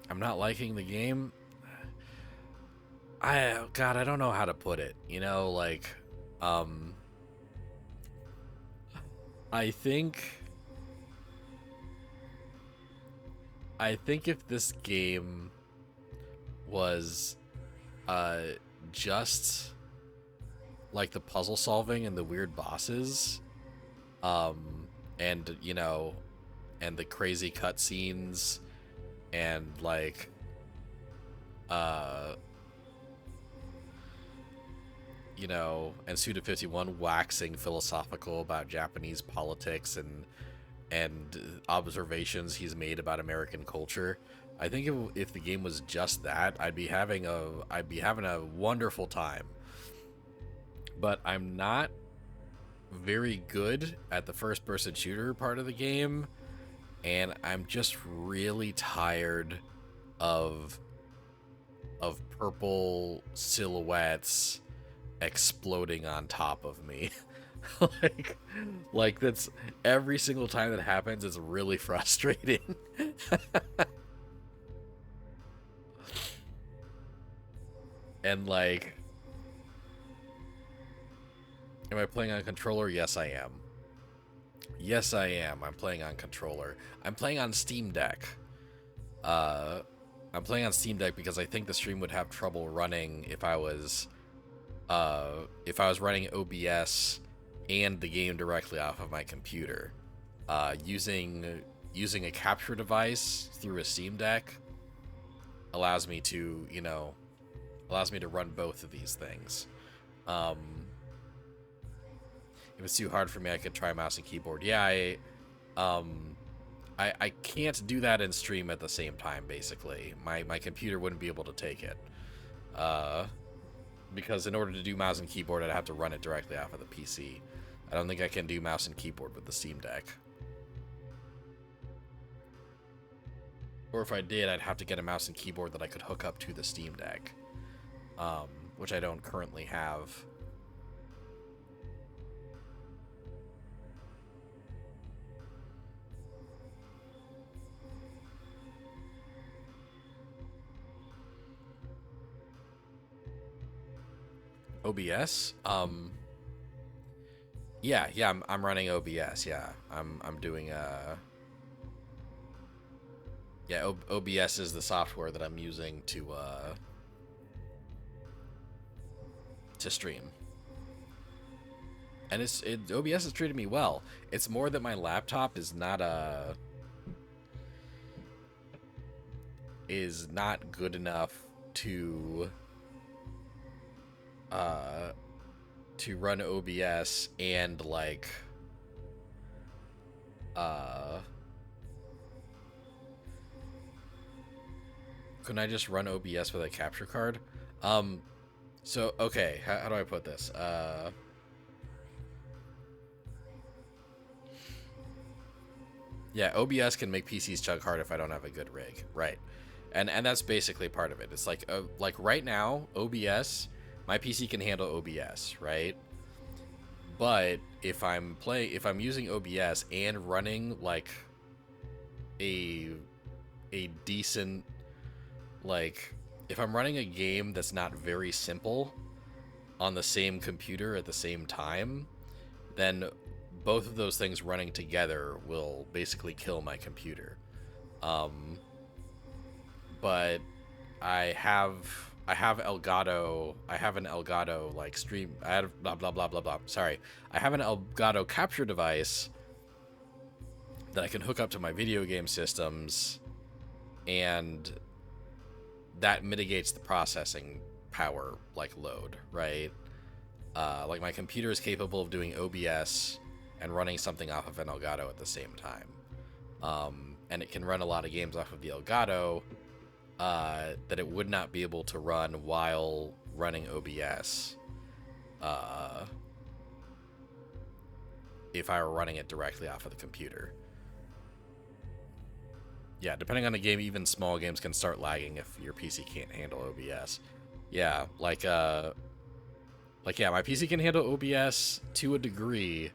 I'm not liking the game. God, I don't know how to put it. You know, like, I think if this game was just like the puzzle solving and the weird bosses, and you know, and the crazy cutscenes, and like you know, and Suda51 waxing philosophical about Japanese politics and observations he's made about American culture. I think if the game was just that, I'd be having a wonderful time. But I'm not very good at the first person shooter part of the game, and I'm just really tired of purple silhouettes exploding on top of me. like that's every single time that happens, it's really frustrating. And like, am I playing on controller? Yes, I am. Yes, I am. I'm playing on controller. I'm playing on Steam Deck. I'm playing on Steam Deck because I think the stream would have trouble running if I was running OBS and the game directly off of my computer. Using a capture device through a Steam Deck allows me to, you know, run both of these things. If it's too hard for me, I could try mouse and keyboard. Yeah, I can't do that in stream at the same time, basically. My computer wouldn't be able to take it. Because in order to do mouse and keyboard, I'd have to run it directly off of the PC. I don't think I can do mouse and keyboard with the Steam Deck. Or if I did, I'd have to get a mouse and keyboard that I could hook up to the Steam Deck. Which I don't currently have. OBS? Yeah, I'm running OBS. Yeah, I'm doing yeah, OBS is the software that I'm using to stream. And OBS has treated me well. It's more that my laptop is not good enough to to run OBS and like couldn't I just run OBS with a capture card? So okay, how do I put this? Yeah, OBS can make PCs chug hard if I don't have a good rig, right? And that's basically part of it. It's like right now, OBS, my PC can handle OBS, right? But if I'm using OBS and running like a decent, like if I'm running a game that's not very simple on the same computer at the same time, then both of those things running together will basically kill my computer. But I have Elgato. I have an Elgato like stream. I have blah blah blah blah blah. Sorry, I have an Elgato capture device that I can hook up to my video game systems, and that mitigates the processing power like load, right? Like my computer is capable of doing OBS and running something off of an Elgato at the same time, and it can run a lot of games off of the Elgato that it would not be able to run while running OBS if I were running it directly off of the computer. Yeah, depending on the game, even small games can start lagging if your PC can't handle OBS. Yeah, like yeah, my PC can handle OBS to a degree.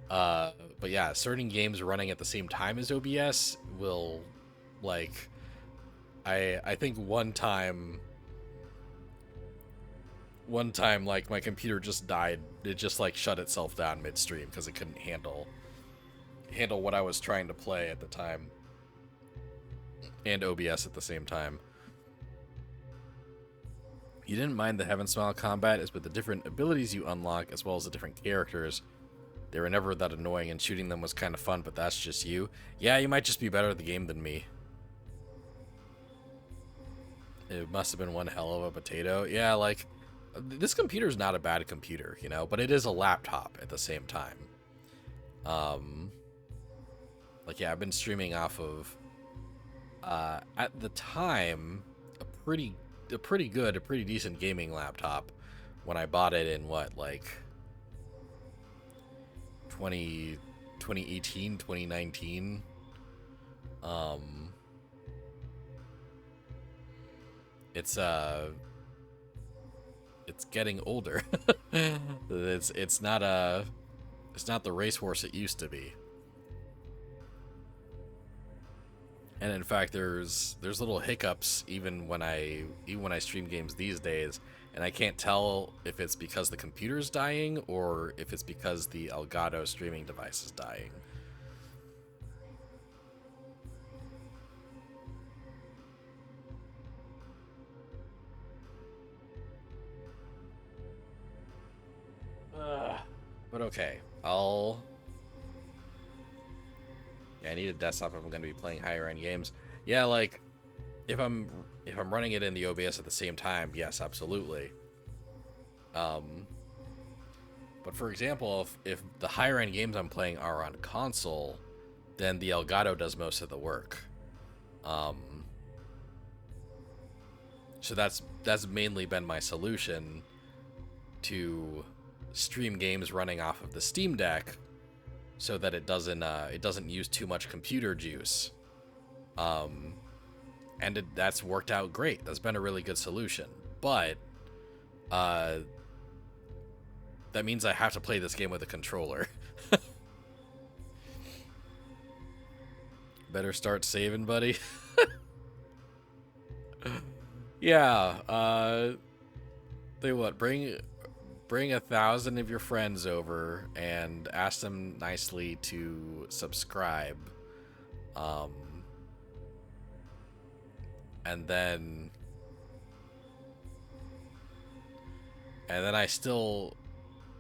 But yeah, certain games running at the same time as OBS will, like, I think one time like my computer just died. It just like shut itself down midstream because it couldn't handle what I was trying to play at the time, and OBS at the same time. You didn't mind the Heaven Smile combat is with the different abilities you unlock as well as the different characters. They were never that annoying, and shooting them was kind of fun, but that's just you. Yeah, you might just be better at the game than me. It must have been one hell of a potato. Yeah, like, this computer's not a bad computer, you know, but it is a laptop at the same time. Like, yeah, I've been streaming off of, at the time, a pretty decent gaming laptop when I bought it in, what, like, 2018, 2019. It's getting older. it's not the racehorse it used to be. And in fact, there's little hiccups even when I stream games these days, and I can't tell if it's because the computer's dying or if it's because the Elgato streaming device is dying. But okay, yeah, I need a desktop if I'm going to be playing higher end games. Yeah, like if I'm running it in the OBS at the same time, yes, absolutely. But for example, if the higher end games I'm playing are on console, then the Elgato does most of the work. So that's mainly been my solution to stream games running off of the Steam Deck, so that it doesn't use too much computer juice. And that's worked out great. That's been a really good solution. But that means I have to play this game with a controller. Better start saving, buddy. Yeah, they what? Bring 1,000 of your friends over and ask them nicely to subscribe. And then I still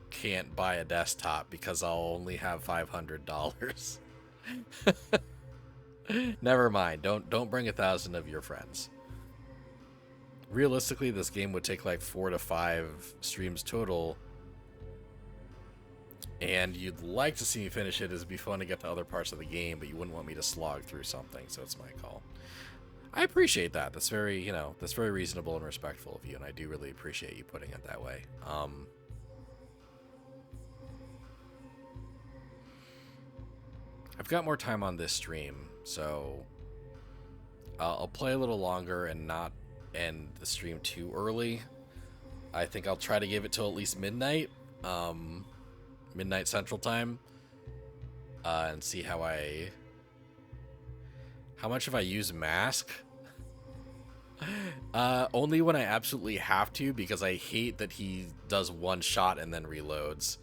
can't buy a desktop because I'll only have $500. Never mind. Don't bring 1,000 of your friends. Realistically, this game would take like 4 to 5 streams total and you'd like to see me finish it, it'd be fun to get to other parts of the game, but you wouldn't want me to slog through something, so it's my call. I appreciate that. That's very, you know, that's very reasonable and respectful of you, and I do really appreciate you putting it that way. I've got more time on this stream, so I'll play a little longer and not end the stream too early. I think I'll try to give it till at least midnight, midnight Central Time, and see how much if I use Mask. Only when I absolutely have to, because I hate that he does one shot and then reloads.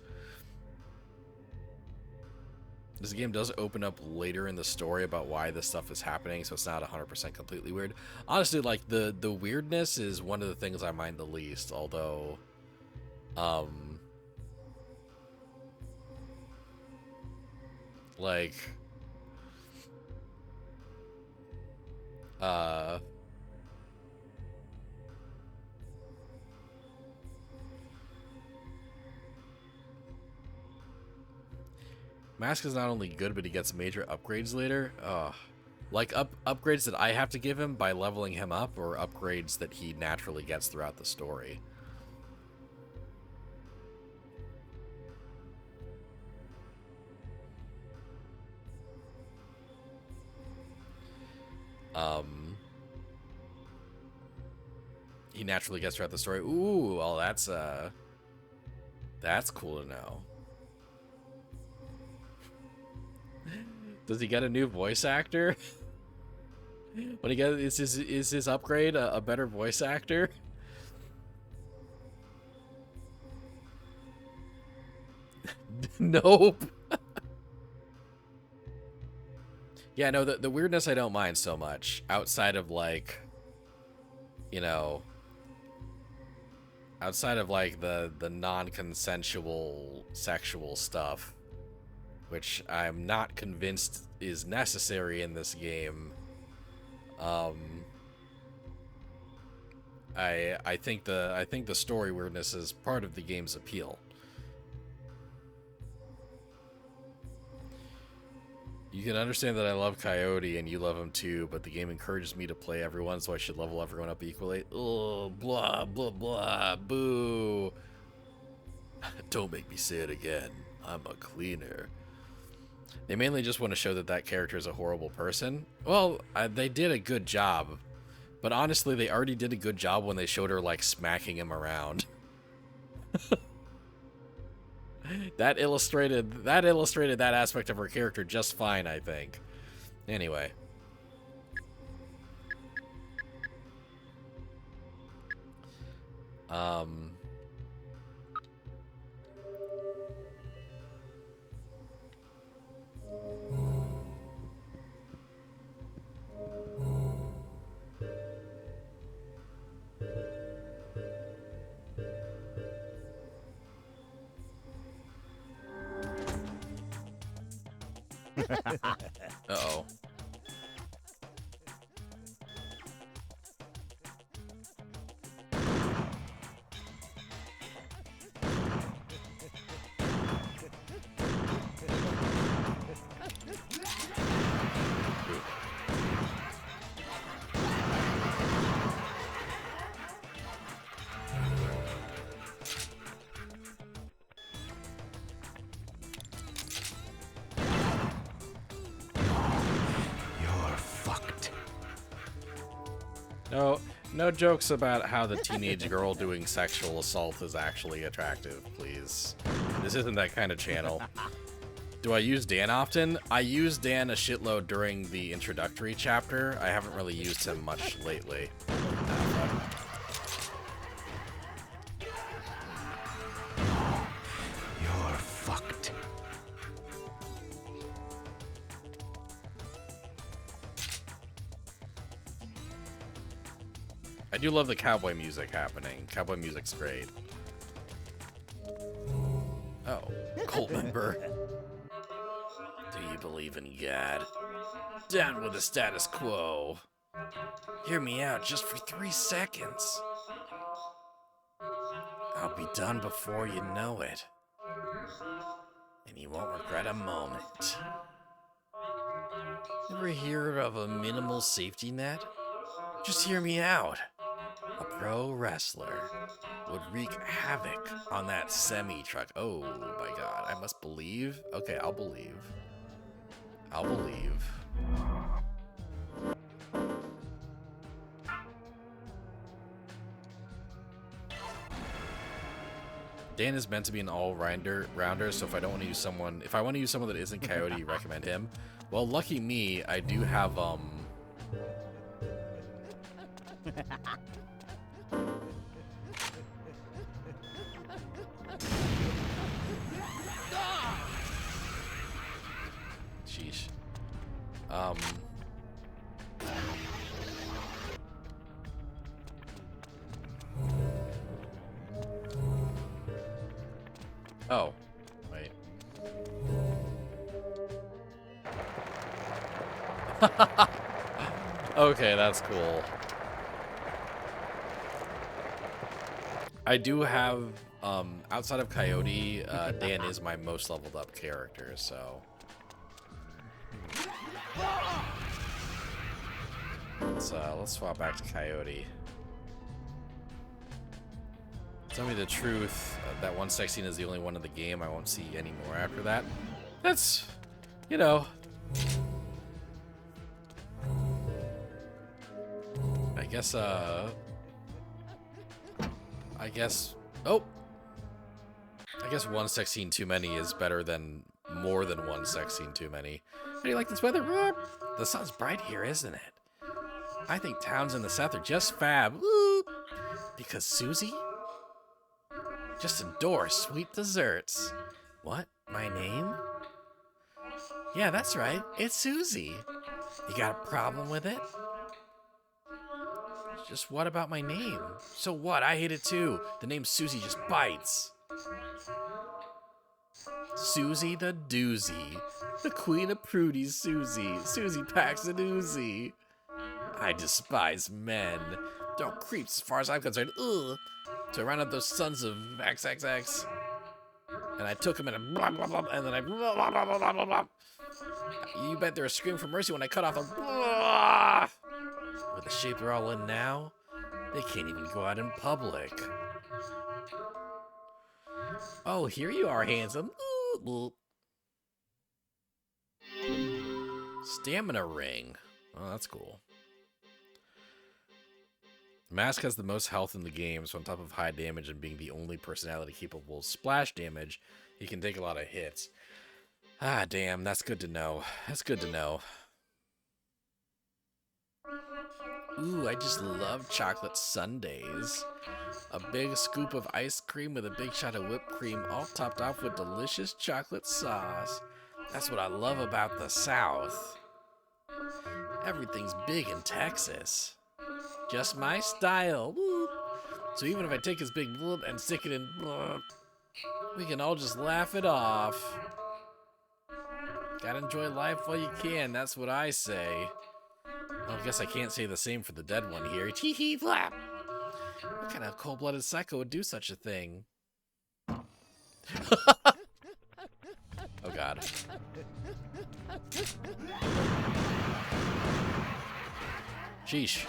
This game does open up later in the story about why this stuff is happening, so it's not 100% completely weird. Honestly, like, the weirdness is one of the things I mind the least, although, like, Mask is not only good, but he gets major upgrades later. Like upgrades that I have to give him by leveling him up, or upgrades that he naturally gets throughout the story. He naturally gets throughout the story. Ooh, well, that's cool to know. Does he get a new voice actor? When he gets, is his upgrade a better voice actor? Nope. Yeah, no, the weirdness I don't mind so much, outside of, like, you know, outside of, like, the non-consensual sexual stuff, which I'm not convinced is necessary in this game. I think the story weirdness is part of the game's appeal. You can understand that I love Coyote and you love him too, but the game encourages me to play everyone, so I should level everyone up equally. Oh, blah, blah, blah, boo. Don't make me say it again. I'm a cleaner. They mainly just want to show that that character is a horrible person. Well, they did a good job. But honestly, they already did a good job when they showed her, like, smacking him around. That illustrated that aspect of her character just fine, I think. Anyway. Uh-oh. No jokes about how the teenage girl doing sexual assault is actually attractive, please. This isn't that kind of channel. Do I use Dan often? I use Dan a shitload during the introductory chapter. I haven't really used him much lately. You're fucked. I do love the cowboy music happening. Cowboy music's great. Oh, cult member. Do you believe in God? Down with the status quo. Hear me out just for 3 seconds. I'll be done before you know it. and you won't regret a moment. Ever hear of a minimal safety net? Just hear me out. A pro wrestler would wreak havoc on that semi-truck. Oh my god, I must believe? Okay, I'll believe. I'll believe. Dan is meant to be an all-rounder, so if I don't want to use someone, if I want to use someone that isn't Coyote, recommend him. Well, lucky me, I do have, sheesh. Oh, wait. Okay, that's cool. I do have, outside of Coyote, Dan is my most leveled up character, so. Let's swap back to Coyote. Tell me the truth, that one sex scene is the only one in the game. I won't see any more after that. That's, you know. I guess one sex scene too many is better than more than one sex scene too many. How do you like this weather? The sun's bright here, isn't it? I think towns in the south are just fab. Woo! Because Susie just adores sweet desserts. What? My name? Yeah, that's right. It's Susie. You got a problem with it? Just what about my name? So what? I hate it too. The name Susie just bites. Susie the doozy. The queen of prudies, Susie. Susie packs an Uzi. I despise men. They're all creeps as far as I'm concerned. Ugh. So I ran up those sons of XXX. And I took them and I blah, blah, blah, and then I blah, blah, blah, blah, blah, blah. You bet they're a scream for mercy when I cut off the blah. With the shape they're all in now, they can't even go out in public. Oh, here you are, handsome. Stamina ring. Oh, that's cool. Mask has the most health in the game, so on top of high damage and being the only personality capable of splash damage, he can take a lot of hits. Ah, damn, that's good to know. That's good to know. Ooh, I just love chocolate sundaes. A big scoop of ice cream with a big shot of whipped cream, all topped off with delicious chocolate sauce. That's what I love about the South. Everything's big in Texas. Just my style. Woo. So even if I take his big bloop and stick it in, we can all just laugh it off. Gotta enjoy life while you can, that's what I say. Well, I guess I can't say the same for the dead one here. Tee hee flap! What kind of cold-blooded psycho would do such a thing? Oh god. Sheesh.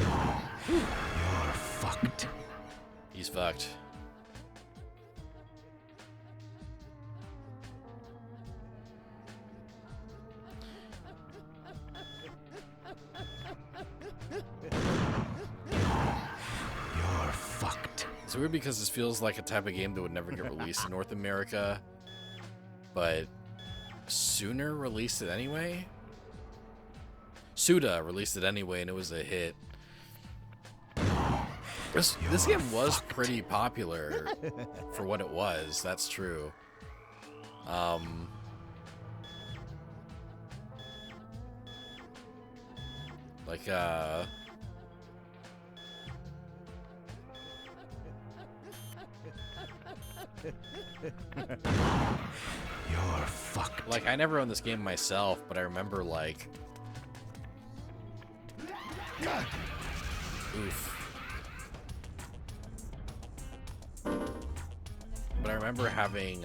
You're fucked. He's fucked. You're fucked. It's weird because this feels like a type of game that would never get released in North America, but Sooner released it anyway? Suda released it anyway, and it was a hit. This game was pretty popular for what it was, that's true. You're fucked. Like, I never owned this game myself, but I remember, like... Oof. But I remember having,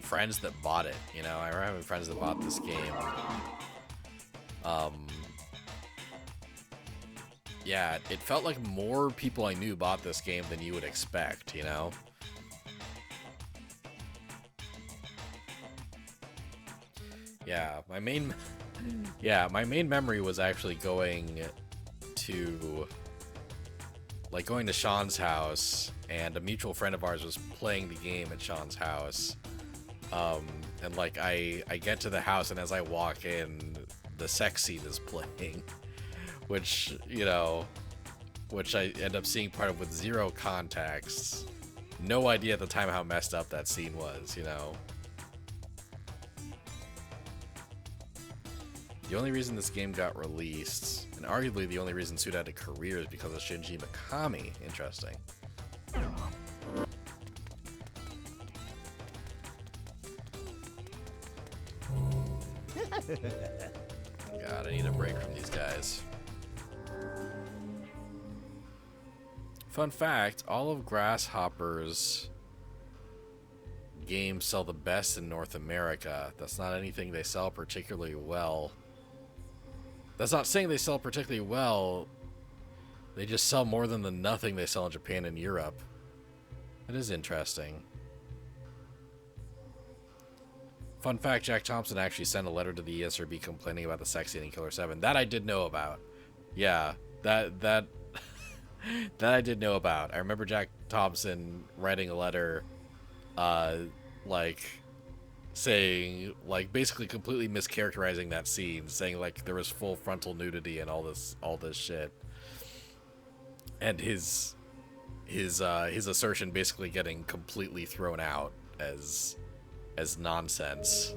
friends that bought it, you know? I remember having friends that bought this game. Yeah, it felt like more people I knew bought this game than you would expect, you know? Yeah, my main memory was actually going to Sean's house, and a mutual friend of ours was playing the game at Sean's house. And like I get to the house, and as I walk in, the sex scene is playing, which, you know, which I end up seeing part of with zero context. No idea at the time how messed up that scene was, you know. The only reason this game got released, and arguably the only reason Suda had a career, is because of Shinji Mikami. Interesting. God, I need a break from these guys. Fun fact, all of Grasshopper's games sell the best in North America. That's not anything they sell particularly well. That's not saying they sell particularly well. They just sell more than the nothing they sell in Japan and Europe. That is interesting. Fun fact, Jack Thompson actually sent a letter to the ESRB complaining about the sex scene in Killer 7. That I did know about. Yeah, that that I did know about. I remember Jack Thompson writing a letter, like, saying, like, basically completely mischaracterizing that scene, saying, like, there was full frontal nudity and all this shit. And his assertion basically getting completely thrown out as nonsense.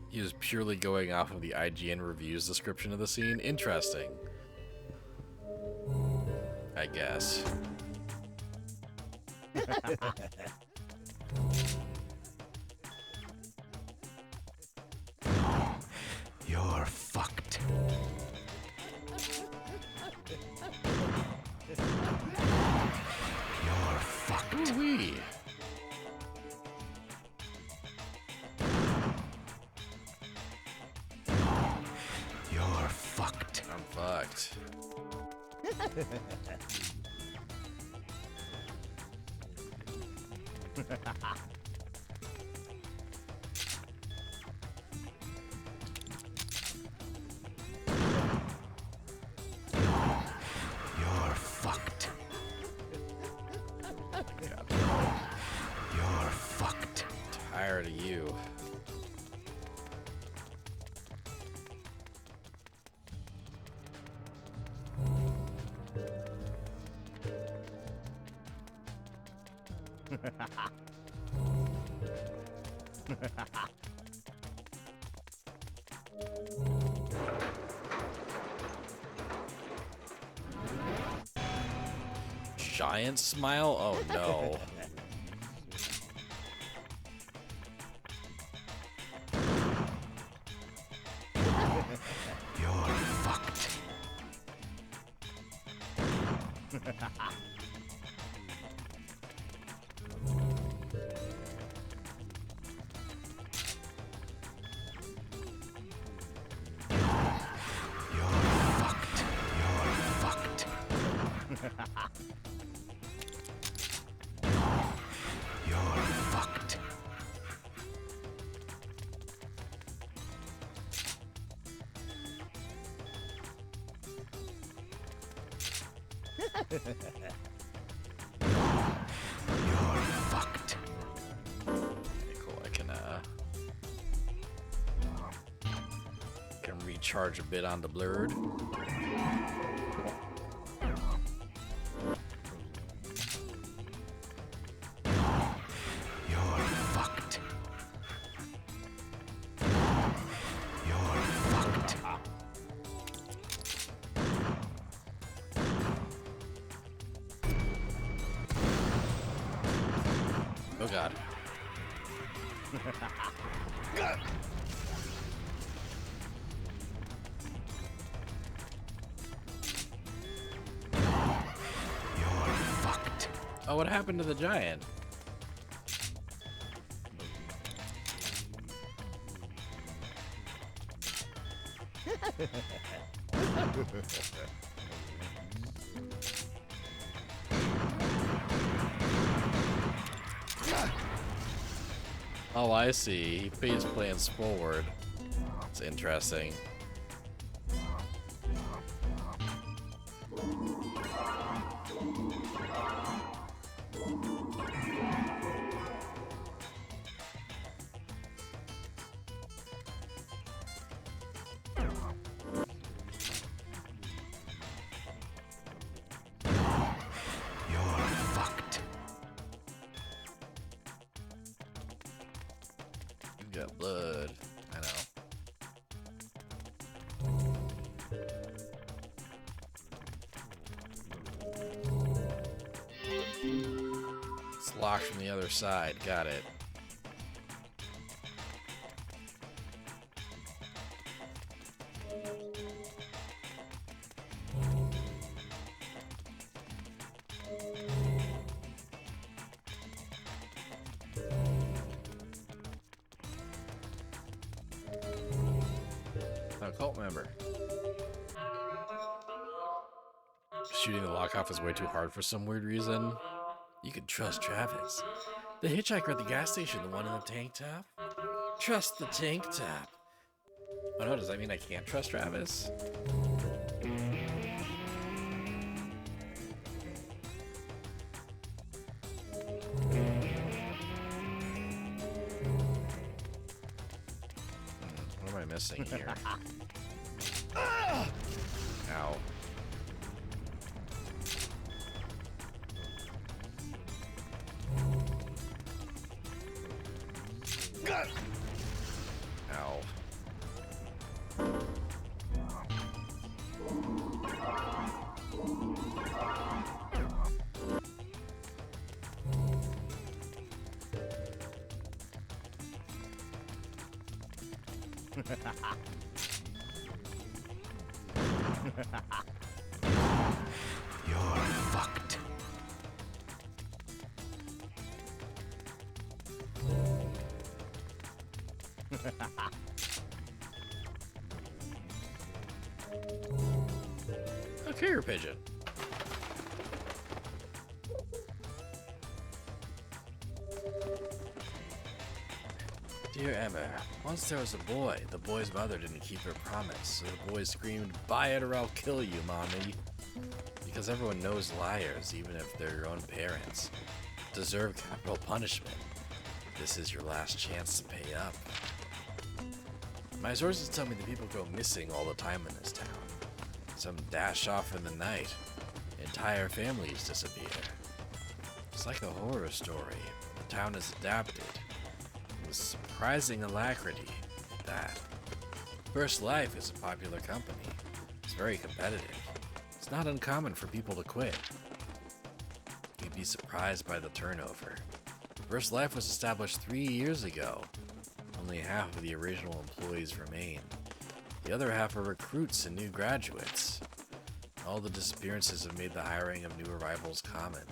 He was purely going off of the IGN reviews description of the scene. Interesting. I guess. You're fucked. You're fucked. Ooh-wee. You're fucked. I'm fucked. You're fucked. You're fucked. Tired of you. Giant smile? Oh no. You're fucked. You're fucked. You're fucked. Okay, cool. I can recharge a bit on the blurred. Oh god. You're fucked. Oh, what happened to the giant? Oh, I see. He phase plans forward. It's interesting. You're fucked. You got blood. I know. It's locked from the other side. Got it. A cult member. Shooting the lock off is way too hard for some weird reason. You can trust Travis. The hitchhiker at the gas station, the one in the tank top? Trust the tank top. Oh no, does that mean I can't trust Travis? What am I missing here? Ow. Ow. You're fucked. A carrier pigeon. Dear Emma, once there was a boy. The boy's mother didn't keep her promise, so the boy screamed, "Buy it or I'll kill you, mommy." Because everyone knows liars, even if they're your own parents, deserve capital punishment. This is your last chance to pay up. My sources tell me that people go missing all the time in this town. Some dash off in the night. Entire families disappear. It's like a horror story. The town is adapted. With surprising alacrity at that. First Life is a popular company. It's very competitive. It's not uncommon for people to quit. You'd be surprised by the turnover. First Life was established 3 years ago. Only half of the original employees remain. The other half are recruits and new graduates. All the disappearances have made the hiring of new arrivals common.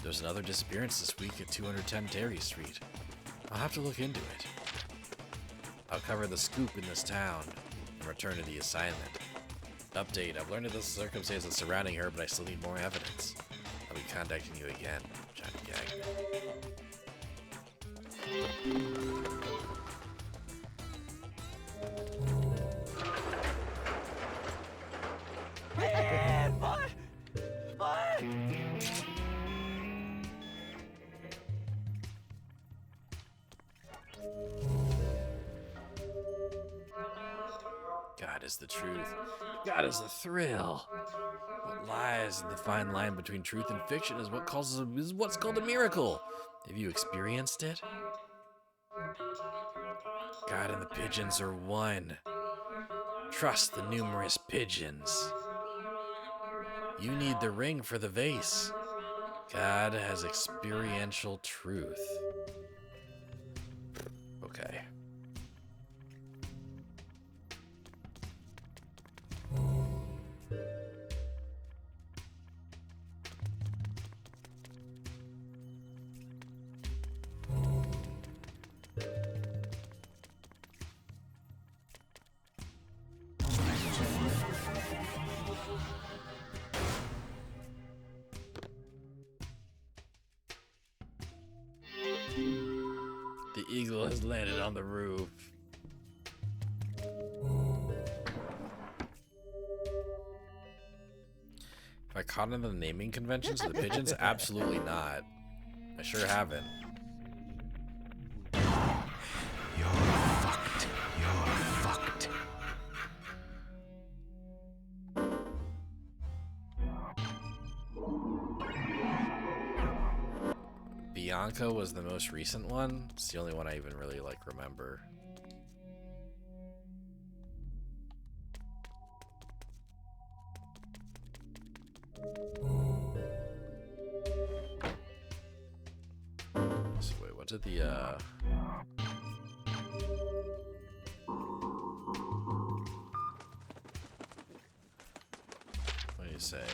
There's another disappearance this week at 210 Terry Street. I'll have to look into it. I'll cover the scoop in this town and return to the assignment. Update, I've learned of the circumstances surrounding her, but I still need more evidence. I'll be contacting you again, Johnny Gagnon. God is the truth. God is the thrill. What lies in the fine line between truth and fiction is what's called a miracle. Have you experienced it? God and the pigeons are one. Trust the numerous pigeons. You need the ring for the vase. God has experiential truth. Okay. The eagle has landed on the roof. Have I caught in the naming conventions of the pigeons? Absolutely not. I sure haven't. You're fucked. You're fucked. Bianca was the most recent one. It's the only one I even really like remember. So wait, what did the what do you say?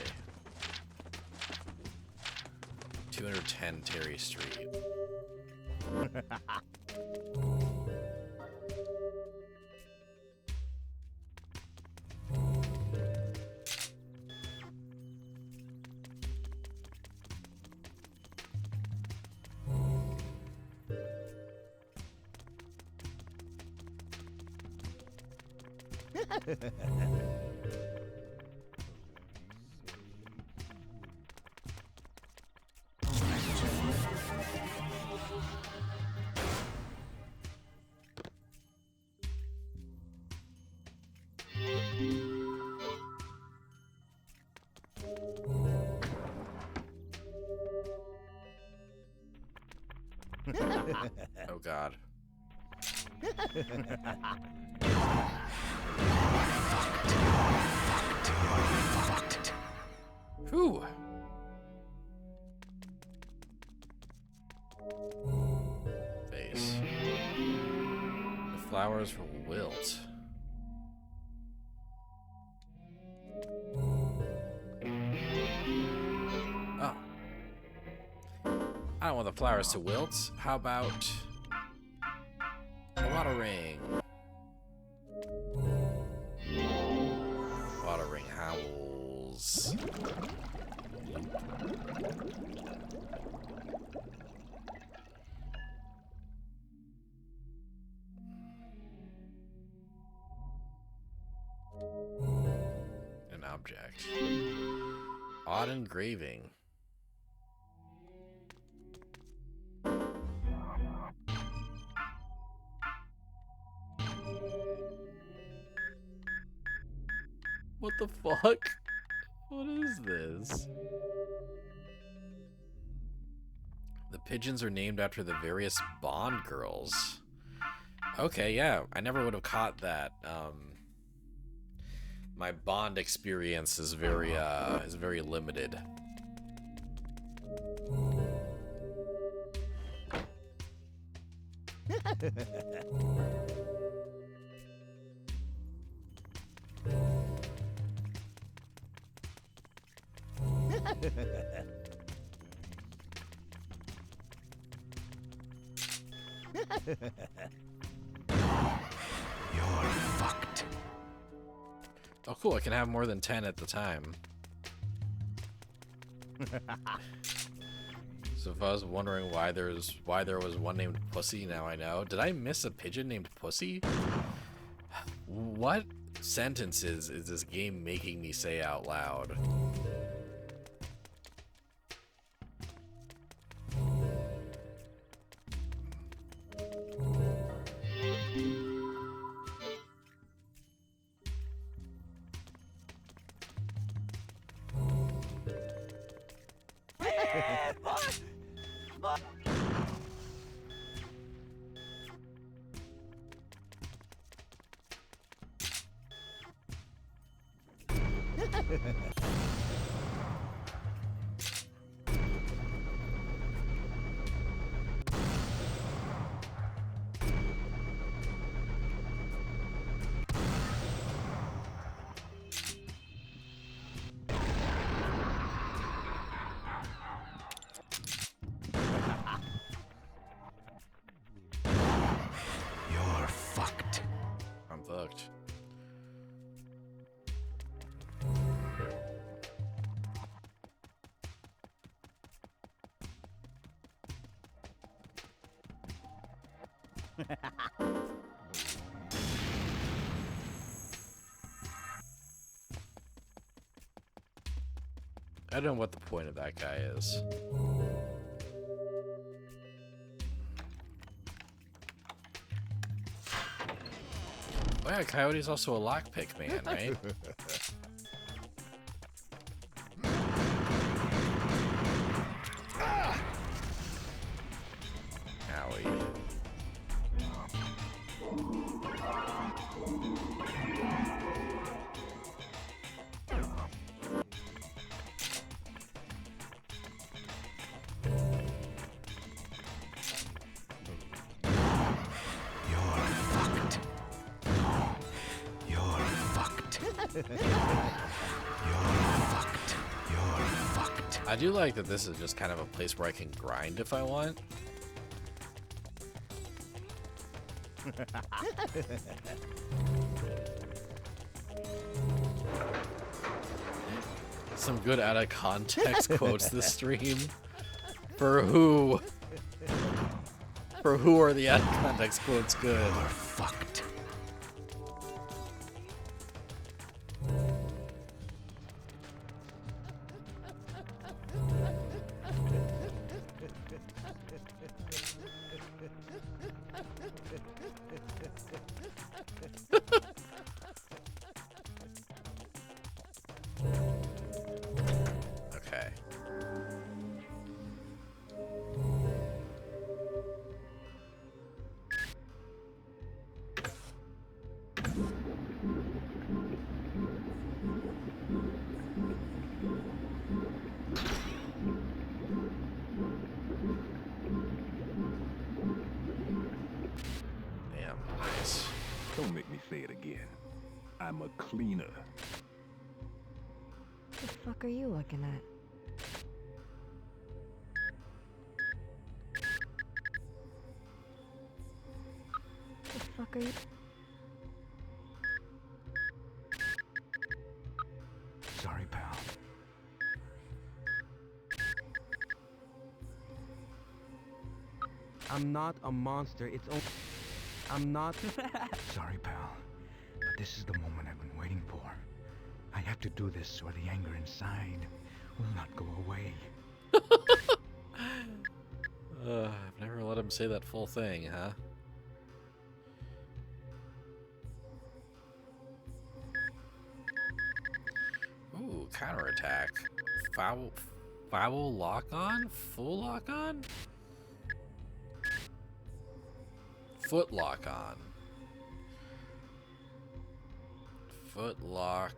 210 Terry Street. Oh God. Whew. Face. The flowers will wilt. Oh. I don't want the flowers to wilt. How about a watering? Watering howls. An object. Odd engraving. What the fuck? What is this? The pigeons are named after the various Bond girls. Okay, yeah, I never would have caught that. My Bond experience is very limited. You're fucked. Oh, cool! I can have more than 10 at the time. So if I was wondering why there was one named Pussy, now I know. Did I miss a pigeon named Pussy? What sentences is this game making me say out loud? I don't know what the point of that guy is. Oh yeah, Coyote's also a lockpick man, right? Owie. You're fucked. No, you're fucked. You're fucked. You're fucked. I do like that this is just kind of a place where I can grind if I want. Some good out of context quotes this stream. For who? For who are the out of context quotes good? You're fucked. Okay. Damn, nice. Don't make me say it again. I'm a cleaner. The fuck are you looking at? The fuck are you? Sorry, pal. I'm not a monster. It's only. I'm not. Sorry, pal. But this is the moment I've been waiting for. I have to do this or the anger inside will not go away. I've never let him say that full thing, huh? Ooh, counterattack. Foul lock on? Full lock on? Foot lock on. Foot lock.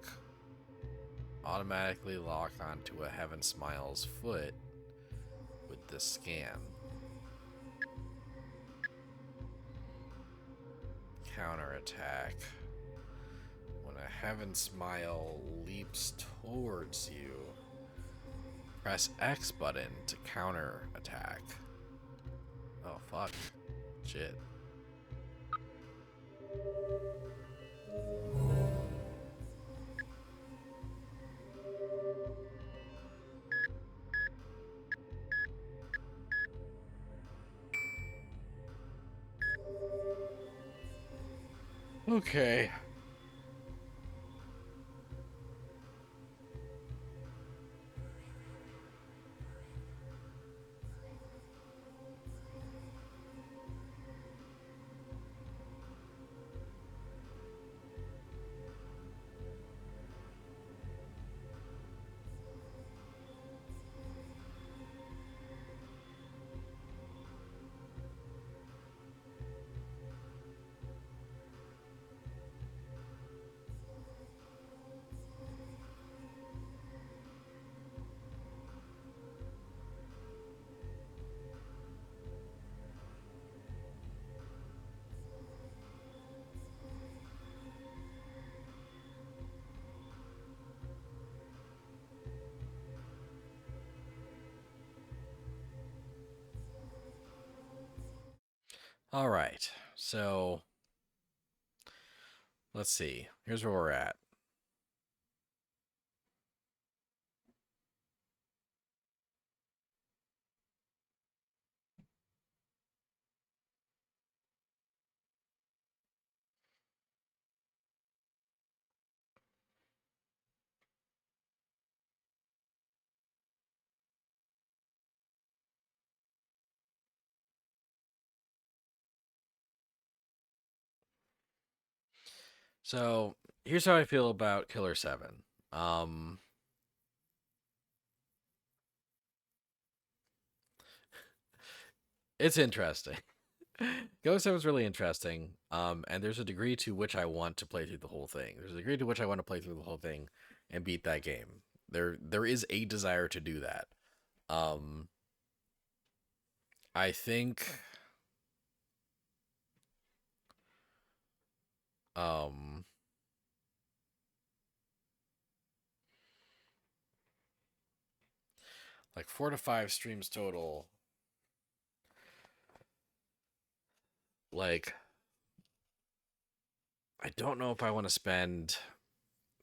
Automatically lock onto a Heaven Smiles foot with the scan. Counterattack. When a Heaven Smile leaps towards you, press X button to counter attack. Oh fuck. Shit. Okay. All right, so let's see. Here's where we're at. So here's how I feel about Killer 7. It's interesting. Killer 7 is really interesting. And there's a degree to which I want to play through the whole thing. There's a degree to which I want to play through the whole thing and beat that game. There is a desire to do that. I think like 4 to 5 streams total. Like, I don't know if I want to spend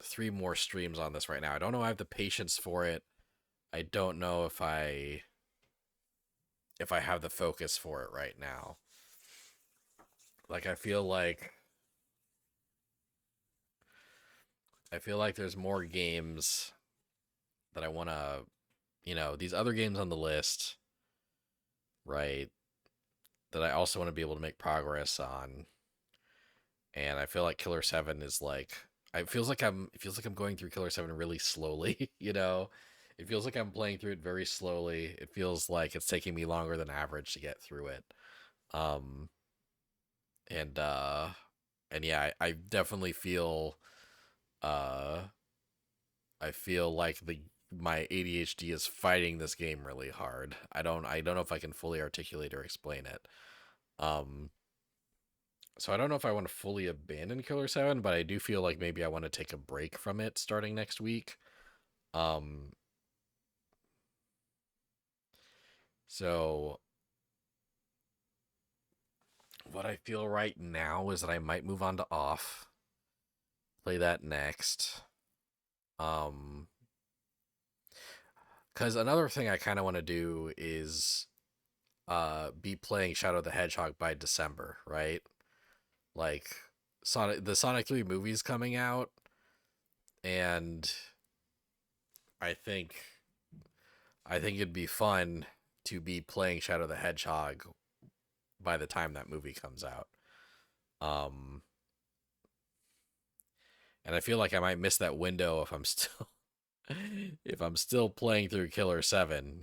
3 more streams on this right now. I don't know if I have the patience for it. I don't know if I have the focus for it right now. Like, I feel like there's more games that I want to, these other games on the list, right, that I also want to be able to make progress on. And I feel like Killer 7 is like, it feels like I'm going through Killer 7 really slowly, It feels like I'm playing through it very slowly. It feels like it's taking me longer than average to get through it. And yeah, I definitely feel I feel like my ADHD is fighting this game really hard. I don't know if I can fully articulate or explain it. So I don't know if I want to fully abandon Killer 7, but I do feel like maybe I want to take a break from it starting next week. So what I feel right now is that I might move on to Off, play that next. Because another thing I kind of want to do is be playing Shadow the Hedgehog by December, right? Like the Sonic 3 movie's coming out, and I think it'd be fun to be playing Shadow the Hedgehog by the time that movie comes out. And I feel like I might miss that window if I'm still playing through Killer 7,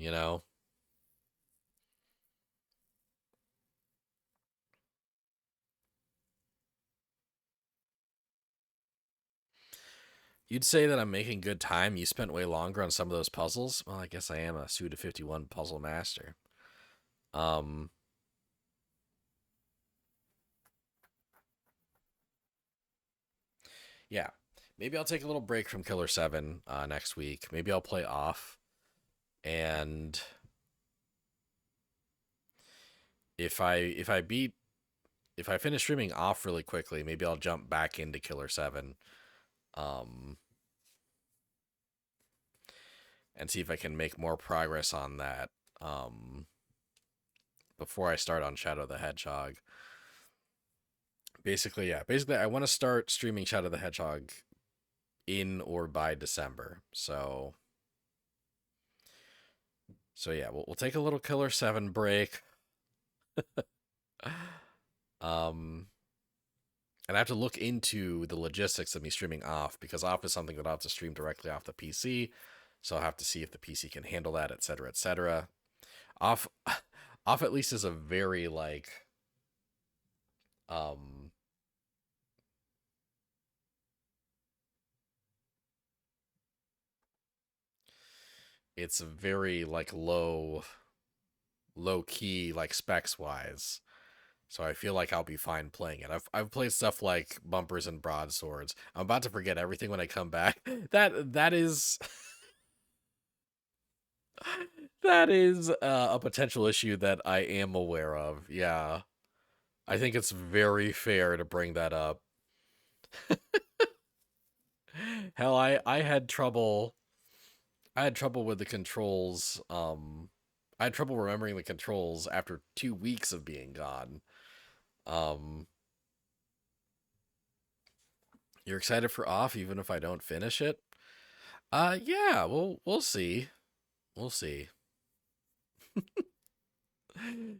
You'd say that I'm making good time. You spent way longer on some of those puzzles. Well, I guess I am a Suda51 puzzle master. Yeah. Maybe I'll take a little break from Killer 7 next week. Maybe I'll play Off. And if I finish streaming Off really quickly, maybe I'll jump back into Killer 7. And see if I can make more progress on that before I start on Shadow the Hedgehog. Basically, I want to start streaming Shadow the Hedgehog in or by December. So yeah, we'll take a little Killer 7 break. And I have to look into the logistics of me streaming Off, because Off is something that I'll have to stream directly off the PC. So I'll have to see if the PC can handle that, etc., etc. Off at least is a very it's a very low key specs wise. So I feel like I'll be fine playing it. I've played stuff like Bumpers and Broadswords. I'm about to forget everything when I come back. That is that is a potential issue that I am aware of. Yeah. I think it's very fair to bring that up. Hell, I had trouble with the controls. I had trouble remembering the controls after 2 weeks of being gone. You're excited for Off even if I don't finish it? Yeah, we'll see. We'll see.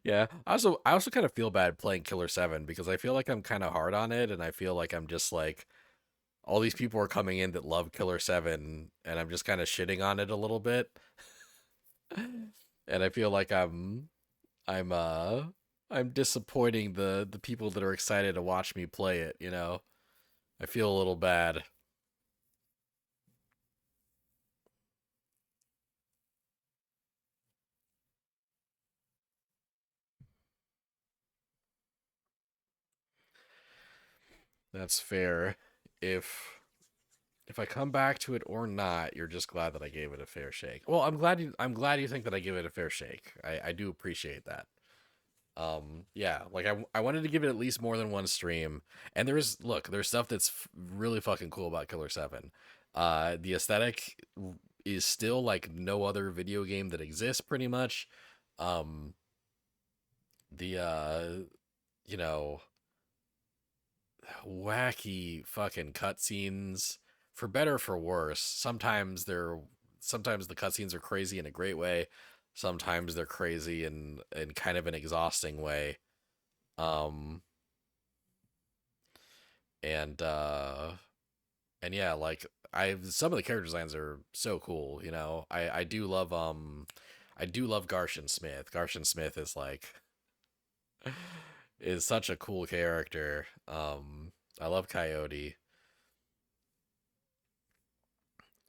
Yeah. I also kind of feel bad playing Killer 7 because I feel like I'm kind of hard on it, and I feel like I'm just all these people are coming in that love Killer 7, and I'm just kind of shitting on it a little bit. And I feel like I'm I'm disappointing the people that are excited to watch me play it, you know. I feel a little bad. That's fair. If I come back to it or not, you're just glad that I gave it a fair shake. Well, I'm glad you think that I give it a fair shake. I do appreciate that. Yeah, like I wanted to give it at least more than one stream. And there's stuff that's really fucking cool about Killer 7. The aesthetic is still like no other video game that exists pretty much. Um the you know, wacky fucking cutscenes, for better or for worse. Sometimes the cutscenes are crazy in a great way. Sometimes they're crazy in kind of an exhausting way. Um and and yeah, like I some of the character designs are so cool, you know. I do love Garshin Smith. Garshin Smith is like is such a cool character. I love Coyote.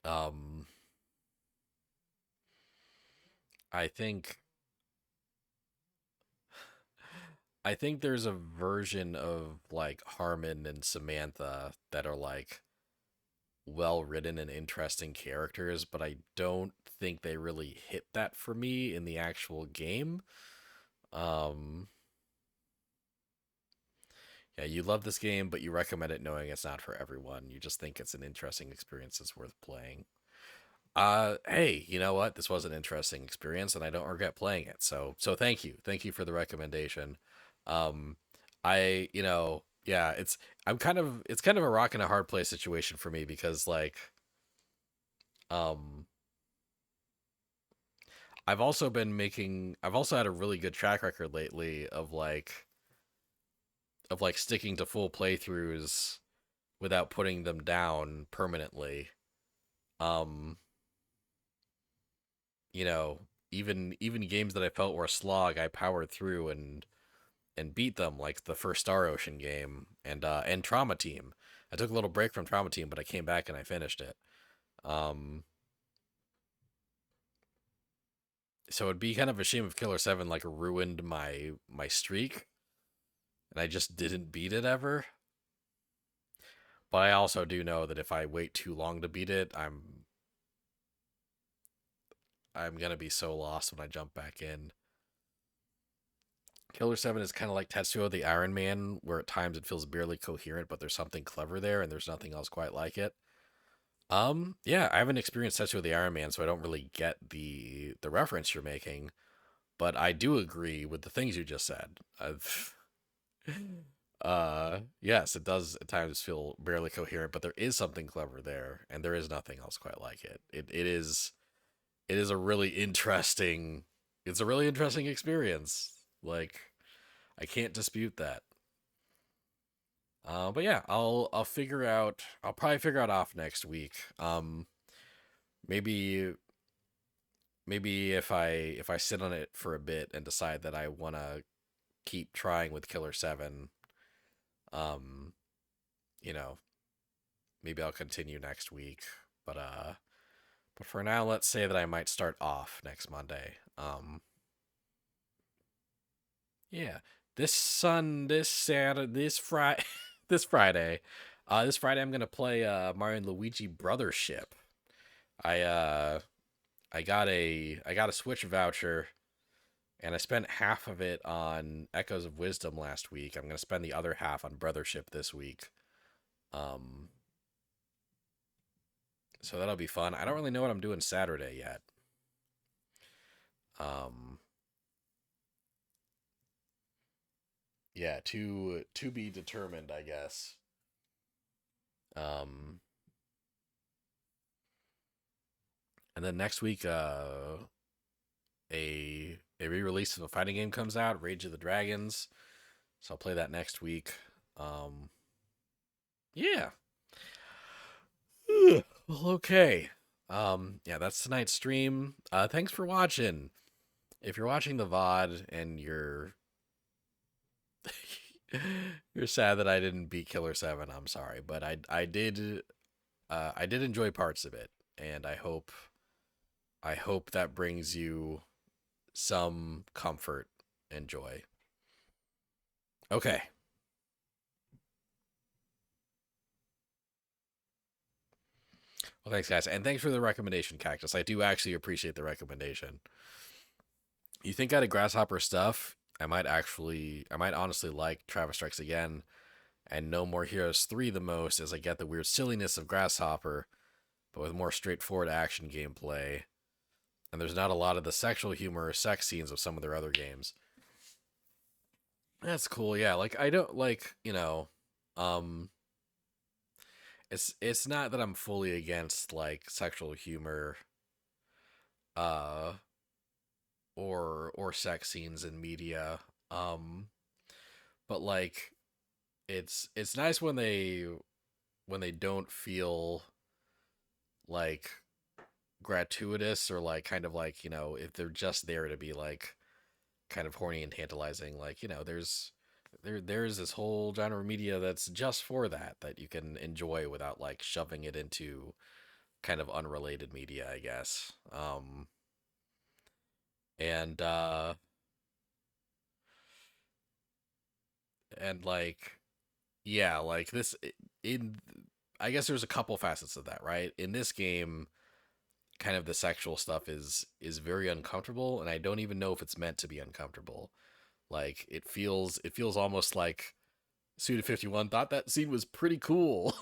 Um I think I think there's a version of like Harmon and Samantha that are like well written and interesting characters, but I don't think they really hit that for me in the actual game. Um yeah, you love this game, but you recommend it knowing it's not for everyone. You just think it's an interesting experience that's worth playing. Hey, you know what? This was an interesting experience and I don't regret playing it. So thank you. Thank you for the recommendation. Um yeah, it's kind of a rock and a hard place situation for me because like um I've also had a really good track record lately of like sticking to full playthroughs without putting them down permanently. Um you know, even games that I felt were a slog, I powered through and beat them, like the first Star Ocean game and Trauma Team. I took a little break from Trauma Team, but I came back and I finished it. Um, so it'd be kind of a shame if Killer 7 like ruined my streak, and I just didn't beat it ever. But I also do know that if I wait too long to beat it, I'm gonna be so lost when I jump back in. Killer 7 is kind of like Tetsuo the Iron Man, where at times it feels barely coherent, but there's something clever there, and there's nothing else quite like it. Yeah, I haven't experienced Tetsuo the Iron Man, so I don't really get the reference you're making, but I do agree with the things you just said. I've, yes, it does at times feel barely coherent, but there is something clever there, and there is nothing else quite like it. It is a really interesting, it's a really interesting experience. Like, I can't dispute that. But yeah, I'll figure out. I'll probably figure out off next week. Maybe if I sit on it for a bit and decide that I want to keep trying with Killer 7, um, you know, maybe I'll continue next week. But for now, let's say that I might start off next Monday. Yeah, this Saturday, this Friday, this Friday I'm gonna play Mario and Luigi Brothership. I uh I got a Switch voucher and I spent half of it on Echoes of Wisdom last week. I'm gonna spend the other half on Brothership this week. Um so that'll be fun. I don't really know what I'm doing Saturday yet. Um yeah, to be determined, I guess. Um and then next week a re-release of a fighting game comes out, Rage of the Dragons. So I'll play that next week. Yeah. Well, okay. Yeah, that's tonight's stream. Thanks for watching. If you're watching the VOD and you're you're sad that I didn't beat Killer 7, I'm sorry, but I did enjoy parts of it, and I hope that brings you some comfort and joy. Okay. Well, thanks, guys, and thanks for the recommendation, Cactus. I do actually appreciate the recommendation. You think out of Grasshopper stuff, I might honestly like Travis Strikes Again and No More Heroes 3 the most, as I get the weird silliness of Grasshopper, but with more straightforward action gameplay. And there's not a lot of the sexual humor or sex scenes of some of their other games. That's cool, yeah. Like, I don't, like, it's not that I'm fully against, like, sexual humor, uh, or sex scenes in media. But, like, it's nice when they don't feel like gratuitous, or like kind of like, if they're just there to be like kind of horny and tantalizing. Like, there's this whole genre of media that's just for that you can enjoy without like shoving it into kind of unrelated media, I guess. And like, yeah, like this in I guess there's a couple facets of that, right? In this game, kind of the sexual stuff is very uncomfortable, and I don't even know if it's meant to be uncomfortable. Like, it feels almost like Suda51 thought that scene was pretty cool,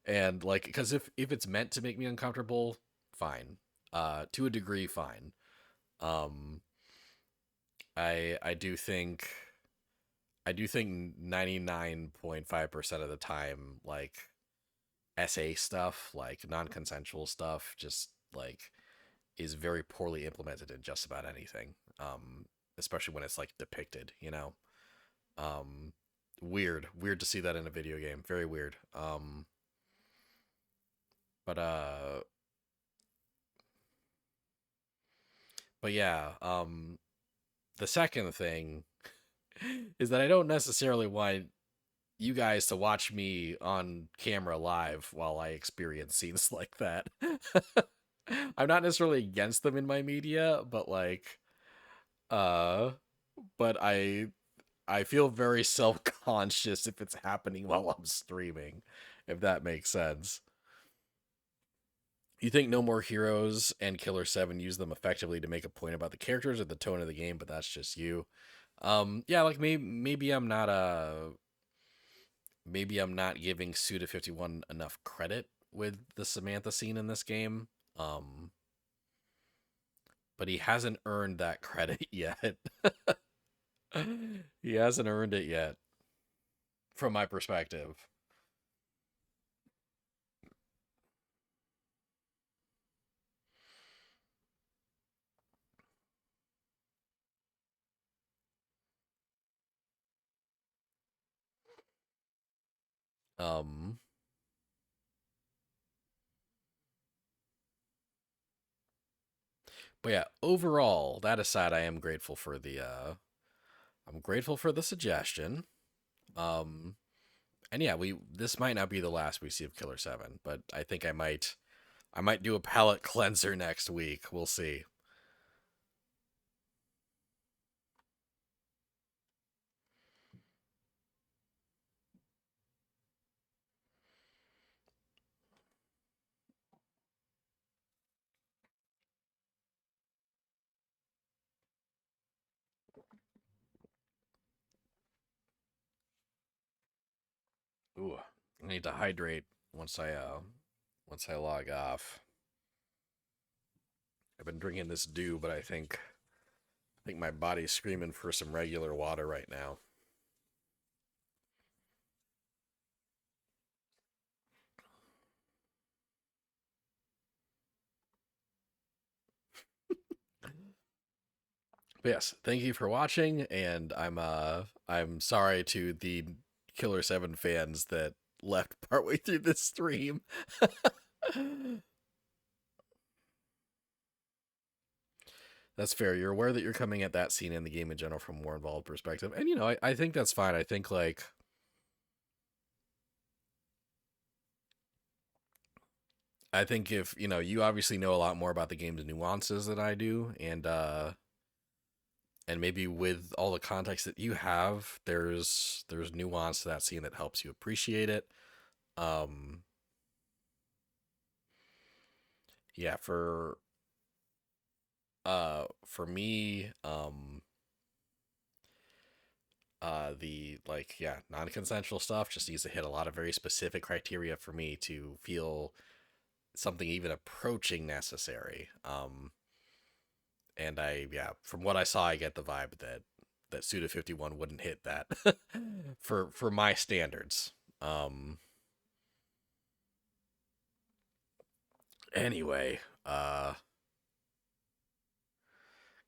and like, because if it's meant to make me uncomfortable, fine. To a degree, fine. um I do think 99.5% of the time, like, SA stuff, like non-consensual stuff, just like is very poorly implemented in just about anything. Especially when it's like depicted, Um, weird to see that in a video game. Very weird. But yeah. The second thing is that I don't necessarily want you guys to watch me on camera live while I experience scenes like that. I'm not necessarily against them in my media, but like, uh, but I feel very self-conscious if it's happening while I'm streaming, if that makes sense. You think No More Heroes and Killer 7 use them effectively to make a point about the characters or the tone of the game, but that's just you. Yeah, like maybe I'm not giving Suda51 enough credit with the Samantha scene in this game. But he hasn't earned that credit yet. He hasn't earned it yet, from my perspective. Um, but yeah, overall, that aside, I'm grateful for the suggestion. Um, and yeah, this might not be the last we see of Killer 7, but I think I might do a palate cleanser next week. We'll see. Ooh, I need to hydrate once I log off. I've been drinking this dew, but I think my body's screaming for some regular water right now. But yes, thank you for watching, and I'm sorry to the Killer 7 fans that left partway through this stream. That's fair. You're aware that you're coming at that scene in the game in general from a more involved perspective. And, you know, I think that's fine. I think, like, I think if, you know, you obviously know a lot more about the game's nuances than I do, and maybe with all the context that you have, there's nuance to that scene that helps you appreciate it. Yeah, for me, the, like, yeah, non-consensual stuff just needs to hit a lot of very specific criteria for me to feel something even approaching necessary. And yeah, from what I saw, I get the vibe that Suda 51 wouldn't hit that for my standards. Anyway,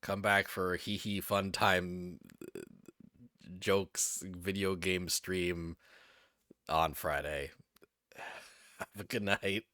come back for hee hee fun time jokes video game stream on Friday. Have a good night.